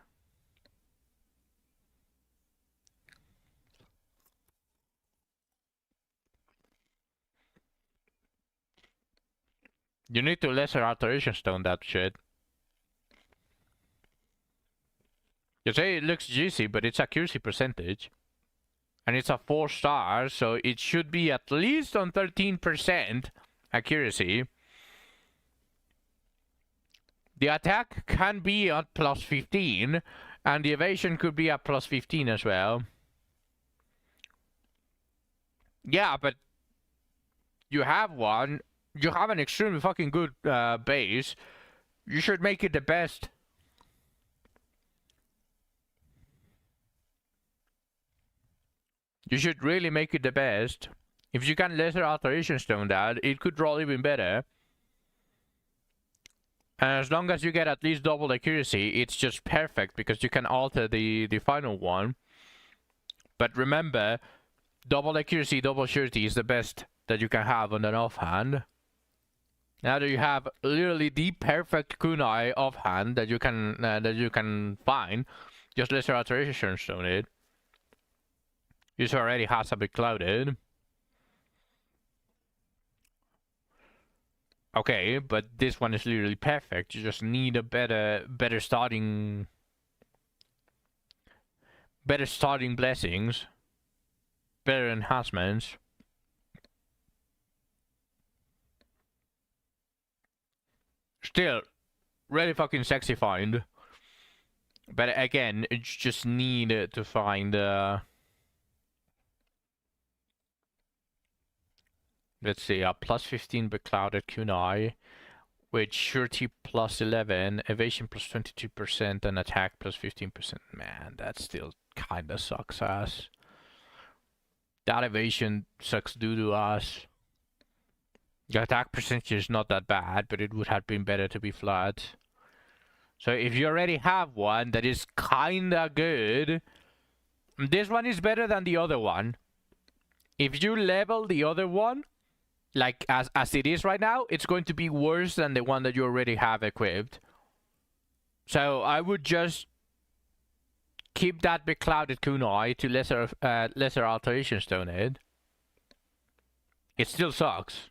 You need to lesser alteration stone that shit. You say it looks juicy, but it's accuracy percentage. And it's a 4-star, so it should be at least on 13% accuracy. The attack can be at plus 15, and the evasion could be at plus 15 as well. Yeah, but you have one. You have an extremely fucking good base. You should make it the best. You should really make it the best. If you can lesser alteration stone that, it could roll even better. And as long as you get at least double accuracy, it's just perfect because you can alter the final one. But remember, double accuracy, double surety is the best that you can have on an offhand. Now that you have literally the perfect kunai offhand that you can find, just lesser alteration stone it. This already has a bit clouded. Okay, but this one is literally perfect. You just need a better starting blessings, better enhancements. Still, really fucking sexy find. But again, you just need to find let's see, a plus 15 beclouded kunai with surety plus 11, evasion plus 22%, and attack plus 15%. Man, that still kinda sucks ass. That evasion sucks doo-doo ass. The attack percentage is not that bad, but it would have been better to be flat. So if you already have one that is kinda good, this one is better than the other one. If you level the other one, like as it is right now, it's going to be worse than the one that you already have equipped. So I would just keep that beclouded kunai to lesser alteration stone it. It still sucks.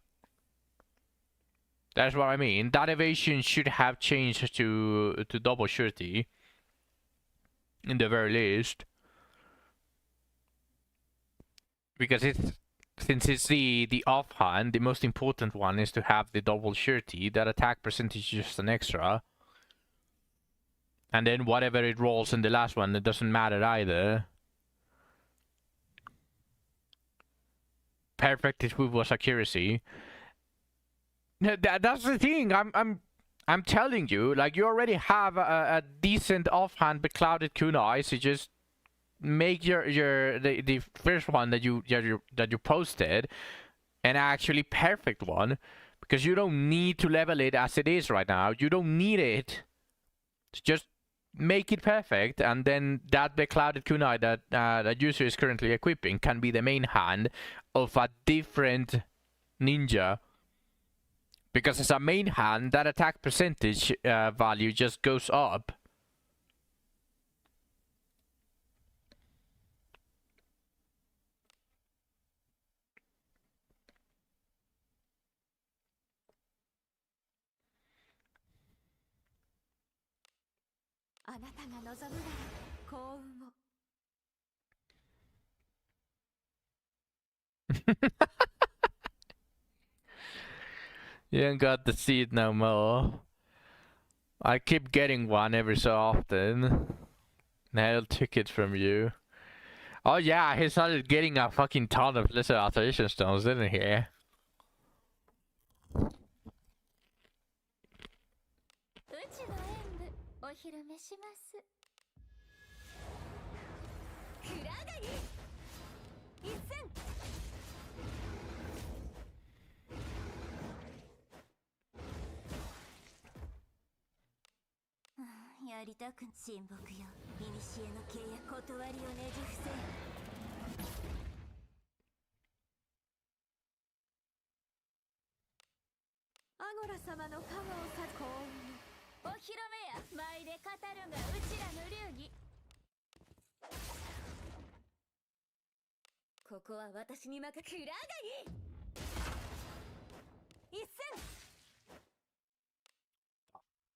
That's what I mean. That evasion should have changed to double surety, in the very least, because since it's the offhand, the most important one is to have the double surety. That attack percentage is just an extra. And then whatever it rolls in the last one, it doesn't matter either. Perfect it was accuracy. That's the thing. I'm telling you, like, you already have a decent offhand beclouded kunai, so just make the first one that you posted an actually perfect one, because you don't need to level it as it is right now. You don't need it. Just make it perfect, and then that beclouded kunai that user is currently equipping can be the main hand of a different ninja. Because as a main hand, that attack percentage value just goes up. You ain't got the seed no more. I keep getting one every so often. Nail took it from you. Oh yeah, he started getting a fucking ton of lesser alteration stones, didn't he?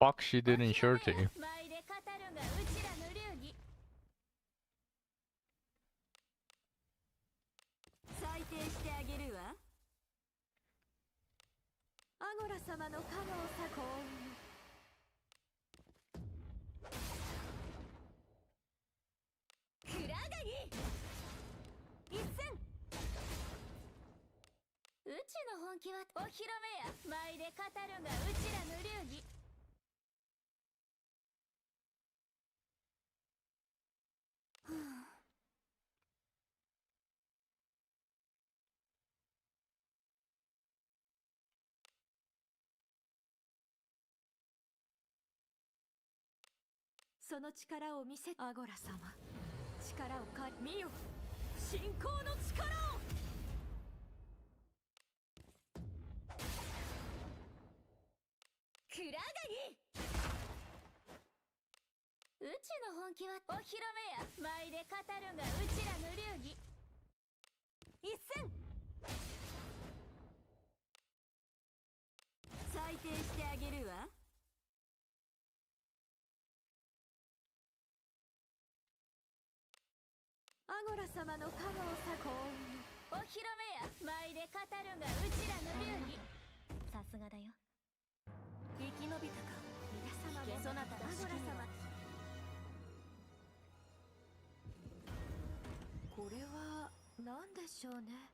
fuck she did in Shorty? 舞で語るがうちらの流儀。裁定してあげるわ。アゴラ様の加護をさ幸運。クラガギ一戦。うちの本気はお披露目や。舞で語るがうちらの流儀。はあ、その力を見せアゴラ様。力を見よ。信仰の力を。クラガギうちの本気はお披露目や。舞で語るがうちらの流儀。一戦。裁定してあげるわ。アゴラ様の加護をさ幸運。お披露目や。舞で語るがうちらの流儀。さすがだよ。生き延びたか。皆様もそなたのアゴラ様。これは何でしょうね。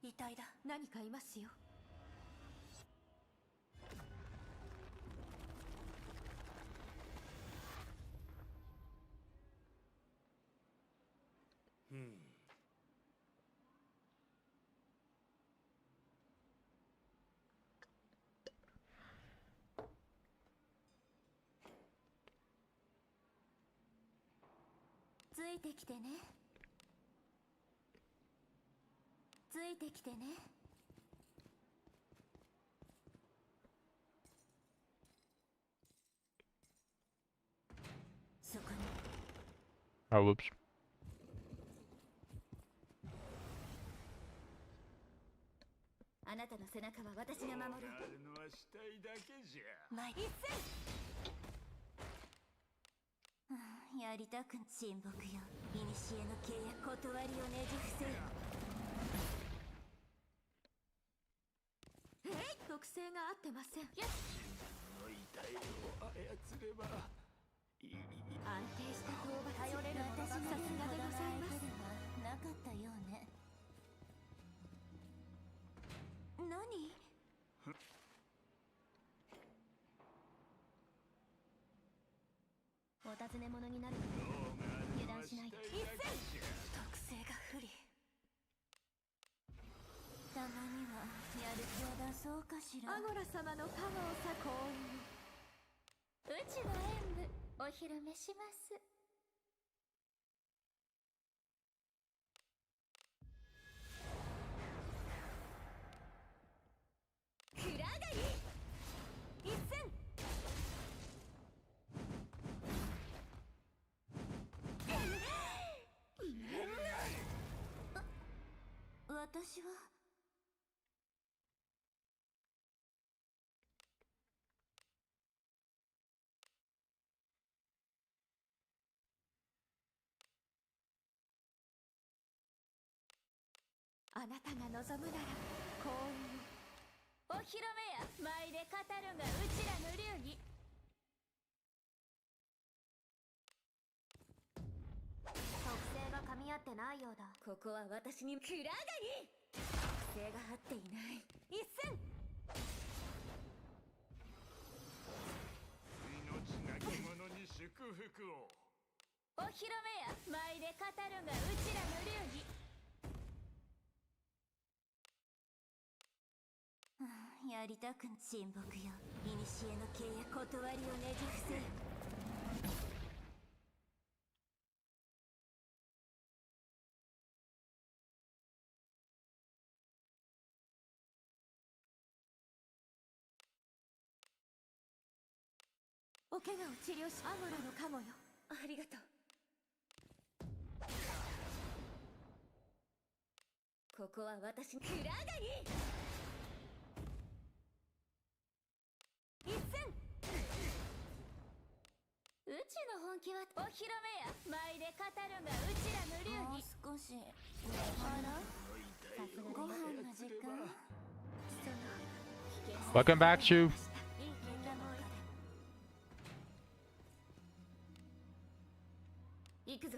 遺体だ。何かいますよ。ついてきてね。ついてきてね。そこに。Oh, whoops. あなたの背中は私が守る。やるのはしたいだけじゃ。前一戦。やりたく親睦よ。古の契約断りをねじ伏せよ。特性が合ってません。よし。の遺体を操れば安定した討伐。頼れる私がさすがでございます。なかったようね。何？お尋ね者になるので油断しないで。一戦。特性が不利。たまにはやる気を出そうかしら。アゴラ様の加護をさ幸運。うちの演舞お披露目します。クラガギ一戦。私はあなたが望むなら幸運。お披露目や。舞で語るがうちらの流儀。特性が噛み合ってないようだ。ここは私にクラガギ特性が合っていない。一戦。命なき者に祝福を。お披露目や。舞で語るがうちらの流儀。やりたく親睦よ。古の契約断りをねじ伏せよ。お怪我を治療し、アゴラのカモよ。ありがとう。ここは私クラガニ一戦うちの本気はお披露目や舞で語るがうちらの流儀もう少しあらさすがご飯の時間その危険さ Welcome back, Shu. いい経験も行くぞ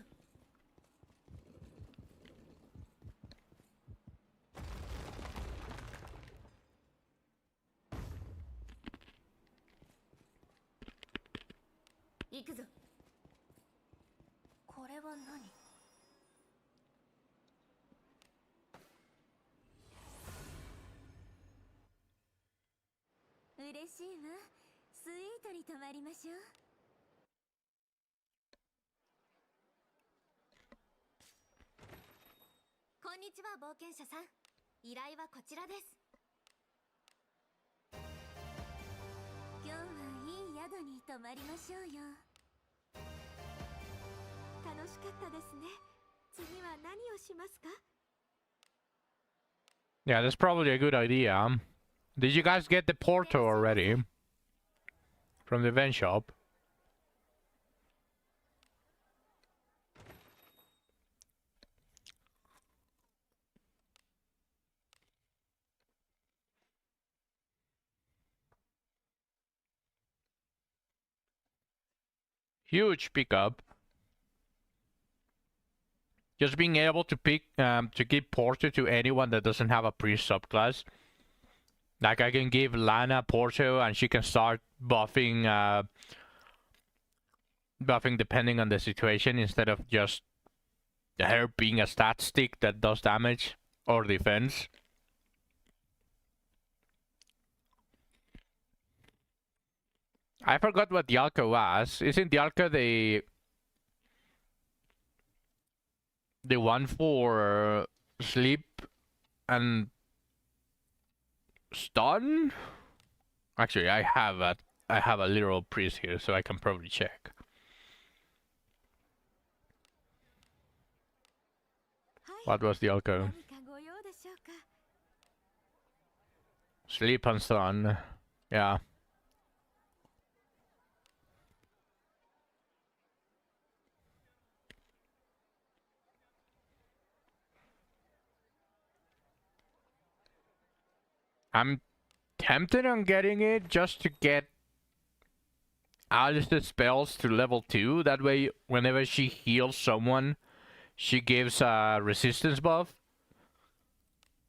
行くぞこれは何嬉しいわスイートに泊まりましょうこんにちは冒険者さん依頼はこちらです今日はいい宿に泊まりましょうよ楽しかったですね次は何をしますか Yeah, that's probably a good idea. Did you guys get the portal already? From the event shop? Huge pickup. Just being able to pick to give Porto to anyone that doesn't have a priest subclass. Like I can give Lana Porto and she can start buffing buffing depending on the situation instead of just her being a stat stick that does damage or defense. I forgot what Dialco was. Isn't Dialco the one for sleep and stun? Actually, I have a literal priest here, so I can probably check. What was the alco? Sleep and stun. Yeah. I'm tempted on getting it just to get Alice's spells to level 2. That way, whenever she heals someone, she gives a resistance buff.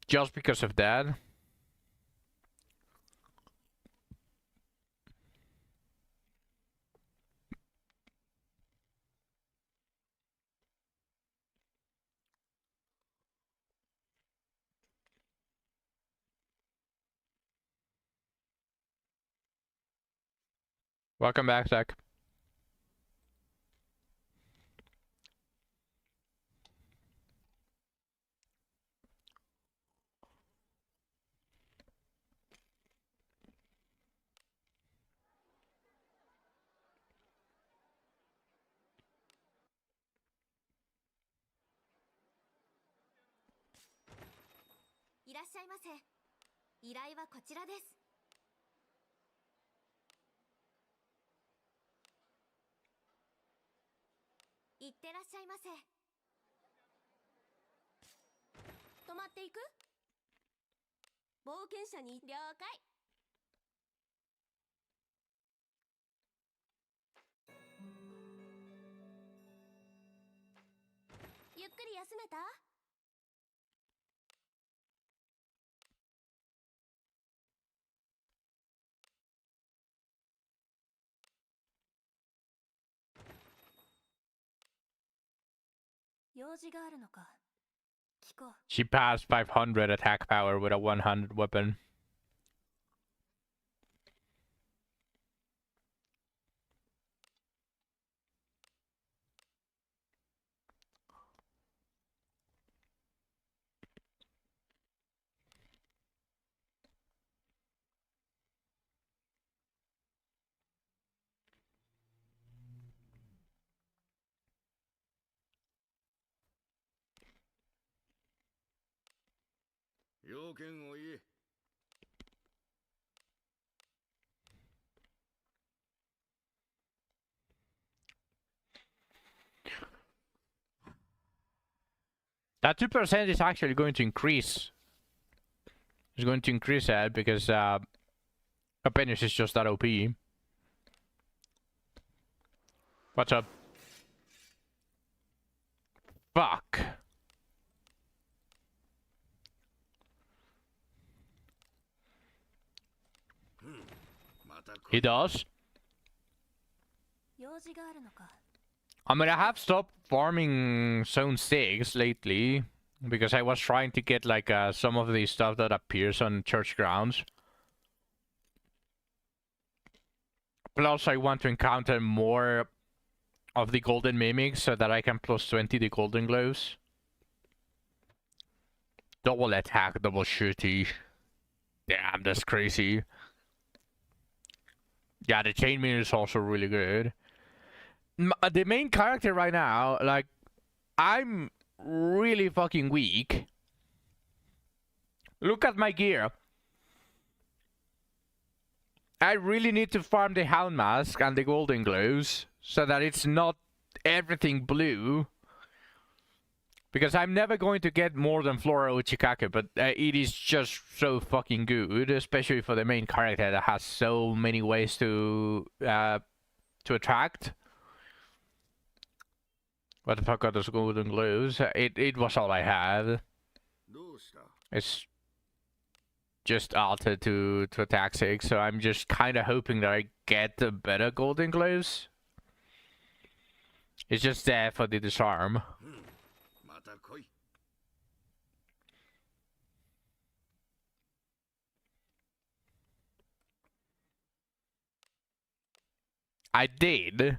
Just because of that. Welcome back, Zach.ゆっくり休めた用事があるのか聞こう She passed 500 attack power with a 100 weapon. 要件を言え。 That 2% is actually going to increase. It's going to increase that because Apenius is just that OP. What's up? Fuck. He does. 用事があるのか。 I mean, I have stopped farming Zone 6 lately because I was trying to get like some of the stuff that appears on church grounds. Plus, I want to encounter more of the golden mimics so that I can plus 20 the golden glows. Double attack, double shooty. Damn, that's crazy. Yeah, the chain mirror is also really good. The main character right now, like, I'm really fucking weak. Look at my gear. I really need to farm the Hound Mask and the Golden Glows so that it's not everything blue. Because I'm never going to get more than Flora Uchikake, but it is just so fucking good, especially for the main character that has so many ways to attract. What the fuck are those golden glows? It was all I had. It's just altered to attack 6, so I'm just kind of hoping that I get the better golden glows. It's just there for the disarm. I did.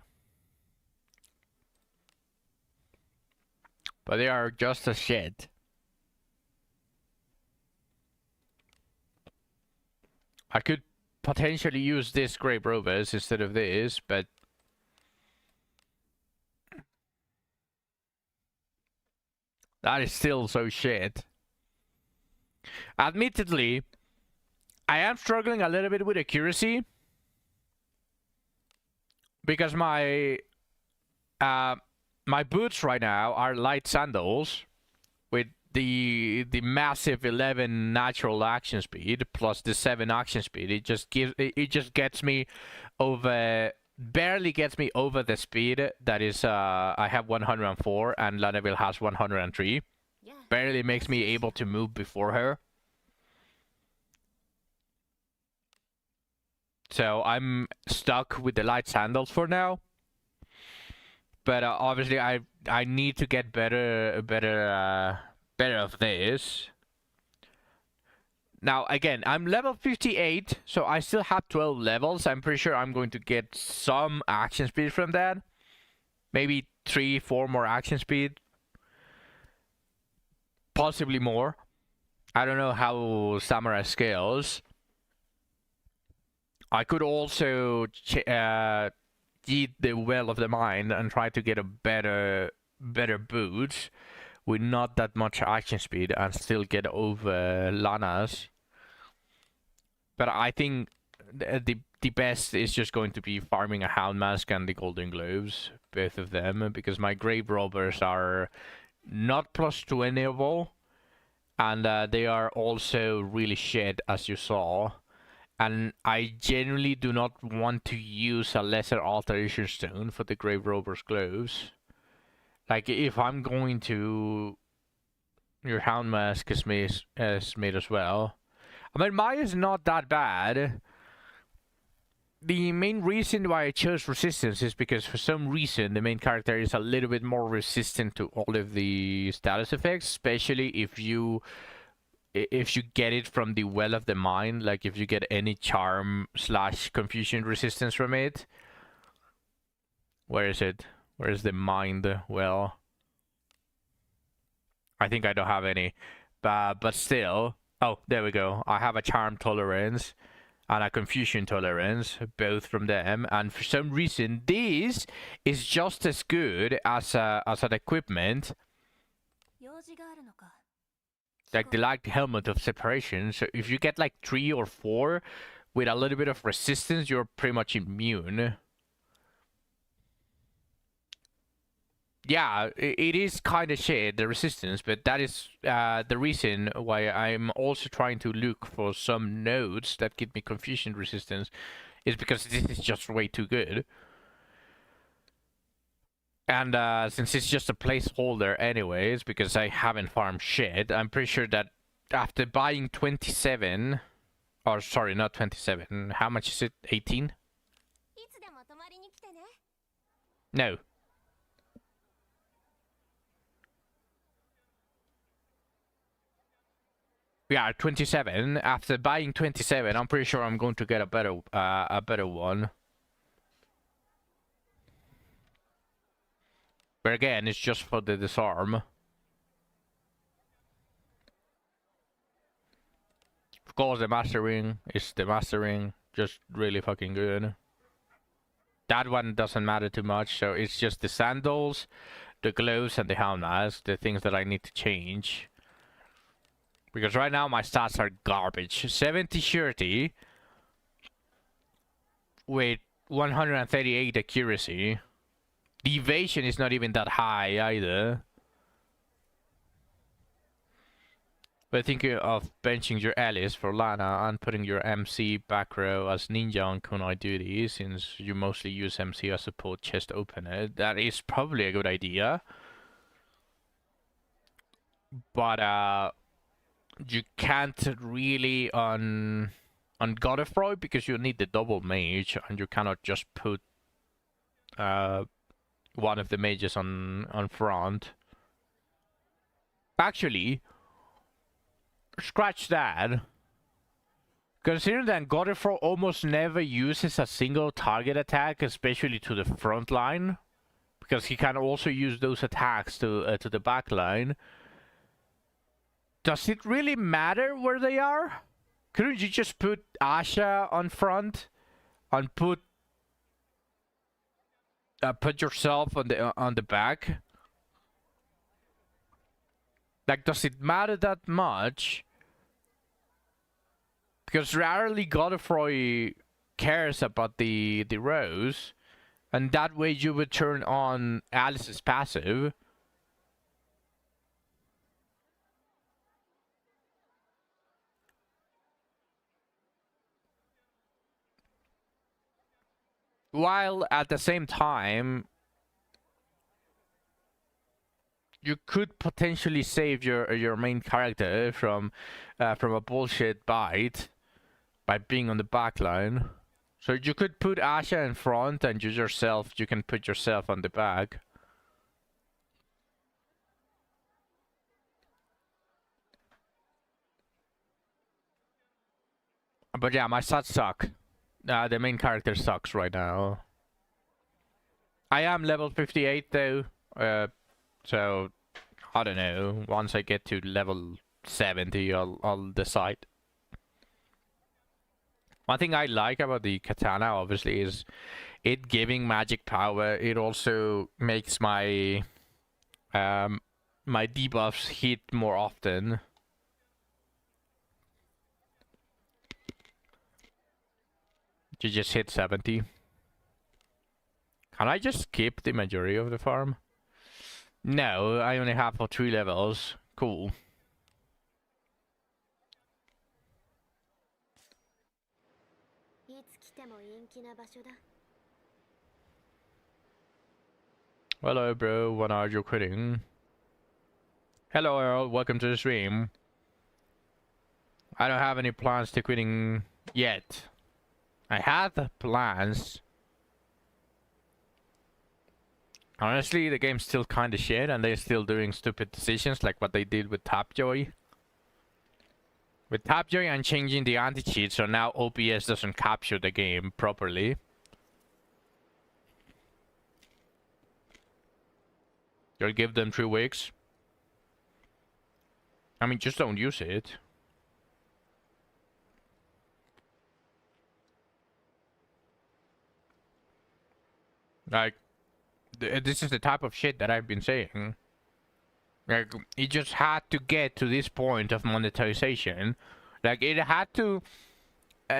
But they are just as shit. I could potentially use this Grey Rovers instead of this, but that is still so shit. Admittedly, I am struggling a little bit with accuracy because my boots right now are light sandals with the massive 11 natural action speed plus the 7 action speed. It just gets me over, barely gets me over the speed that is I have 104 and Laneville has 103. Yeah. Barely makes me able to move before her. So I'm stuck with the light sandals for now. But obviously, I need to get better of this. Now again, I'm level 58, so I still have 12 levels. I'm pretty sure I'm going to get some action speed from that. Maybe 3-4 more action speed, possibly more. I don't know how Samurai scales. I could also eat the Well of the Mind and try to get a better boots with not that much action speed and still get over Lana's. But I think the best is just going to be farming a Hound Mask and the Golden Globes, both of them, because my Grave Robbers are not plus 20able, and they are also really shit, as you saw. And I genuinely do not want to use a lesser alteration stone for the Grave Robber's Gloves. Like, if I'm going to... Your Hound Mask is made as well. I mean, mine is not that bad. The main reason why I chose Resistance is because for some reason the main character is a little bit more resistant to all of the status effects, especially if you get it from the Well of the Mind, like if you get any charm / confusion resistance from it. Where is it? Where is the Mind Well? I think I don't have any. But still. Oh, there we go. I have a charm tolerance and a confusion tolerance, both from them. And for some reason, this is just as good as an equipment Like the light helmet of separation. So if you get like 3 or 4 with a little bit of resistance, you're pretty much immune. Yeah, it is kind of shit, the resistance, but that is the reason why I'm also trying to look for some nodes that give me confusion resistance, is because this is just way too good. And since it's just a placeholder anyways, because I haven't farmed shit, I'm pretty sure that after buying 27, or sorry, not 27, how much is it? 18? いつでも泊まりに来てね。 No. Yeah, 27. After buying 27, I'm pretty sure I'm going to get a better one. But again, it's just for the disarm. Of course, the mastering is the mastering, just really fucking good. That one doesn't matter too much, so it's just the sandals, the gloves, and the helm mask, the things that I need to change. Because right now my stats are garbage. 70 surety with 138 accuracy. The evasion is not even that high either. But thinking of benching your Alice for Lana and putting your MC back row as Ninja on Kunai duty, since you mostly use MC as support chest opener, that is probably a good idea. But you can't really on Godfrey because you need the double mage, and you cannot just put one of the mages on front. Actually, scratch that. Considering that Godfrey almost never uses a single target attack, especially to the front line, because he can also use those attacks to the back line. Does it really matter where they are? Couldn't you just put Asha on front and put yourself on the back? Like, does it matter that much? Because rarely Godfrey cares about the rows, and that way you would turn on Alice's passive. While at the same time, you could potentially save your main character from a bullshit bite by being on the back line. So you could put Asha in front and you can put yourself on the back. But yeah, my stats suck. The main character sucks right now. I am level 58 though, so I don't know. Once I get to level 70, I'll decide. One thing I like about the katana, obviously, is it giving magic power. It also makes my my debuffs hit more often. You just hit 70. Can I just skip the majority of the farm? No, I only have for 3 levels. Cool. Hello, bro. When are you quitting? Hello, Earl. Welcome to the stream. I don't have any plans to quitting yet. I have plans. Honestly, the game's still kind of shit, and they're still doing stupid decisions like what they did with Tapjoy. With Tapjoy and changing the anti-cheat, so now OBS doesn't capture the game properly. You'll give them 3 weeks. I mean, just don't use it. Like, this is the type of shit that I've been saying. Like, it just had to get to this point of monetization. Like, it had to...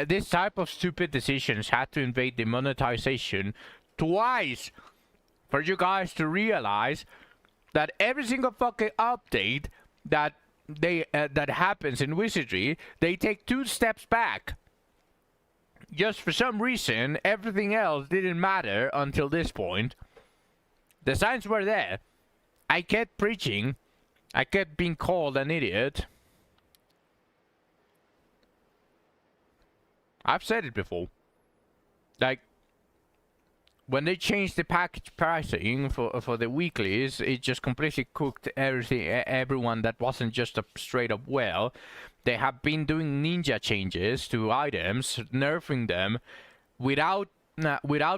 this type of stupid decisions had to invade the monetization twice for you guys to realize that every single fucking update that that happens in Wizardry, they take 2 steps back. Just for some reason, everything else didn't matter until this point. The signs were there. I kept preaching. I kept being called an idiot. I've said it before. Like, when they changed the package pricing for the weeklies, it just completely cooked everyone that wasn't just a straight up well. They have been doing ninja changes to items, nerfing them, without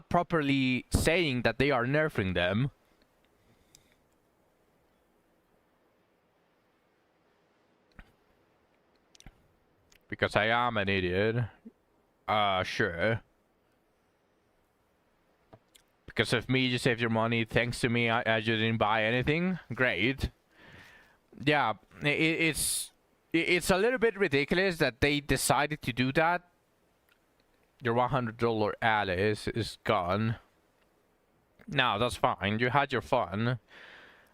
properly saying that they are nerfing them. Because I am an idiot. Sure. Because of me, you save your money. Thanks to me, I didn't buy anything. Great. Yeah, it's a little bit ridiculous that they decided to do that. Your $100 Alice is gone. No, that's fine. You had your fun.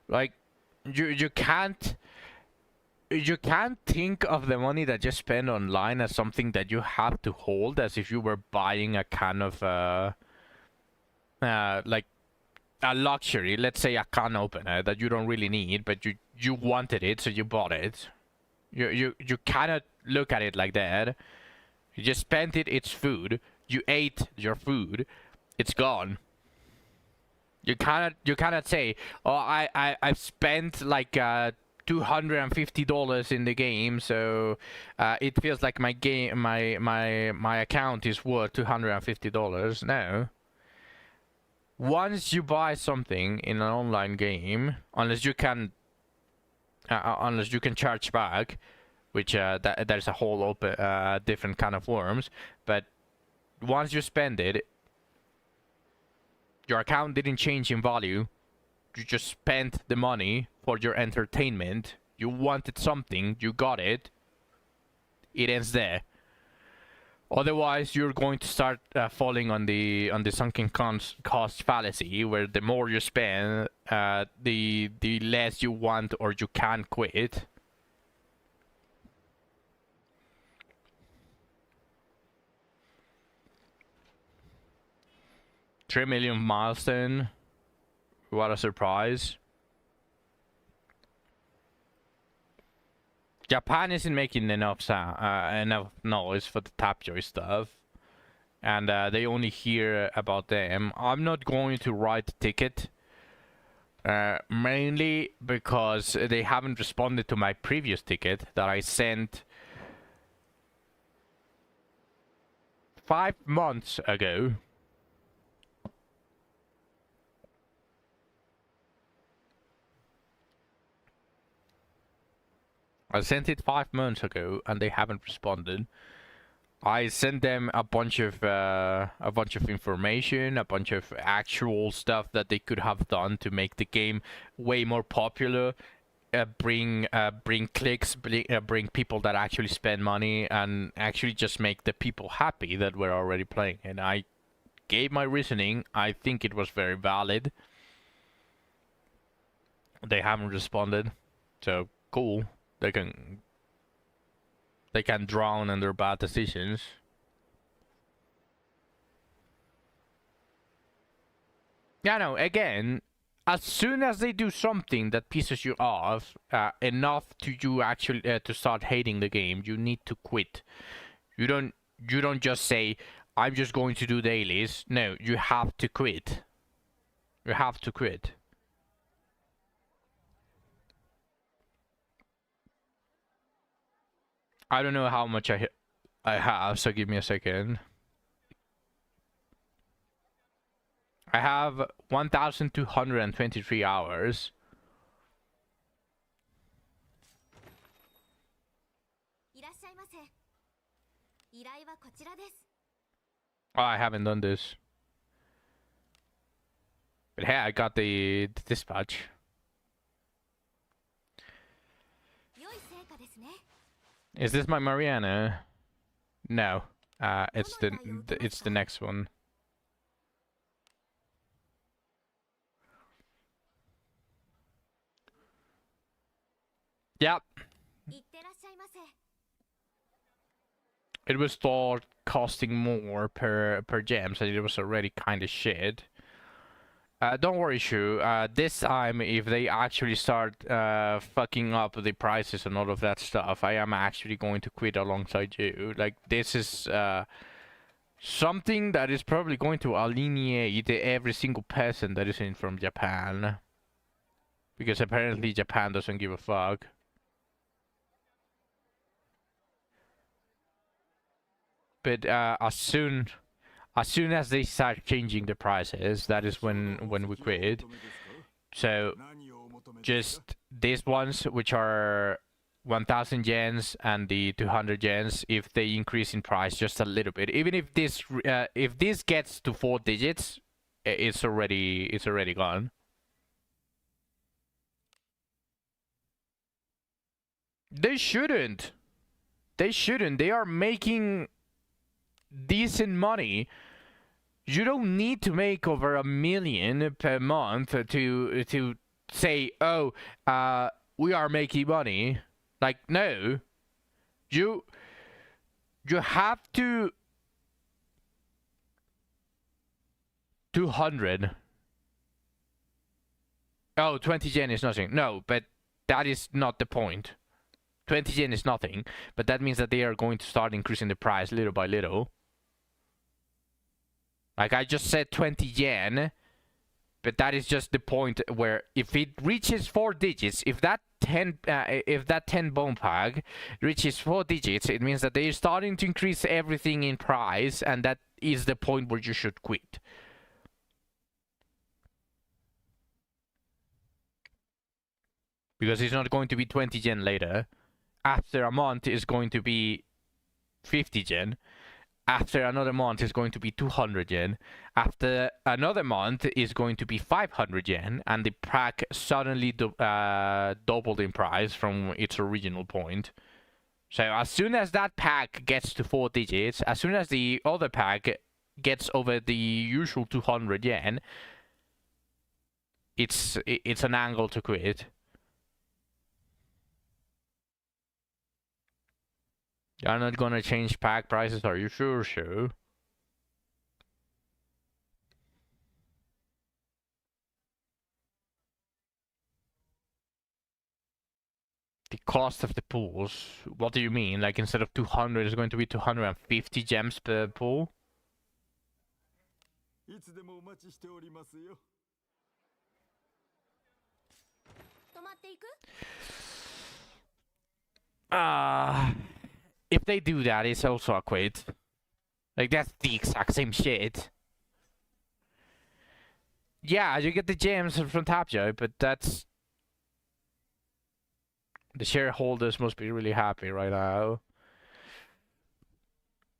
Like, you can't think of the money that you spend online as something that you have to hold, as if you were buying a can of like a luxury, let's say a can opener that you don't really need, but you wanted it, so you bought it. You cannot look at it like that. You just spent it. It's food. You ate your food. It's gone. You cannot say, oh, I've spent like $250 in the game, so it feels like my account is worth $250. No. Once you buy something in an online game, unless you can charge back, which there's a whole open different kind of worms, but once you spend it, your account didn't change in value. You just spent the money for your entertainment. You wanted something, you got it. It ends there. Otherwise, you're going to start falling on the sunken cost fallacy, where the more you spend, the less you want or you can quit. $3 million milestone. What a surprise. Japan isn't making enough noise for the Tapjoy stuff, and they only hear about them. I'm not going to write a ticket, mainly because they haven't responded to my previous ticket that I sent 5 months ago. I sent it 5 months ago, and they haven't responded. I sent them a bunch of information, a bunch of actual stuff that they could have done to make the game way more popular, bring clicks, bring people that actually spend money, and actually just make the people happy that were already playing. And I gave my reasoning. I think it was very valid. They haven't responded, so cool. They can drown in their bad decisions. Yeah, no, again, as soon as they do something that pisses you off enough to you actually to start hating the game, you need to quit. You don't just say, I'm just going to do dailies. No, you have to quit. You have to quit. I don't know how much I have, so give me a second. I have 1,223 hours. Oh, I haven't done this. But hey, I got the dispatch. Is this my Mariana? No. It's the next one. Yep. いってらっしゃいませ。 It will start costing more per gem, so it was already kind of shit. Don't worry, Shu. This time, if they actually start fucking up the prices and all of that stuff, I am actually going to quit alongside you. Like, this is something that is probably going to alienate every single person that is in from Japan. Because apparently Japan doesn't give a fuck. But as soon as they start changing the prices, that is when we quit. So just these ones, which are 1,000 yens and the 200 yens, if they increase in price just a little bit, even if this gets to 4 digits, it's already gone. They shouldn't. They shouldn't. They are making decent money. You don't need to make over 1 million per month to say, oh, we are making money. Like, no. You have to 200. Oh, 20 yen is nothing. No, but that is not the point. 20 yen is nothing, but that means that they are going to start increasing the price little by little. Like I just said 20 yen, but that is just the point where if it reaches 4 digits, if that 10 bone pack reaches 4 digits, it means that they're starting to increase everything in price, and that is the point where you should quit. Because it's not going to be 20 yen later. After a month, it's going to be 50 yen. After another month, it's going to be 200 yen. After another month, it's going to be 500 yen. And the pack suddenly doubled in price from its original point. So as soon as that pack gets to 4 digits, as soon as the other pack gets over the usual 200 yen, it's an angle to quit. You're not gonna change pack prices, are you sure, Shu? The cost of the pools? What do you mean? Like instead of 200, it's going to be 250 gems per pool? If they do that, it's also a quit. Like, that's the exact same shit. Yeah, you get the gems from Tapjoy, but that's... The shareholders must be really happy right now.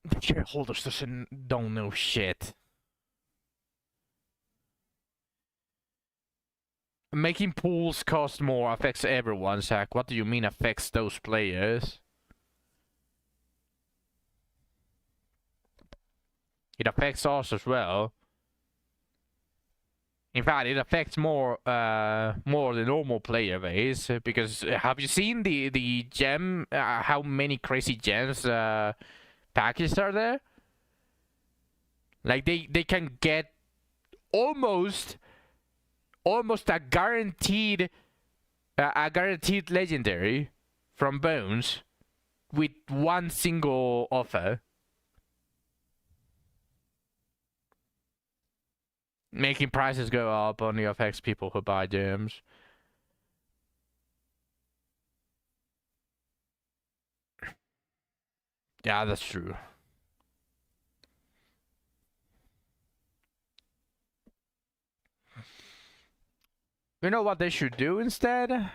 The shareholders don't know shit. Making pools cost more affects everyone, Zach. What do you mean affects those players? It affects us as well. In fact, it affects more the normal player base, because have you seen the gem? How many crazy gems packages are there? Like they can get almost a guaranteed legendary from Bones with one single offer. Making prices go up only affects people who buy gems. Yeah, that's true. You know what they should do instead?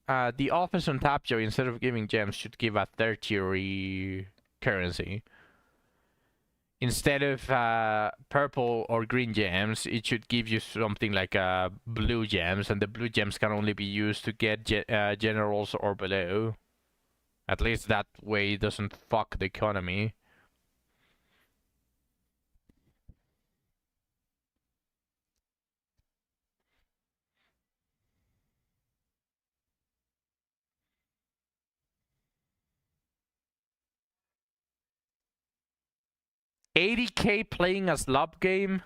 The office on Tapjoy, instead of giving gems, should give a tertiary currency. Instead of purple or green gems, it should give you something like blue gems, and the blue gems can only be used to get generals or below. At least that way it doesn't fuck the economy. $80K playing a slop game?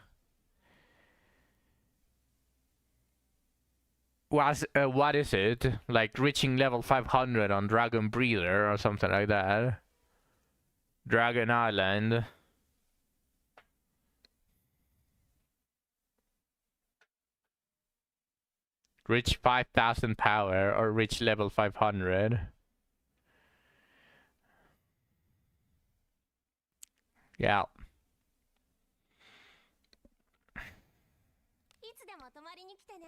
What is it? Like reaching level 500 on Dragon Breather or something like that. Dragon Island. Reach 5,000 power or reach level 500. Yeah.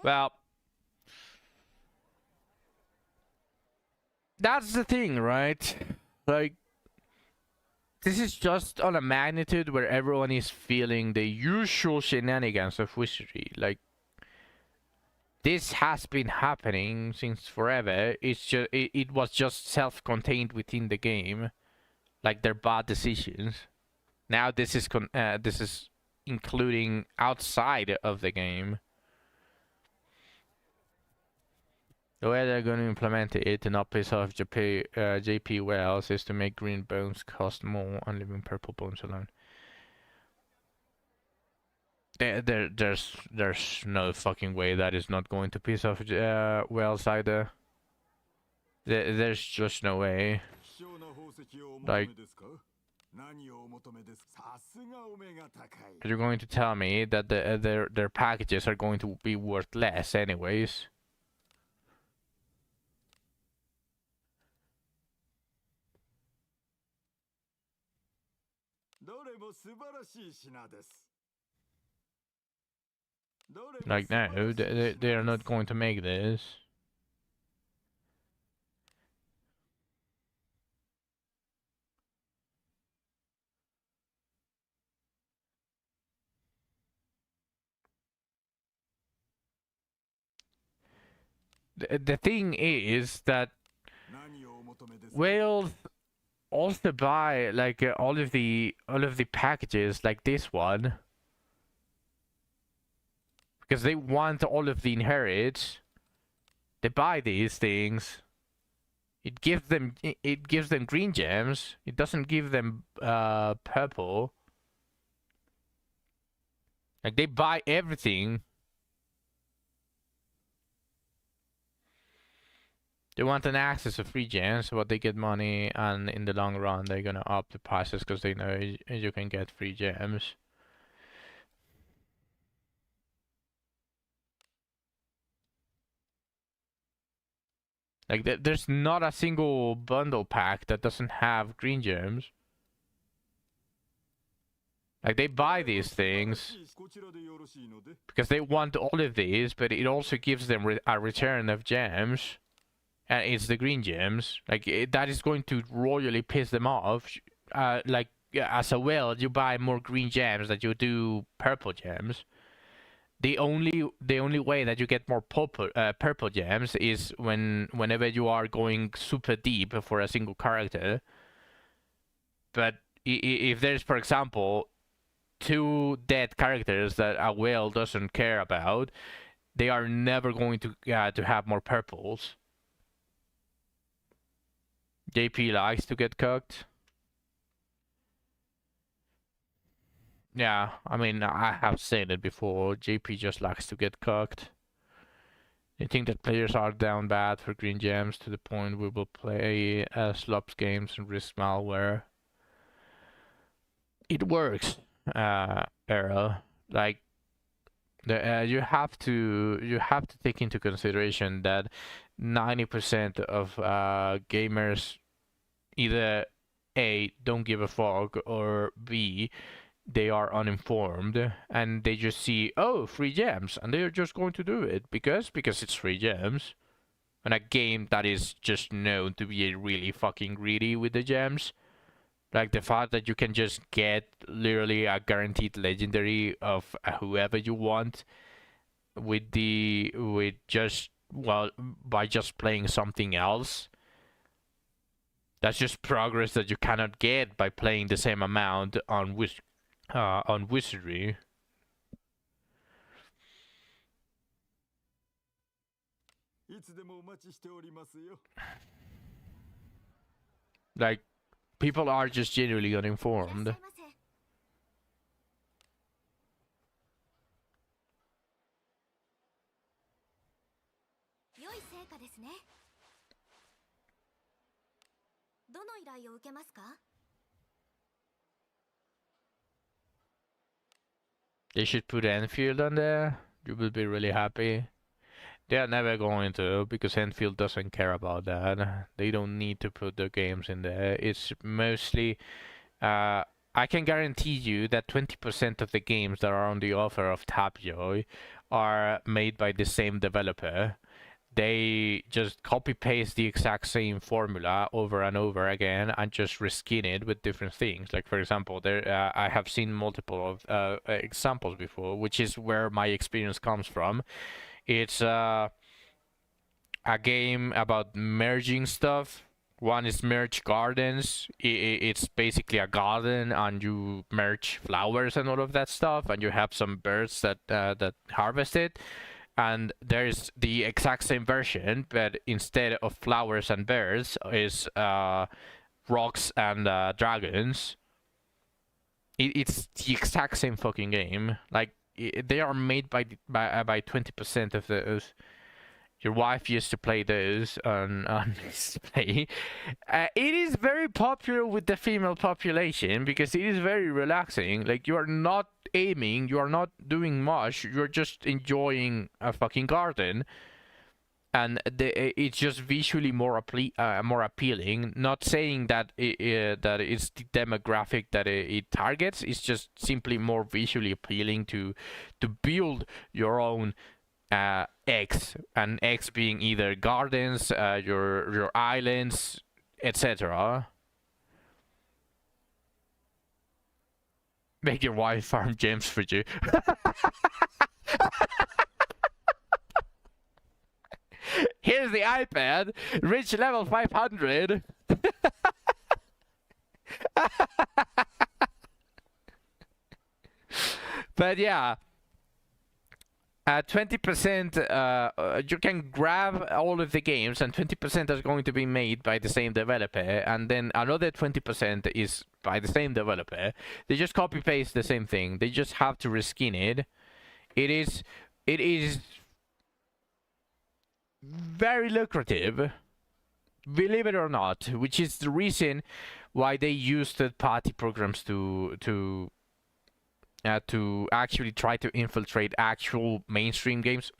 Well, that's the thing, right? Like, this is just on a magnitude where everyone is feeling the usual shenanigans of wizardry. Like, this has been happening since forever. It's just it was just self-contained within the game, like their bad decisions. Now this is including outside of the game. The way they're going to implement it to not piss off JP Wells is to make green bones cost more and leaving purple bones alone. There's no fucking way that is not going to piss off Wells either. There's just no way. Like, you're going to tell me that their packages are going to be worth less anyways? Like, no, they are not going to make this. The thing is that Wales also buy like all of the packages like this one because they want all of the inherits. They buy these things. It gives them green gems. It doesn't give them purple. Like, they buy everything. They want an access of free gems, but they get money, and in the long run, they're gonna up the prices because they know you can get free gems. Like, there's not a single bundle pack that doesn't have green gems. Like, they buy these things because they want all of these, but it also gives them a return of gems. And it's the green gems. Like, that is going to royally piss them off. Like, as a Whale, you buy more green gems than you do purple gems. The only way that you get more purple gems is whenever you are going super deep for a single character. But if there's, for example, 2 dead characters that a Whale doesn't care about, they are never going to have more purples. JP likes to get cooked. Yeah, I mean, I have said it before. JP just likes to get cooked. I think that players are down bad for green gems to the point we will play slops games and risk malware. It works, Arrow. Like, you have to take into consideration that 90% of gamers either A, don't give a fuck, or B, they are uninformed and they just see, oh, free gems, and they're just going to do it because it's free gems. And a game that is just known to be really fucking greedy with the gems. Like, the fact that you can just get literally a guaranteed legendary of whoever you want by just playing something else. That's just progress that you cannot get by playing the same amount on Wizardry. Like, people are just genuinely いらっしゃ uninformed. いませ。良い成果ですね。どの依頼を受けますか？ They should put Enfield on there. You will be really happy. They are never going to, because Enfield doesn't care about that. They don't need to put the games in there. It's mostly... I can guarantee you that 20% of the games that are on the offer of Tapjoy are made by the same developer. They just copy-paste the exact same formula over and over again and just reskin it with different things. Like, for example, there I have seen multiple of examples before, which is where my experience comes from. It's a game about merging stuff. One is Merge Gardens. It's basically a garden, and you merge flowers and all of that stuff, and you have some birds that that harvest it. And there's the exact same version, but instead of flowers and birds, is rocks and dragons. It's the exact same fucking game. Like, they are made by 20% of those. Your wife used to play those on display. It is very popular with the female population because it is very relaxing. Like, you are not aiming, you are not doing much, you're just enjoying a fucking garden. And it's just visually more appealing. Not saying that that it's the demographic that it targets. It's just simply more visually appealing to build your own eggs, and eggs being either gardens, your islands, etc. Make your wife farm gems for you. Here's the iPad, reach level 500. But yeah, 20% you can grab all of the games, and 20% is going to be made by the same developer, and then another 20% is by the same developer. They just copy paste the same thing. They just have to reskin it. It is very lucrative, believe it or not, which is the reason why they use third-party programs to actually try to infiltrate actual mainstream games,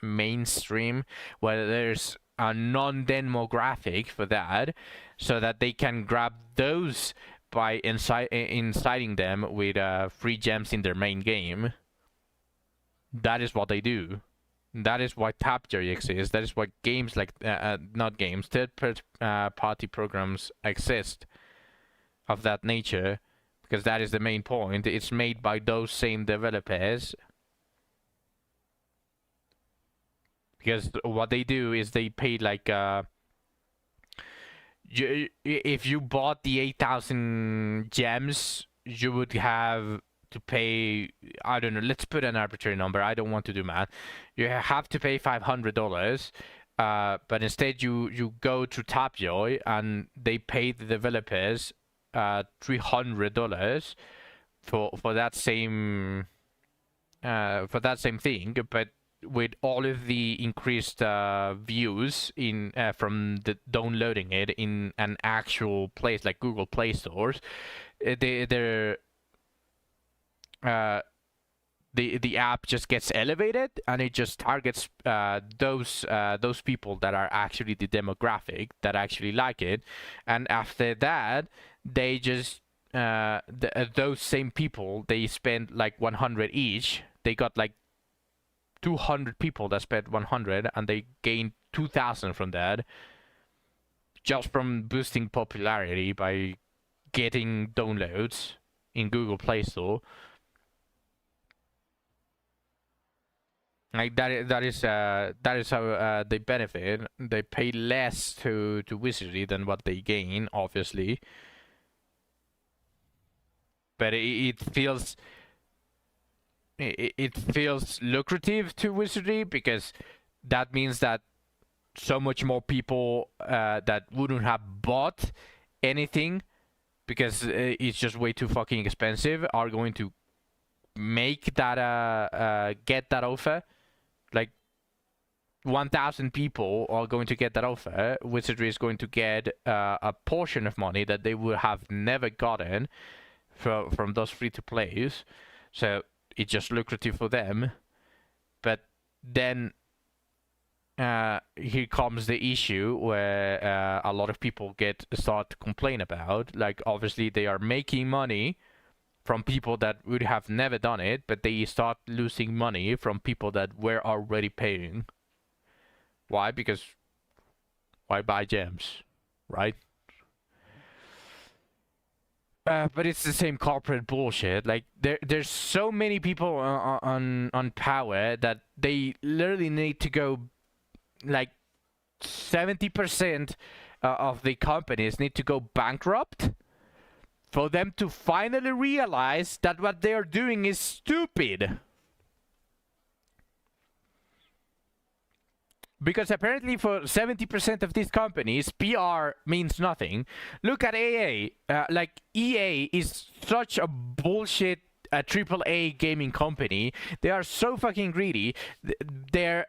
where there's a non-demographic for that, so that they can grab those by inciting them with free gems in their main game. That is what they do. That is why Tapjoy exists. That is why games like not games, third-party programs exist of that nature. Because that is the main point. It's made by those same developers. Because what they do is they pay like if you bought the 8,000 gems, you would have to pay, I don't know, let's put an arbitrary number. I don't want to do math. You have to pay $500. But instead you go to Tapjoy and they pay the developers $300 for that same thing, but with all of the increased views in from the downloading it in an actual place like Google Play stores. The app just gets elevated, and it just targets those people that are actually the demographic that actually like it, and after that they just those same people, they spend like 100 each. They got like 200 people that spent 100, and they gained 2,000 from that, just from boosting popularity by getting downloads in Google Play Store. Like that is how they benefit. They pay less to Wizardry than what they gain, obviously. But it feels it feels lucrative to Wizardry because that means that so much more people that wouldn't have bought anything because it's just way too fucking expensive are going to make that get that offer. Like 1,000 people are going to get that offer. Wizardry is going to get a portion of money that they would have never gotten from those free-to-plays. So it's just lucrative for them. But then here comes the issue where a lot of people start to complain about. Like, obviously they are making money from people that would have never done it, but they start losing money from people that were already paying. Why? Because why buy gems, right? But it's the same corporate bullshit. Like there's so many people on power that they literally need to go, like 70% of the companies need to go bankrupt for them to finally realize that what they are doing is stupid. Because apparently for 70% of these companies, PR means nothing. Look at EA. Like, EA is such a bullshit AAA gaming company. They are so fucking greedy. Their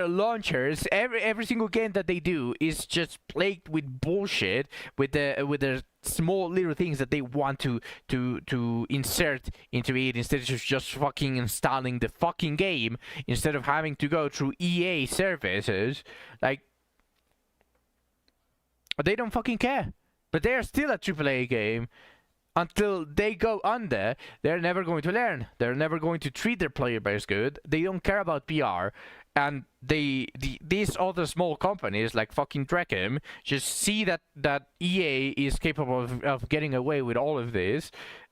launchers, every single game that they do is just plagued with bullshit, with the small little things that they want to insert into it instead of just fucking installing the fucking game, instead of having to go through EA services. Like, they don't fucking care. But they are still a AAA game. Until they go under, they're never going to learn. They're never going to treat their player base good. They don't care about PR. And these other small companies like fucking Dreckham just see that EA is capable of getting away with all of this,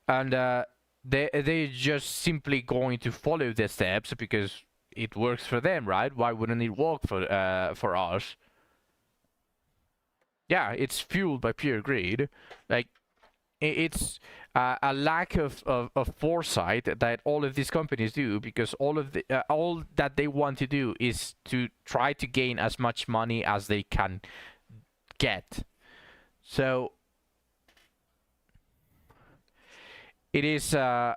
and they're just simply going to follow their steps because it works for them, right? Why wouldn't it work for us? Yeah, it's fueled by pure greed. Like, it's a lack of foresight that all of these companies do, because all that they want to do is to try to gain as much money as they can get. So it is how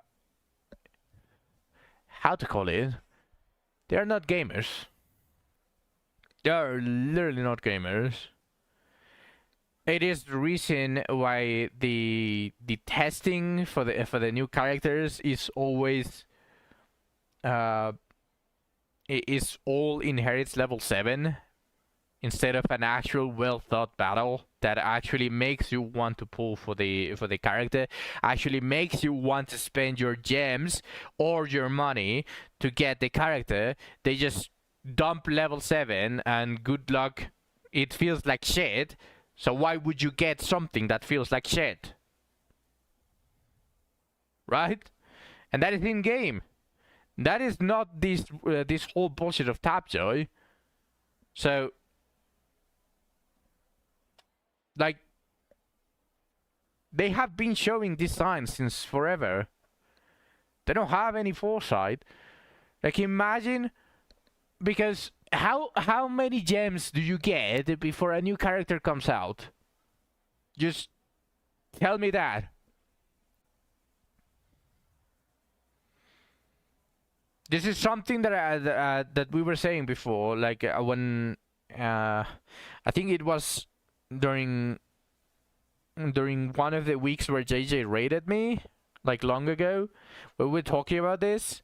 to call it? They are not gamers. They are literally not gamers. It is the reason why the testing for the new characters is always is all inherits level 7 instead of an actual well thought battle that actually makes you want to pull for the character, actually makes you want to spend your gems or your money to get the character. They just dump level 7 and good luck. It feels like shit. So why would you get something that feels like shit? Right? And that is in game. That is not this whole bullshit of Tapjoy. So, like, they have been showing these signs since forever. They don't have any foresight. Like, imagine, because how many gems do you get before a new character comes out? Just tell me that. This is something that that we were saying before, like when I think it was during one of the weeks where JJ raided me, like long ago, we were talking about this.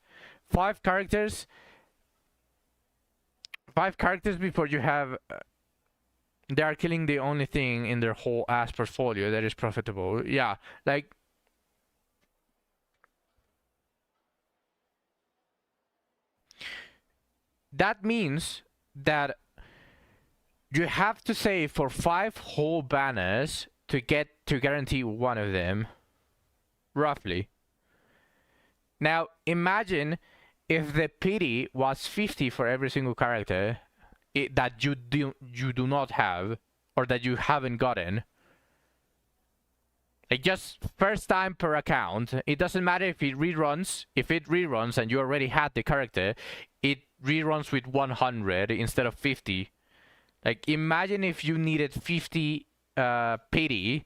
5 characters before you have they are killing the only thing in their whole ass portfolio that is profitable. Yeah, like, that means that you have to save for 5 whole banners to guarantee one of them, roughly. Now imagine if the pity was 50 for every single character that you do not have or that you haven't gotten, like just first time per account, it doesn't matter if it reruns. If it reruns and you already had the character, it reruns with 100 instead of 50. Like imagine if you needed 50 pity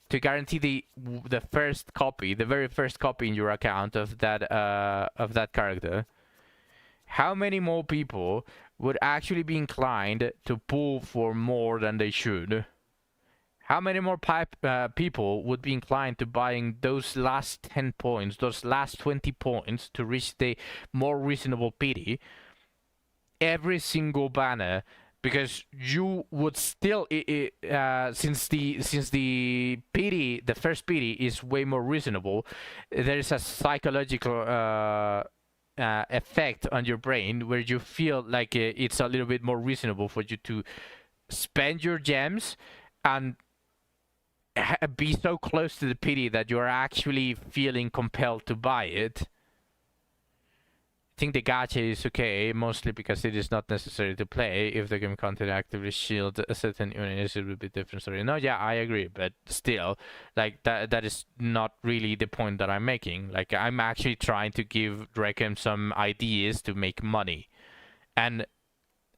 to guarantee the first copy, the very first copy in your account of that character. How many more people would actually be inclined to pull for more than they should? How many more people would be inclined to buying those last 10 points, those last 20 points to reach the more reasonable pity every single banner? Because you would still, since the pity, the first pity is way more reasonable, there is a psychological effect on your brain where you feel like it's a little bit more reasonable for you to spend your gems and be so close to the pity that you're actually feeling compelled to buy it. I think the gacha is okay, mostly because it is not necessary to play. If the game content actively shield a certain units, it would be a different story. No, yeah, I agree, but still, like that is not really the point that I'm making. Like I'm actually trying to give Drekem some ideas to make money, and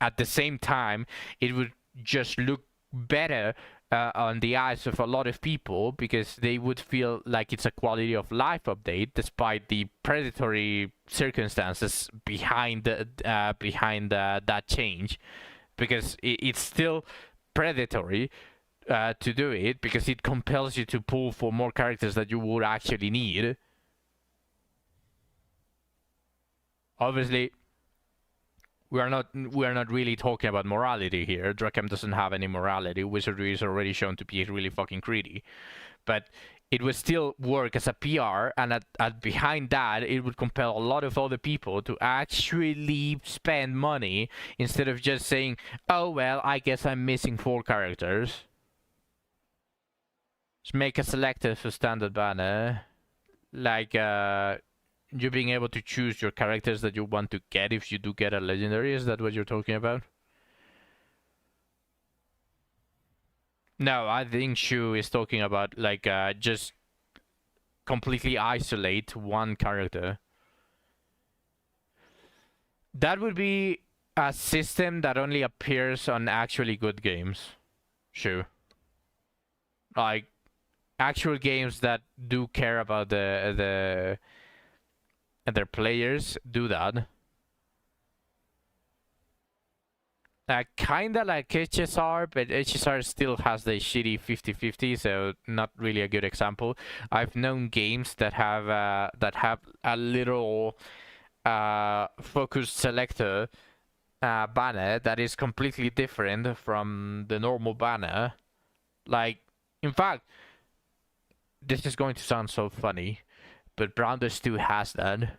at the same time, it would just look better on the eyes of a lot of people because they would feel like it's a quality of life update despite the predatory circumstances behind that change, because it's still predatory to do it because it compels you to pull for more characters that you would actually need. Obviously, we are not really talking about morality here. Drekem doesn't have any morality. Wizardry is already shown to be really fucking greedy. But it would still work as a PR, and at behind that, it would compel a lot of other people to actually spend money instead of just saying, oh, well, I guess I'm missing 4 characters. Just make a selective for standard banner. Like, you being able to choose your characters that you want to get if you do get a legendary. Is that what you're talking about? No, I think Shu is talking about like just completely isolate one character. That would be a system that only appears on actually good games. Shu. Like actual games that do care about their players do that. Kinda like HSR, but HSR still has the shitty 50-50, so not really a good example. I've known games that have a little focused selector banner that is completely different from the normal banner. Like, in fact, this is going to sound so funny, but Brown Dust 2 has that.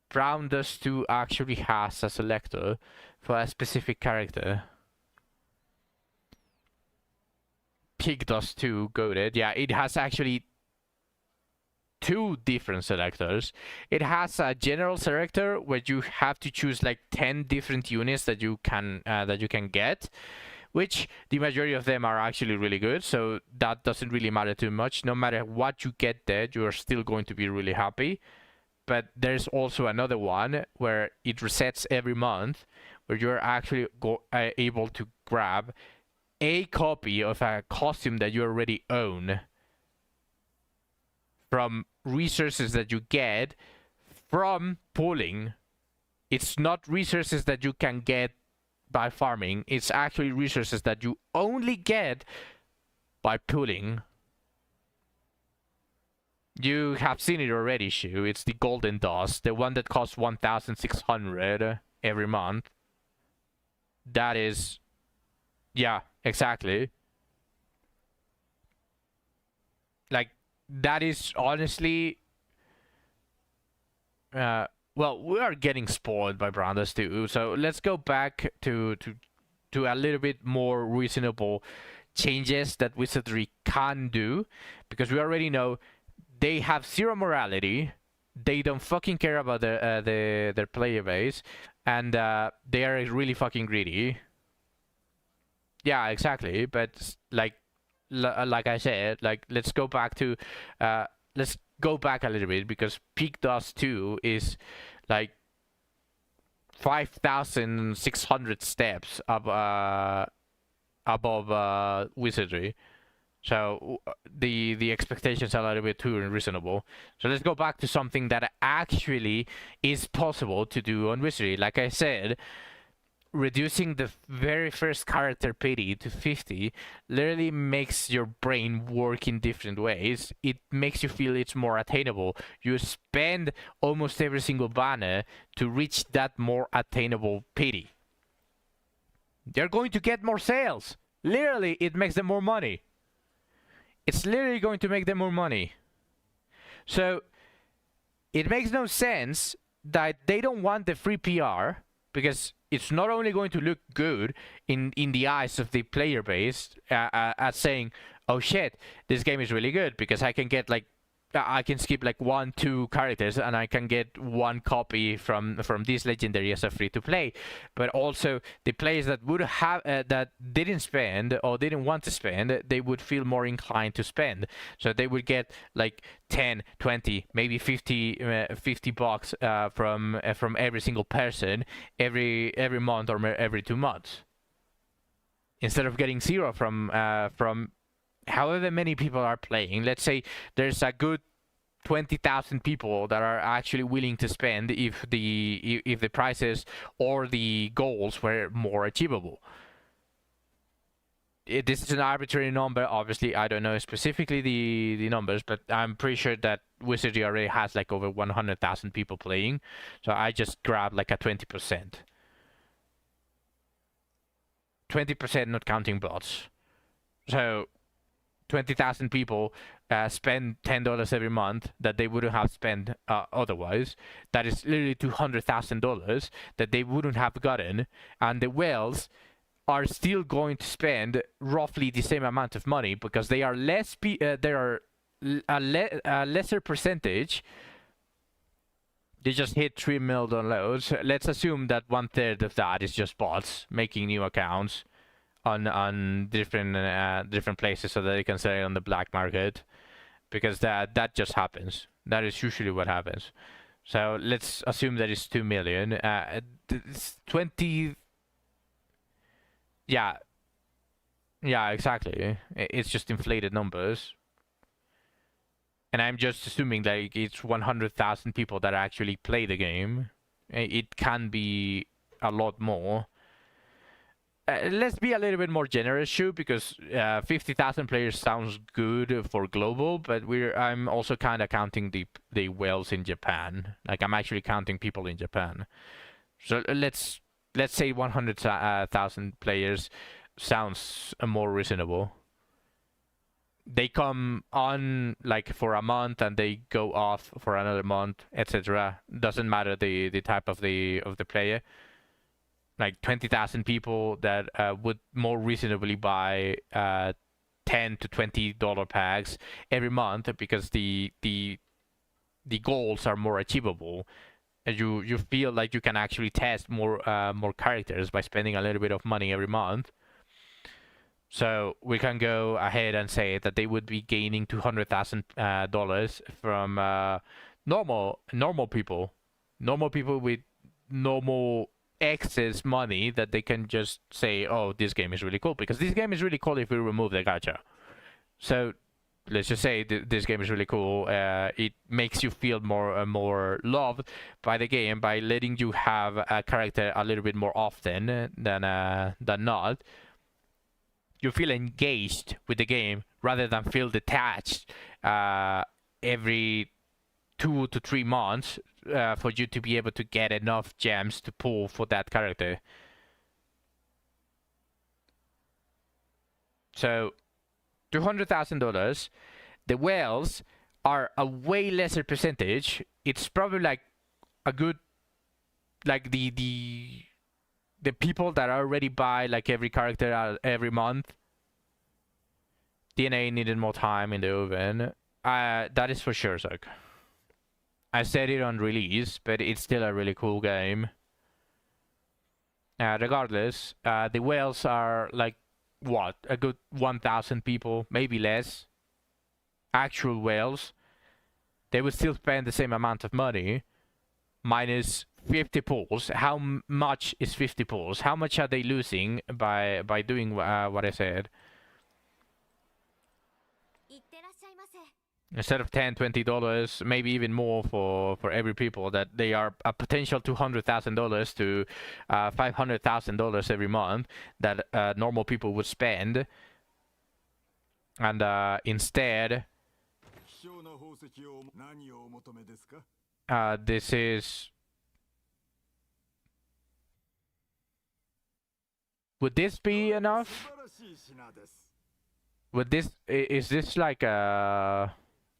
Brown Dust 2 actually has a selector for a specific character. Pig Dust 2 goated. Yeah, it has actually 2 different selectors. It has a general selector where you have to choose like 10 different units that you can get, which the majority of them are actually really good, so that doesn't really matter too much. No matter what you get there, you're still going to be really happy. But there's also another one where it resets every month, where you're actually able to grab a copy of a costume that you already own from resources that you get from pulling. It's not resources that you can get by farming. It's actually resources that you only get by pulling. You have seen it already, Shu. It's the Golden Dust, the one that costs 1,600 every month. That is... yeah, exactly. Like, that is honestly... well, we are getting spoiled by Brown Dust too, so let's go back to a little bit more reasonable changes that Wizardry can do, because we already know they have 0 morality, they don't fucking care about their player base, and they are really fucking greedy. Yeah, exactly. But like I said, like let's go back a little bit, because Peak Dust 2 is like 5,600 steps above Wizardry. So the expectations are a little bit too unreasonable. So let's go back to something that actually is possible to do on Wizardry. Like I said, reducing the very first character pity to 50 literally makes your brain work in different ways. It makes you feel it's more attainable. You spend almost every single banner to reach that more attainable pity. They're going to get more sales. Literally, it makes them more money. It's literally going to make them more money. So it makes no sense that they don't want the free PR, because it's not only going to look good in the eyes of the player base as saying, oh shit, this game is really good because I can get like, I can skip like 1-2 characters and I can get one copy from this legendary as a free to play. But also the players that would have that didn't spend or didn't want to spend, they would feel more inclined to spend. So they would get like 10, 20, maybe 50 bucks from every single person every month or every 2 months, instead of getting 0 from however many people are playing. Let's say there's a good 20,000 people that are actually willing to spend if the prices or the goals were more achievable. This is an arbitrary number. Obviously, I don't know specifically the numbers, but I'm pretty sure that Wizardry already has like over 100,000 people playing. So I just grabbed like a 20%. 20% not counting bots. So 20,000 people spend $10 every month that they wouldn't have spent otherwise. That is literally $200,000 that they wouldn't have gotten, and the whales are still going to spend roughly the same amount of money because they are a lesser percentage. They just hit 3 mil downloads. Let's assume that 1/3 of that is just bots making new accounts on different places so that they can sell it on the black market, because that just happens. That is usually what happens. So let's assume that it's 2 million. It's 20. Yeah, exactly. It's just inflated numbers. And I'm just assuming that it's 100,000 people that actually play the game. It can be a lot more. Let's be a little bit more generous, Shu, because 50,000 players sounds good for global, but I'm also kind of counting the whales in Japan. Like, I'm actually counting people in Japan. So let's say 100,000 players sounds more reasonable. They come on like for a month and they go off for another month, etc. Doesn't matter the type of the player. Like 20,000 people that would more reasonably buy $10 to $20 packs every month because the goals are more achievable, and you feel like you can actually test more characters by spending a little bit of money every month. So we can go ahead and say that they would be gaining $200,000 from normal people with normal excess money that they can just say, oh, this game is really cool, because this game is really cool if we remove the gacha. So let's just say this game is really cool. It makes you feel more loved by the game by letting you have a character a little bit more often than not. You feel engaged with the game rather than feel detached every 2 to 3 months for you to be able to get enough gems to pull for that character. So $200,000. The whales are a way lesser percentage. It's probably like a good, like the people that already buy like every character every month. DNA needed more time in the oven. That is for sure, Zach. I said it on release, but it's still a really cool game. Regardless, the whales are like, what, a good 1,000 people, maybe less. Actual whales. They would still spend the same amount of money, minus 50 pools. How much is 50 pools? How much are they losing by doing what I said? いってらっしゃいませ。 Instead of $10, $20, maybe even more for every people, that they are a potential $200,000 to $500,000 every month that normal people would spend, and instead, this is. Would this be enough? Would this is this like a,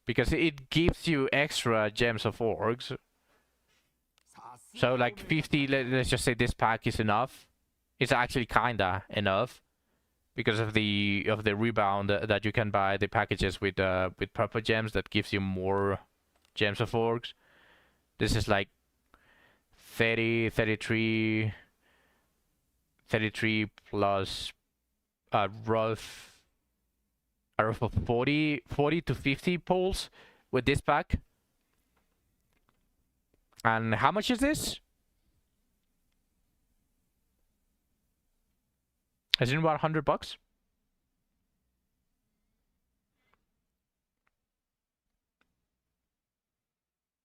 because it gives you extra gems of orgs. So like 50, let's just say this pack is enough. It's actually kinda enough because of the rebound that you can buy the packages with purple gems that gives you more gems of orgs. This is like 30, 33 plus a rough of 40 to 50 pulls with this pack. And how much is this? Is it about $100?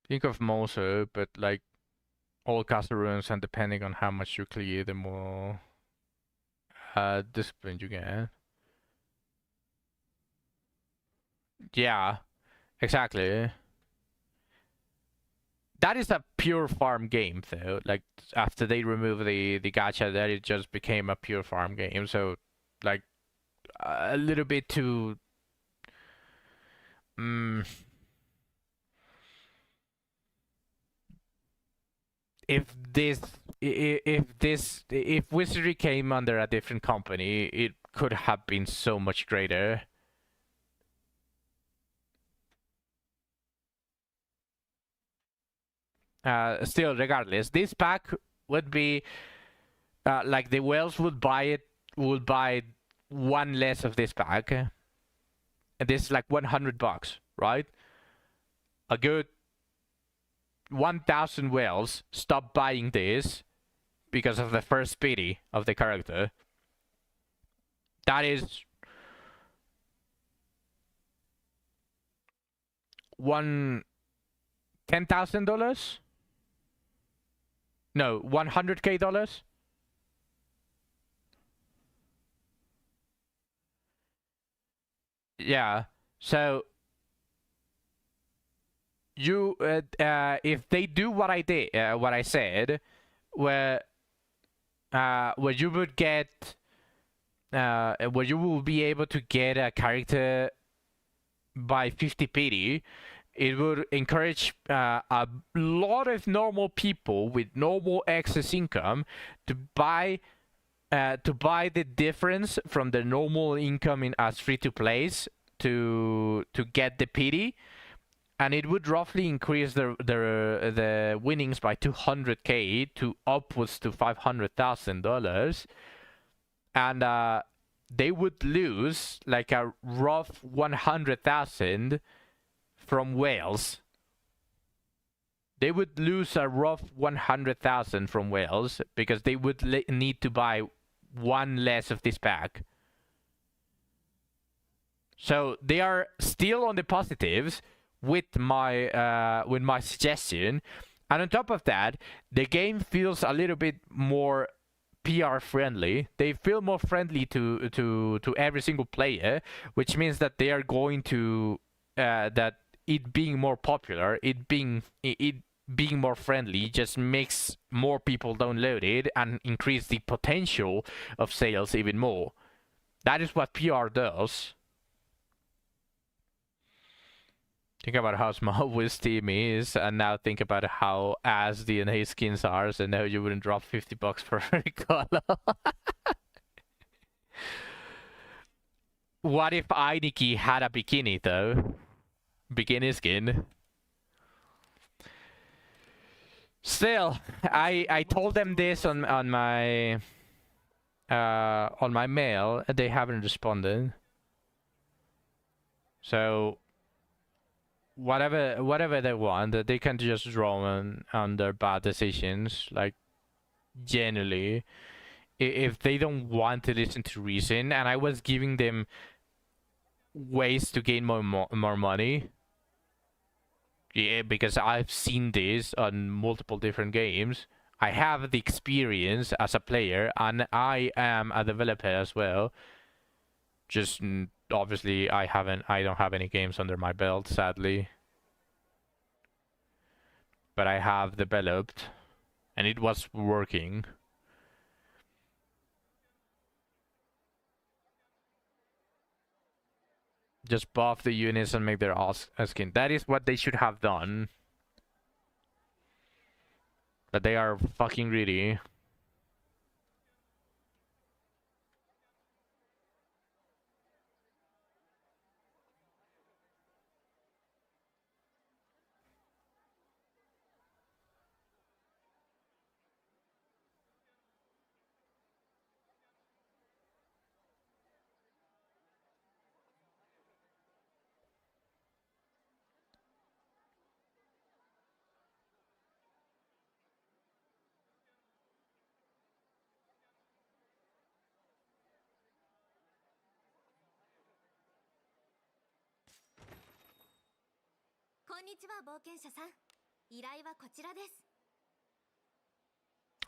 Think of Moso, but like all castle runes, and depending on how much you clear, the more discipline you get. Yeah, exactly. That is a pure farm game, though. Like, after they remove the gacha, that it just became a pure farm game. So, like, a little bit too. If Wizardry came under a different company, it could have been so much greater. Still, regardless, this pack would be like the whales would buy one less of this pack, and this is like $100, right? A good 1,000 whales stop buying this because of the first pity of the character. That is $10,000. No, $100K. Yeah. So you, if they do what I did, what I said, where you would get, where you will be able to get a character by 50 pity. It would encourage a lot of normal people with normal excess income to buy the difference from the normal income in as free to plays to get the pity, and it would roughly increase the winnings by 200K to upwards to $500,000, and they would lose like a rough 100,000 from whales. They would lose a rough 100,000 from whales because they would need to buy one less of this pack. So they are still on the positives with my suggestion, and on top of that, the game feels a little bit more PR friendly. They feel more friendly to every single player, which means that they are going to that it being more popular, it being more friendly, just makes more people download it and increase the potential of sales even more. That is what PR does. Think about how small Wissteam is, and now think about how ass DNA skins are, so now you wouldn't drop $50 for every color. What if Ainiki had a bikini, though? Bikini skin. Still, I told them this on my mail. They haven't responded. So whatever they want, they can just draw on their bad decisions. Like, generally, if they don't want to listen to reason, and I was giving them ways to gain more money. Yeah, because I've seen this on multiple different games. I have the experience as a player, and I am a developer as well. Just obviously, I don't have any games under my belt, sadly. But I have developed, and it was working. Just buff the units and make their skin. That is what they should have done. But they are fucking greedy.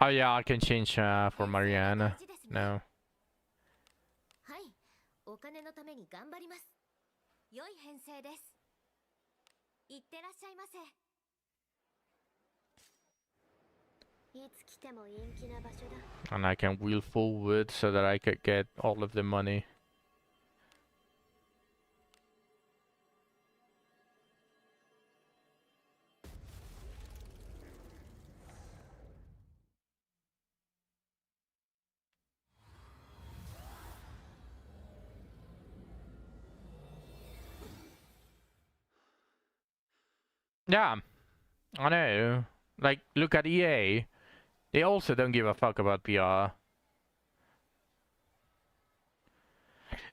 Oh yeah, I can change for Mariana. No. はい、お金のために頑張ります。良い編成です。いってらっしゃいませ。いつ来ても陰気な場所だ。 And I can wheel forward so that I could get all of the money. Yeah, I know. Like, look at EA. They also don't give a fuck about PR.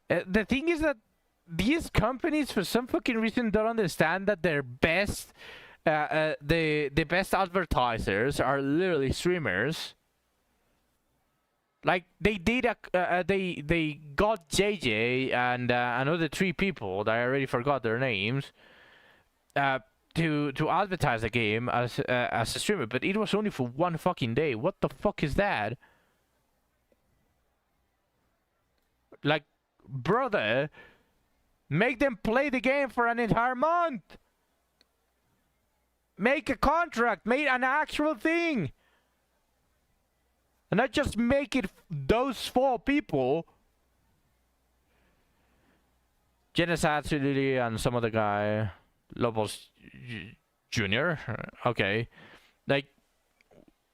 The thing is that these companies, for some fucking reason, don't understand that their best, the best advertisers are literally streamers. Like, they did they got JJ and another 3 people that I already forgot their names. To advertise the game as a streamer, but it was only for 1 fucking day. What the fuck is that? Like, brother, make them play the game for an entire month. Make a contract, make an actual thing, and not just make it those 4 people. Genesat and some other guy, Lobos Jr. Okay, like,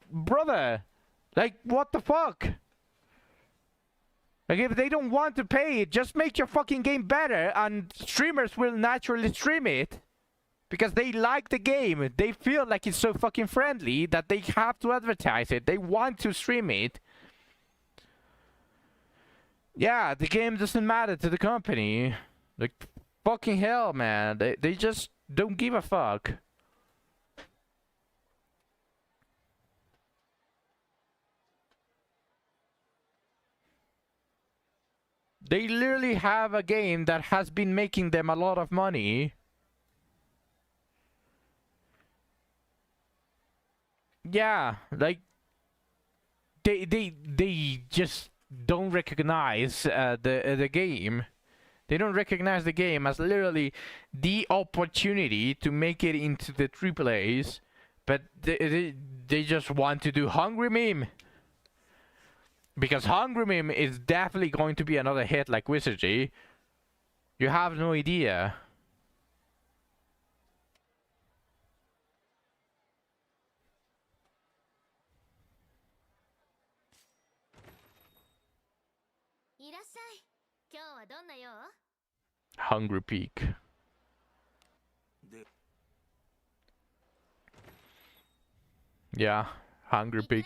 brother, like, what the fuck? Like, if they don't want to pay it, just make your fucking game better, and streamers will naturally stream it because they like the game. They feel like it's so fucking friendly that they have to advertise it. They want to stream it. Yeah, the game doesn't matter to the company. Like, fucking hell, man. They just don't give a fuck. They literally have a game that has been making them a lot of money. Yeah, like, they just don't recognize the game. They don't recognize the game as literally the opportunity to make it into the AAAs, but they just want to do Hungry Meme. Because Hungry Meme is definitely going to be another hit like Wizardry. You have no idea. Hungry Peak. Yeah, hungry pig.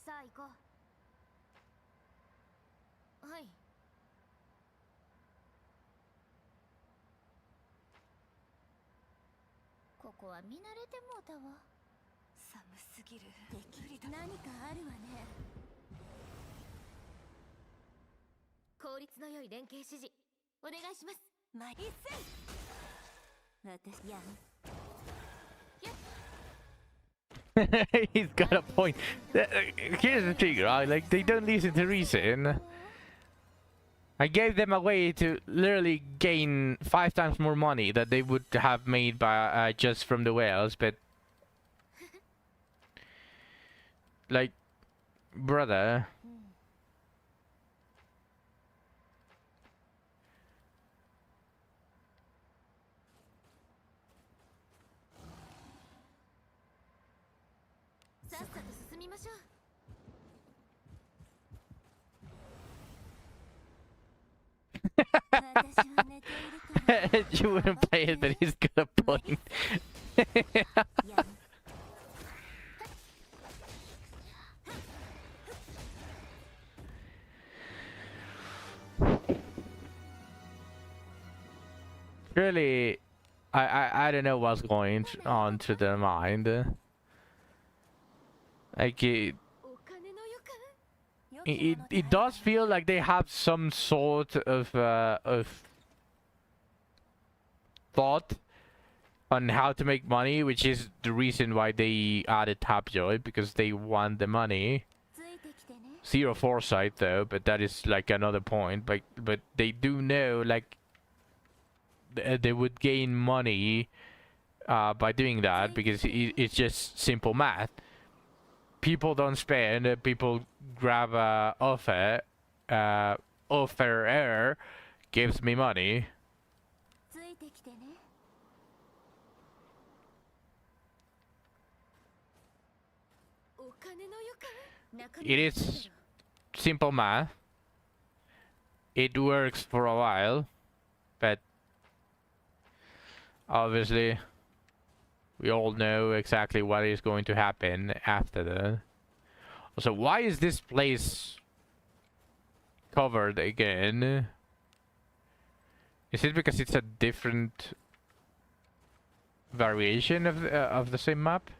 さあ行こう。はい。ここは見慣れてもうたわ。寒すぎる。無理だ。何かあるわね。効率の良い連携指示お願いします。ま、一斉。私やん。 He's got a point. Here's the thing, right? Like, they don't listen to reason. I gave them a way to literally gain 5 times more money that they would have made by just from the whales, but like, brother. You wouldn't play it, but he's got a point. Really, I don't know what's going on to their mind. Like it does feel like they have some sort of thought on how to make money, which is the reason why they added Tapjoy, because they want the money. Zero foresight though, but that is like another point. But they do know like they would gain money by doing that, because it's just simple math. People don't spend, people grab offer, offerer gives me money. It is simple math. It works for a while, but obviously we all know exactly what is going to happen after that. Also, why is this place covered again? Is it because it's a different variation of the same map?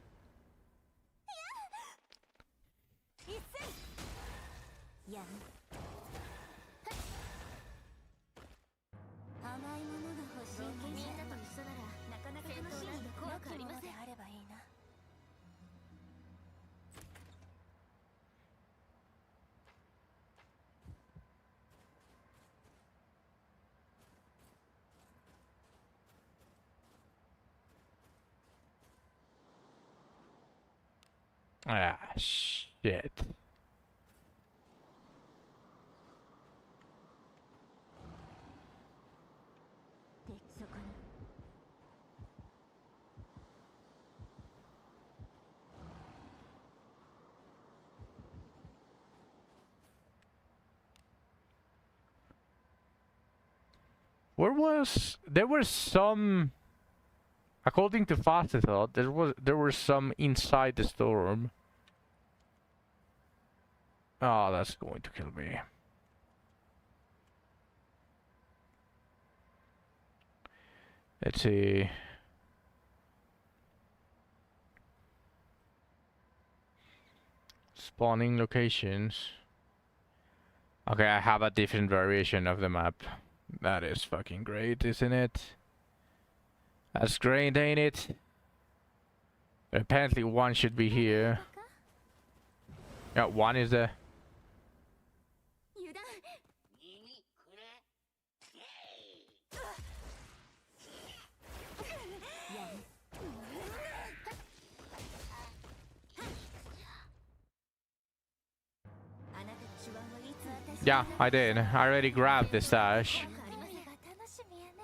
Ah, shit. There were some, according to Fastethought, there were some inside the storm. Oh, that's going to kill me. Let's see. Spawning locations. Okay, I have a different variation of the map. That is fucking great, isn't it? That's great, ain't it? Apparently one should be here. Yeah, one is there. Yeah, I did. I already grabbed the stash. なんかありませんが楽しみやね。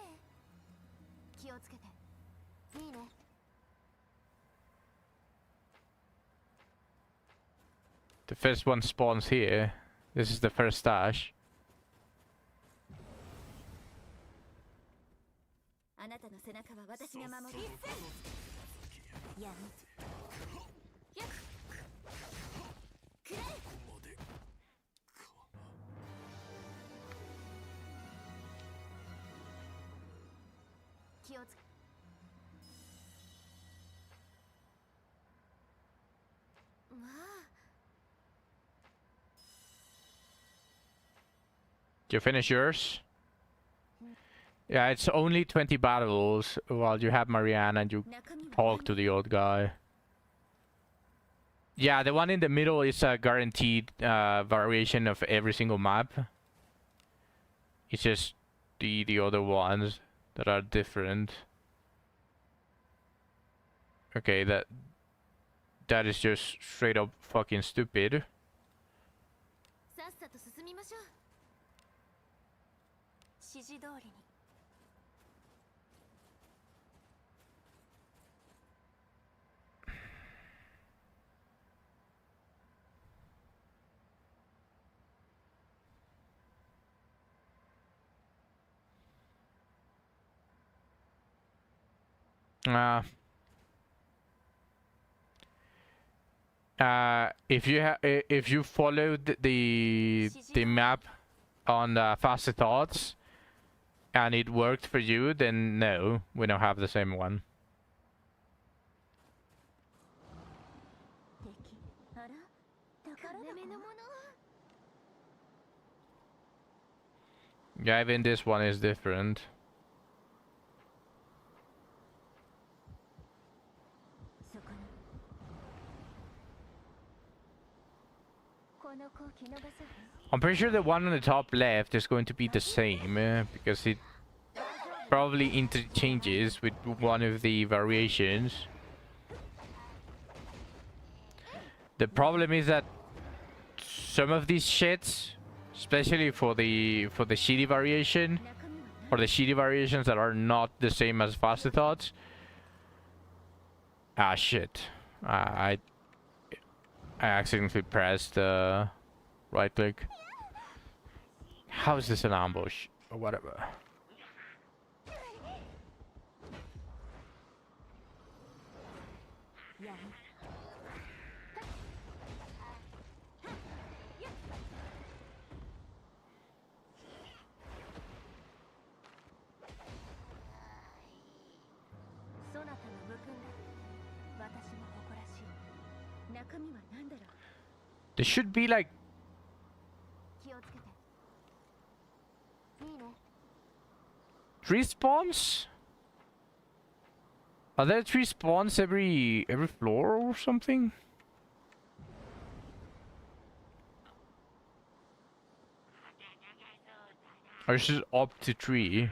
気をつけて。いいね。 The first one spawns here. This is the first stash. あなたの背中は私が守る。やめ。やっ。くらえ。気をつけ。まあ。 Did you finish yours? Yeah, it's only 20 battles while you have Marianne and you talk to the old guy. Yeah, the one in the middle is a guaranteed variation of every single map. It's just the other ones that are different. Okay, that is just straight up fucking stupid. さっさと進みましょう。指示通りに。 If you followed the map on Faster Thoughts and it worked for you, then no, we don't have the same one. あら、宝目のもの。 Yeah, even this one is different. そこに。この子を気逃さない。 I'm pretty sure the one on the top left is going to be the same because it probably interchanges with one of the variations. The problem is that some of these shits, especially for the shitty variation, or the shitty variations that are not the same as Faster Thoughts. Ah shit! I accidentally pressed right click. How is this an ambush or whatever? There should be like 3 spawns? Are there 3 spawns every floor or something? Or is it up to 3?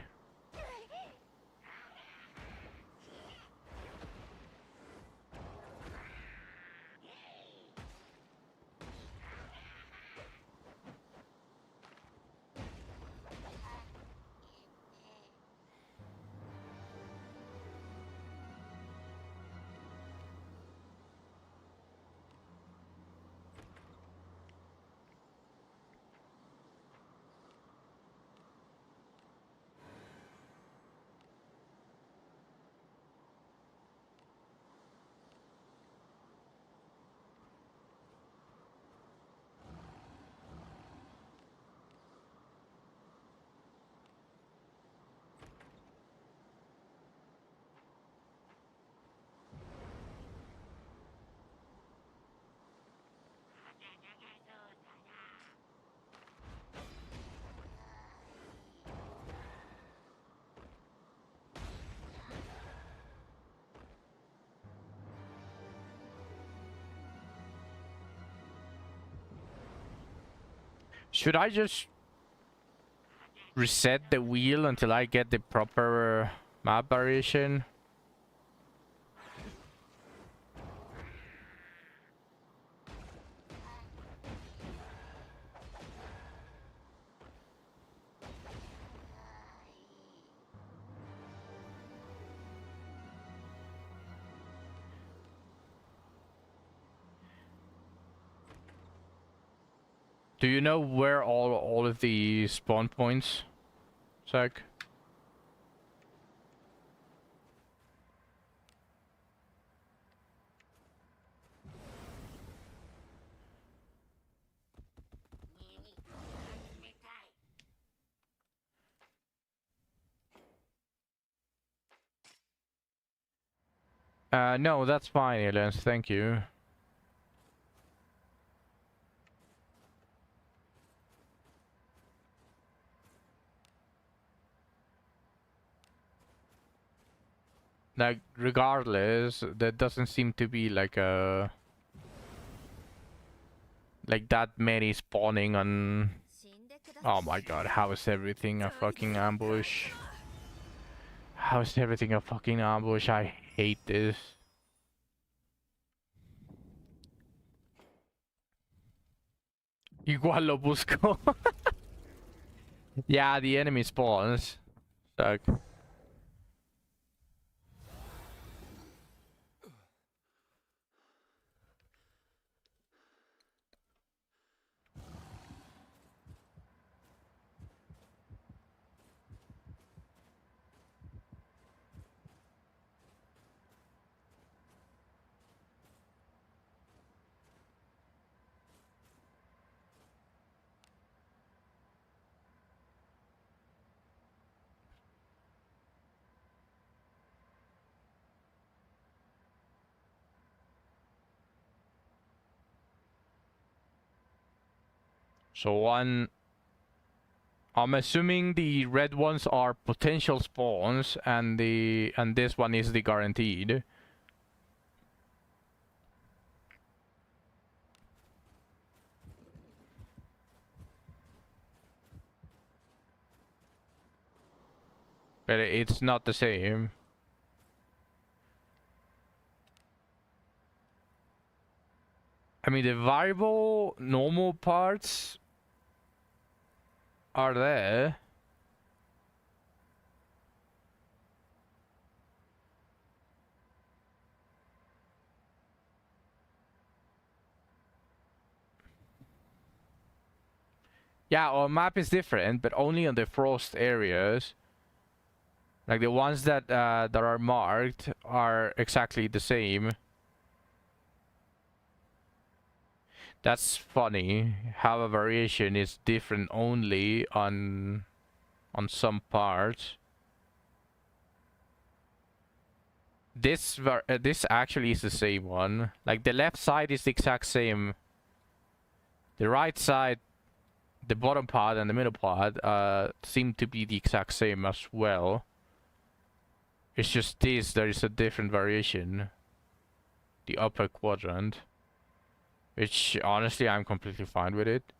Should I just reset the wheel until I get the proper map variation? Do you know where all of the spawn points, Zach? No, that's fine, Aliens. Thank you. Like, regardless, there doesn't seem to be like a... like that many spawning on... Oh my god, how is everything a fucking ambush? How is everything a fucking ambush? I hate this. Igual lo busco. Yeah, the enemy spawns. Suck. So I'm assuming the red ones are potential spawns and this one is the guaranteed. But it's not the same. I mean, the variable normal parts are there. Yeah, our map is different, but only on the frost areas. Like the ones that that are marked are exactly the same. That's funny how a variation is different only on some parts. This actually is the same one. Like the left side is the exact same. The right side, the bottom part and the middle part seem to be the exact same as well. It's just this, there is a different variation. The upper quadrant. Which, honestly, I'm completely fine with it.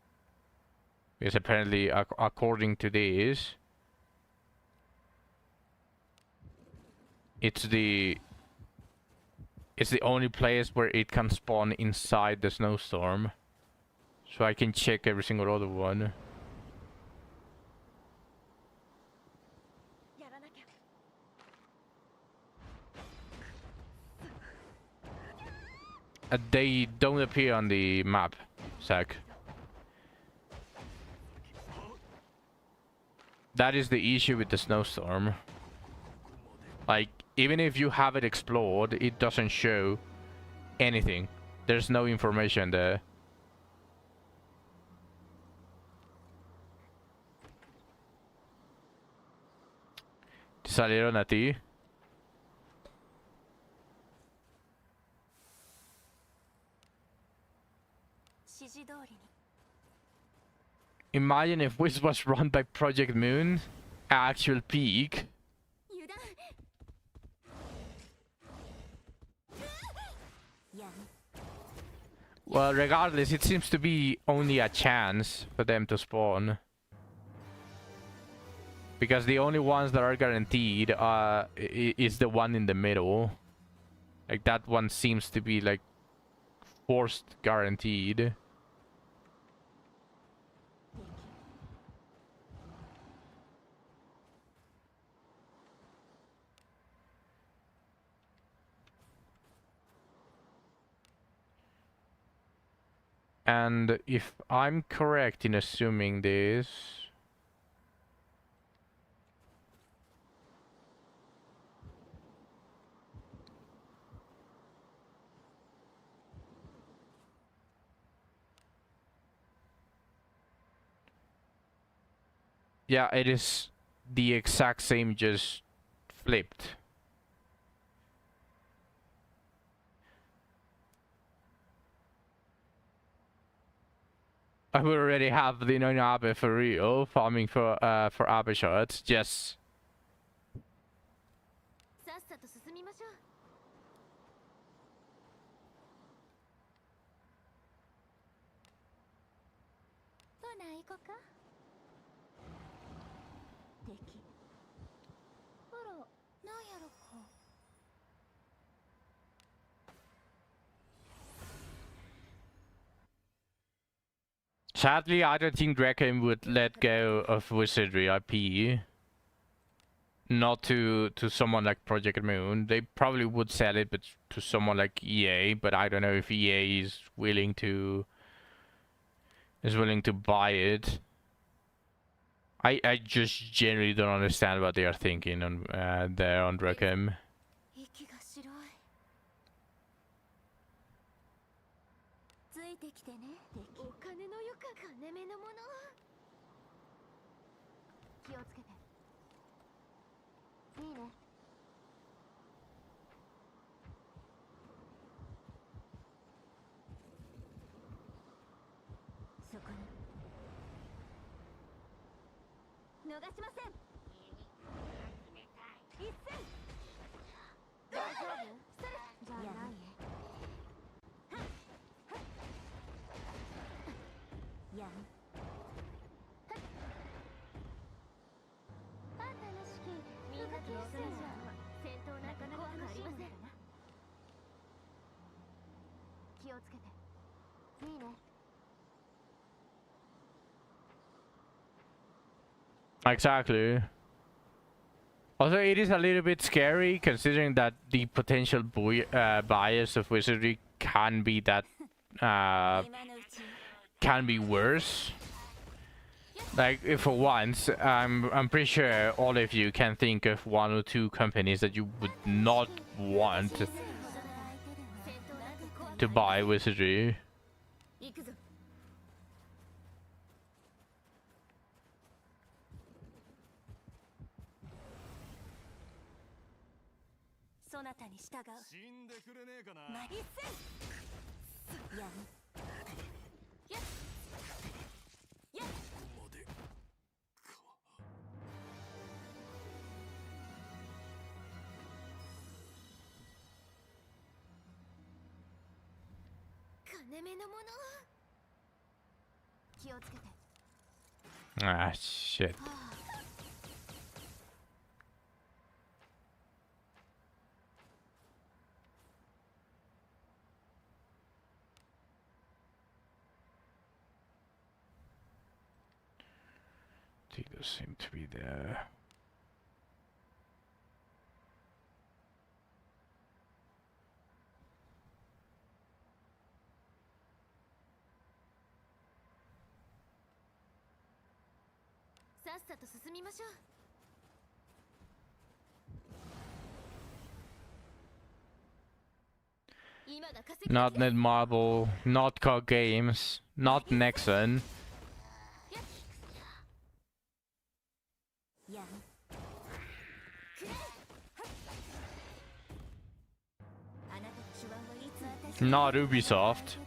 Because apparently, according to this, it's the only place where it can spawn inside the snowstorm. So I can check every single other one. They don't appear on the map, Zach. That is the issue with the snowstorm. Like, even if you have it explored, it doesn't show anything. There's no information there. ¿Te salieron a ti? Imagine if this was run by Project Moon, actual peak. Well, regardless, it seems to be only a chance for them to spawn. Because the only ones that are guaranteed is the one in the middle. Like, that one seems to be, like, forced guaranteed. And if I'm correct in assuming this... Yeah, it is the exact same, just flipped. I would already have the Noinabe for real, farming for Abe shots, just... さっさと進みましょう。ほな行こか。敵。あら、なんやろか。Sadly, I don't think Draken would let go of Wizardry IP. Not to someone like Project Moon. They probably would sell it, but to someone like EA. But I don't know if EA is willing to buy it. I just generally don't understand what they are thinking on there on Draken. 息が白い。ついてきてね。お金のよか金目のもの。気をつけて。いいね。そこに。逃しません。一戦。大丈夫？それじゃない。やん。あんたの式、みんなと一緒じゃ戦闘なかなか怖くありません。気をつけて。いいね。Exactly. Also, it is a little bit scary considering that the potential bias of Wizardry can be that can be worse. Like, if for once, I'm pretty sure all of you can think of one or two companies that you would not want to buy Wizardry. 行くぞ。そなたに従う。死んでくれねえかな。一戦。やん。やっ。やっ。金目のもの。気をつけて。 Ah, shit. They don't seem to be there. Not Netmarble, not Cog Games, not Nexon. Not Ubisoft.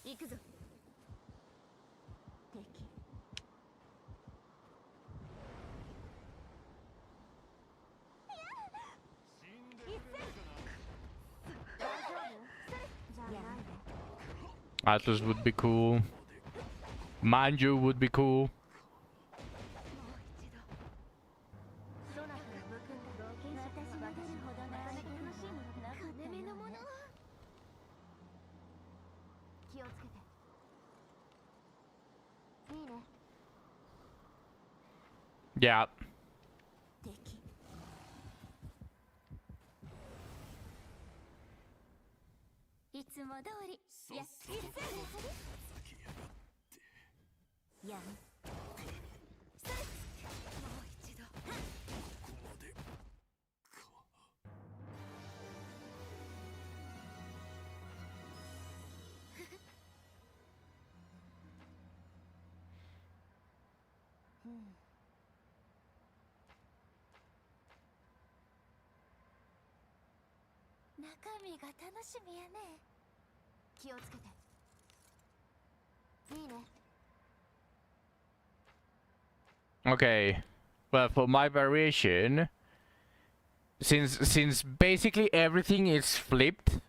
行くぞ。敵。Atlas would be cool. Manju would be cool. Yeah. 敵いつも通りやっやんさあもう一度中身が楽しみやね。気をつけて。いいね。 Okay. Well, for my variation, since basically everything is flipped.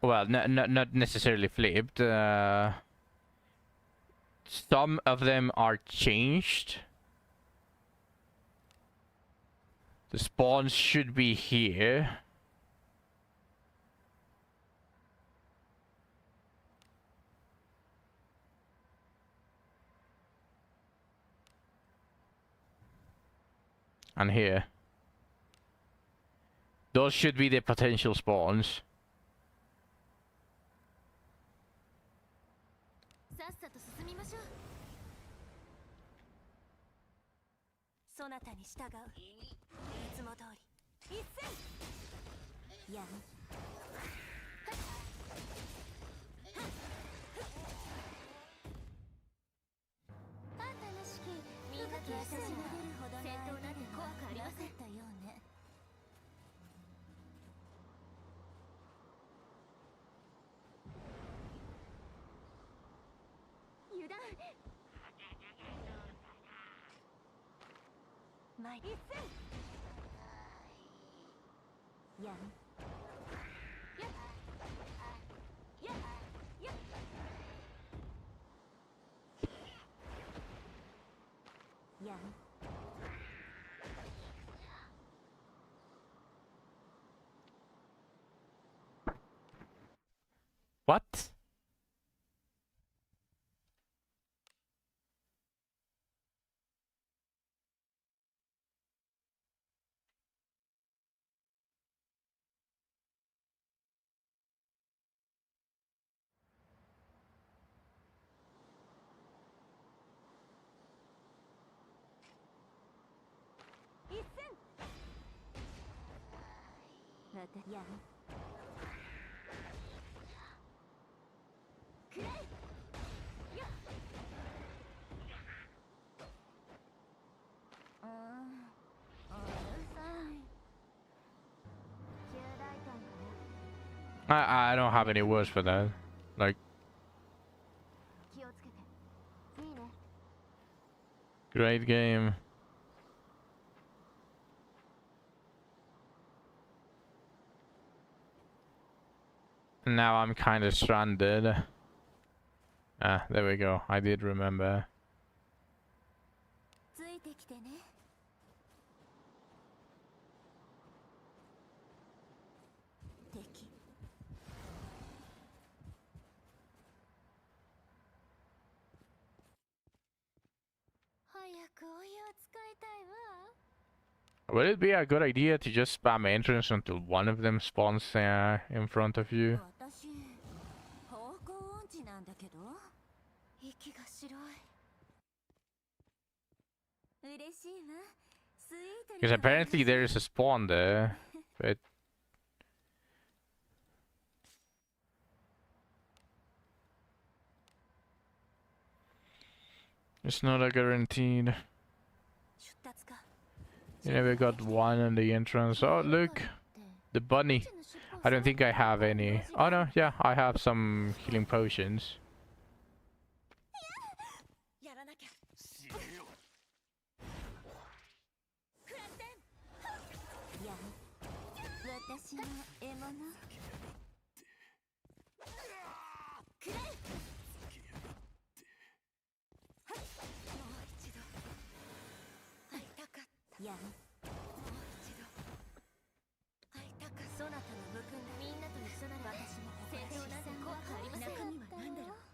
Well, not necessarily flipped. Some of them are changed. The spawns should be here. And here. Those should be the potential spawns. さっさと進みましょう。そなたに従う。いつも通り。一斉。やん。あ、楽しき。みんなと私が出るほどの戦闘なんて怖くありませんったようね。油断。前一斉。やん。やっ。やっ。やっ。やん。What?やん。くらえ。やっ。うるさい。旧大胆かな。I don't have any words for that. Like, 気をつけて。いいね。 great game. Now I'm kind of stranded. Ah, there we go. I did remember. ついてきてね。敵。早くお湯を使いたいわ。 Would it be a good idea to just spam entrance until one of them spawns in front of you? 私、方向音痴なんだけど、息が白い。嬉しいわ。スイートに。 Because apparently there is a spawn there, but it's not a guaranteed. 出立か。 You never got one in the entrance. Oh, look, the bunny. I don't think I have any. Oh no, yeah, I have some healing potions. やらなきゃ。やん。私の獲物。くらえ。もう一度。会いたかった。やん。もう一度。会いたかった。そなたの武君がみんなと一緒なら私も戦闘なんて怖くありません。中身は何だろう。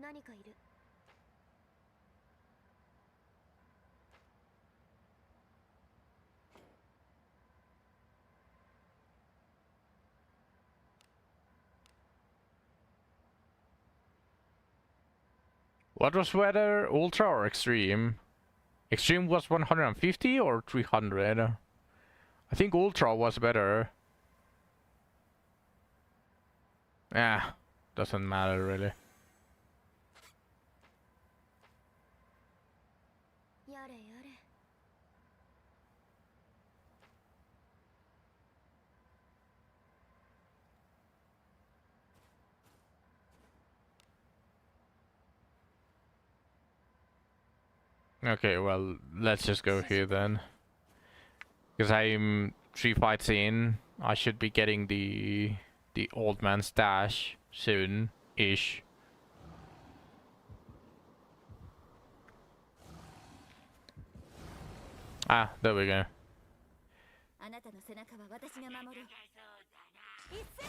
何かいる。 What was better, Ultra or Extreme? Extreme was 150 or 300? I think Ultra was better. Yeah, doesn't matter really. やれやれ。 Okay, well, let's just go here then. Because I'm 3 fights in. I should be getting the old man stash soon-ish. Ah, there we go. あなたの背中は私が守る。一戦。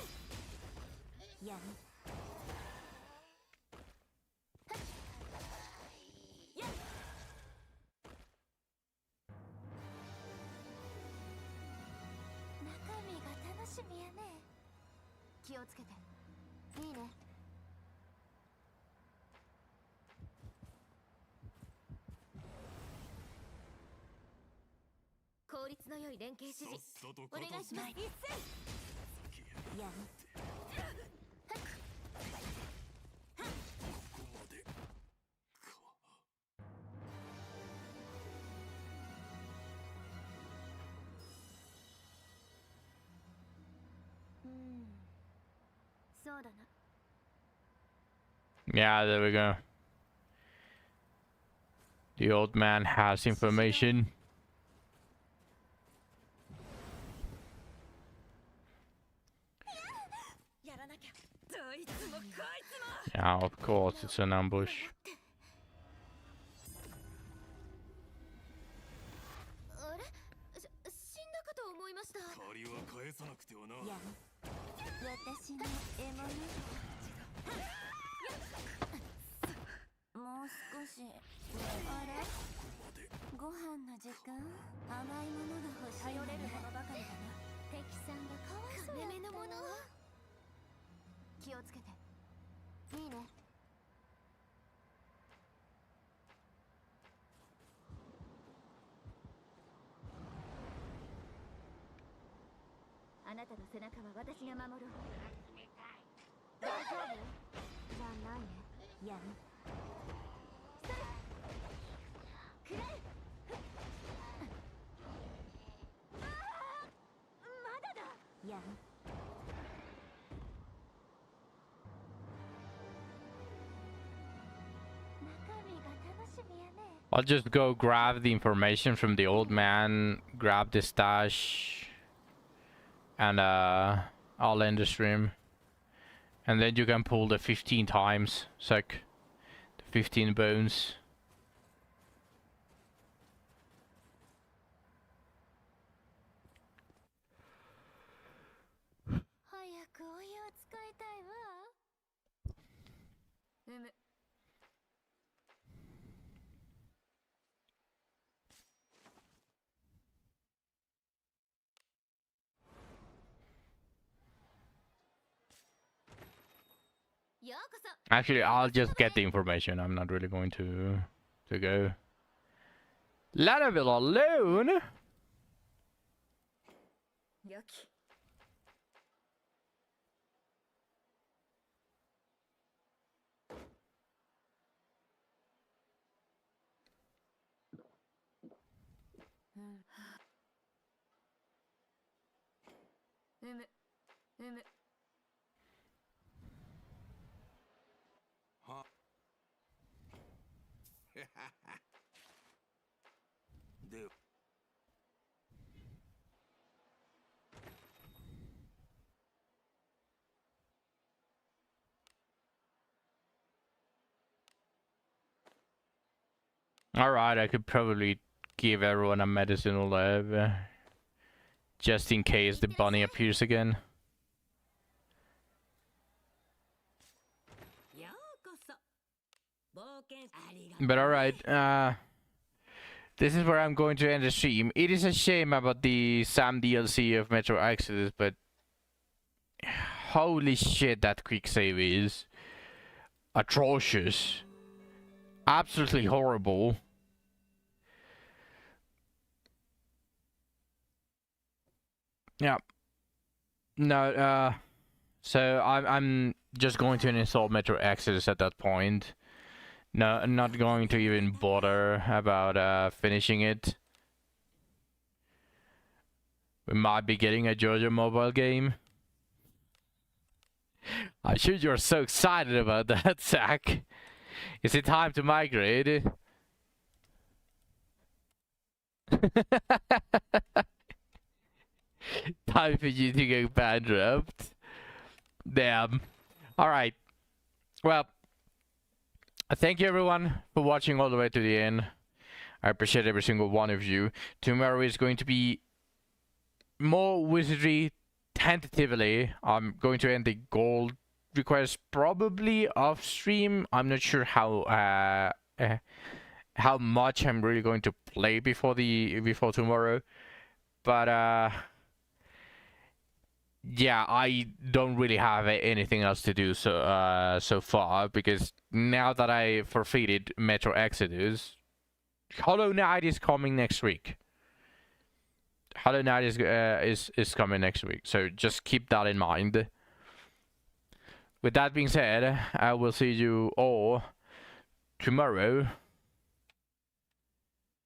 やる。やっ。中身が楽しみやね。気をつけて。いいね。効率の良い連携指示お願いします。一戦やる。そうだな。 Yeah, there we go. The old man has information. やらなきゃ。どいつもこいつも。 Yeah, of course, it's an ambush. あれ？死んだかと思いました。借りは返さなくてはな。やる。私の獲物。もう少し。あれ？ご飯の時間？甘いものが欲しい。頼れるものばかりだな。敵さんがかわいそうだったのもの。気をつけて。いいね。あなたの背中は私が守る。大丈夫？じゃないね。やる。くらえ。まだだ。やる。中身が楽しみやね。 I'll just go grab the information from the old man, grab the stash, and I'll end the stream. And then you can pull the 15 times, Sec. The 15 bones. 早くお湯を使いたいわ。うむ。 ようこそ。 Actually, I'll just get the information. I'm not really going to go. Laravel alone? よき。うむ。うむ。 で Alright, I could probably give everyone a medicinal lab. Just in case the bunny appears again. ようこそ。But alright, this is where I'm going to end the stream. It is a shame about the Sam DLC of Metro Exodus, but holy shit, that quick save is atrocious. Absolutely horrible. Yeah. No, so I'm just going to install Metro Exodus at that point. No, I'm not going to even bother about finishing it. We might be getting a JoJo mobile game. I'm sure you're so excited about that, Zach. Is it time to migrate? Time for you to go bankrupt. Damn. Alright. Well, thank you everyone for watching all the way to the end. I appreciate every single one of you. Tomorrow is going to be more wizardry. Tentatively, I'm going to end the gold request probably off stream. I'm not sure how much I'm really going to play before tomorrow, but yeah, I don't really have anything else to do so far, because now that I forfeited Metro Exodus, Hollow Knight is coming next week. Hollow Knight is coming next week, so just keep that in mind. With that being said, I will see you all tomorrow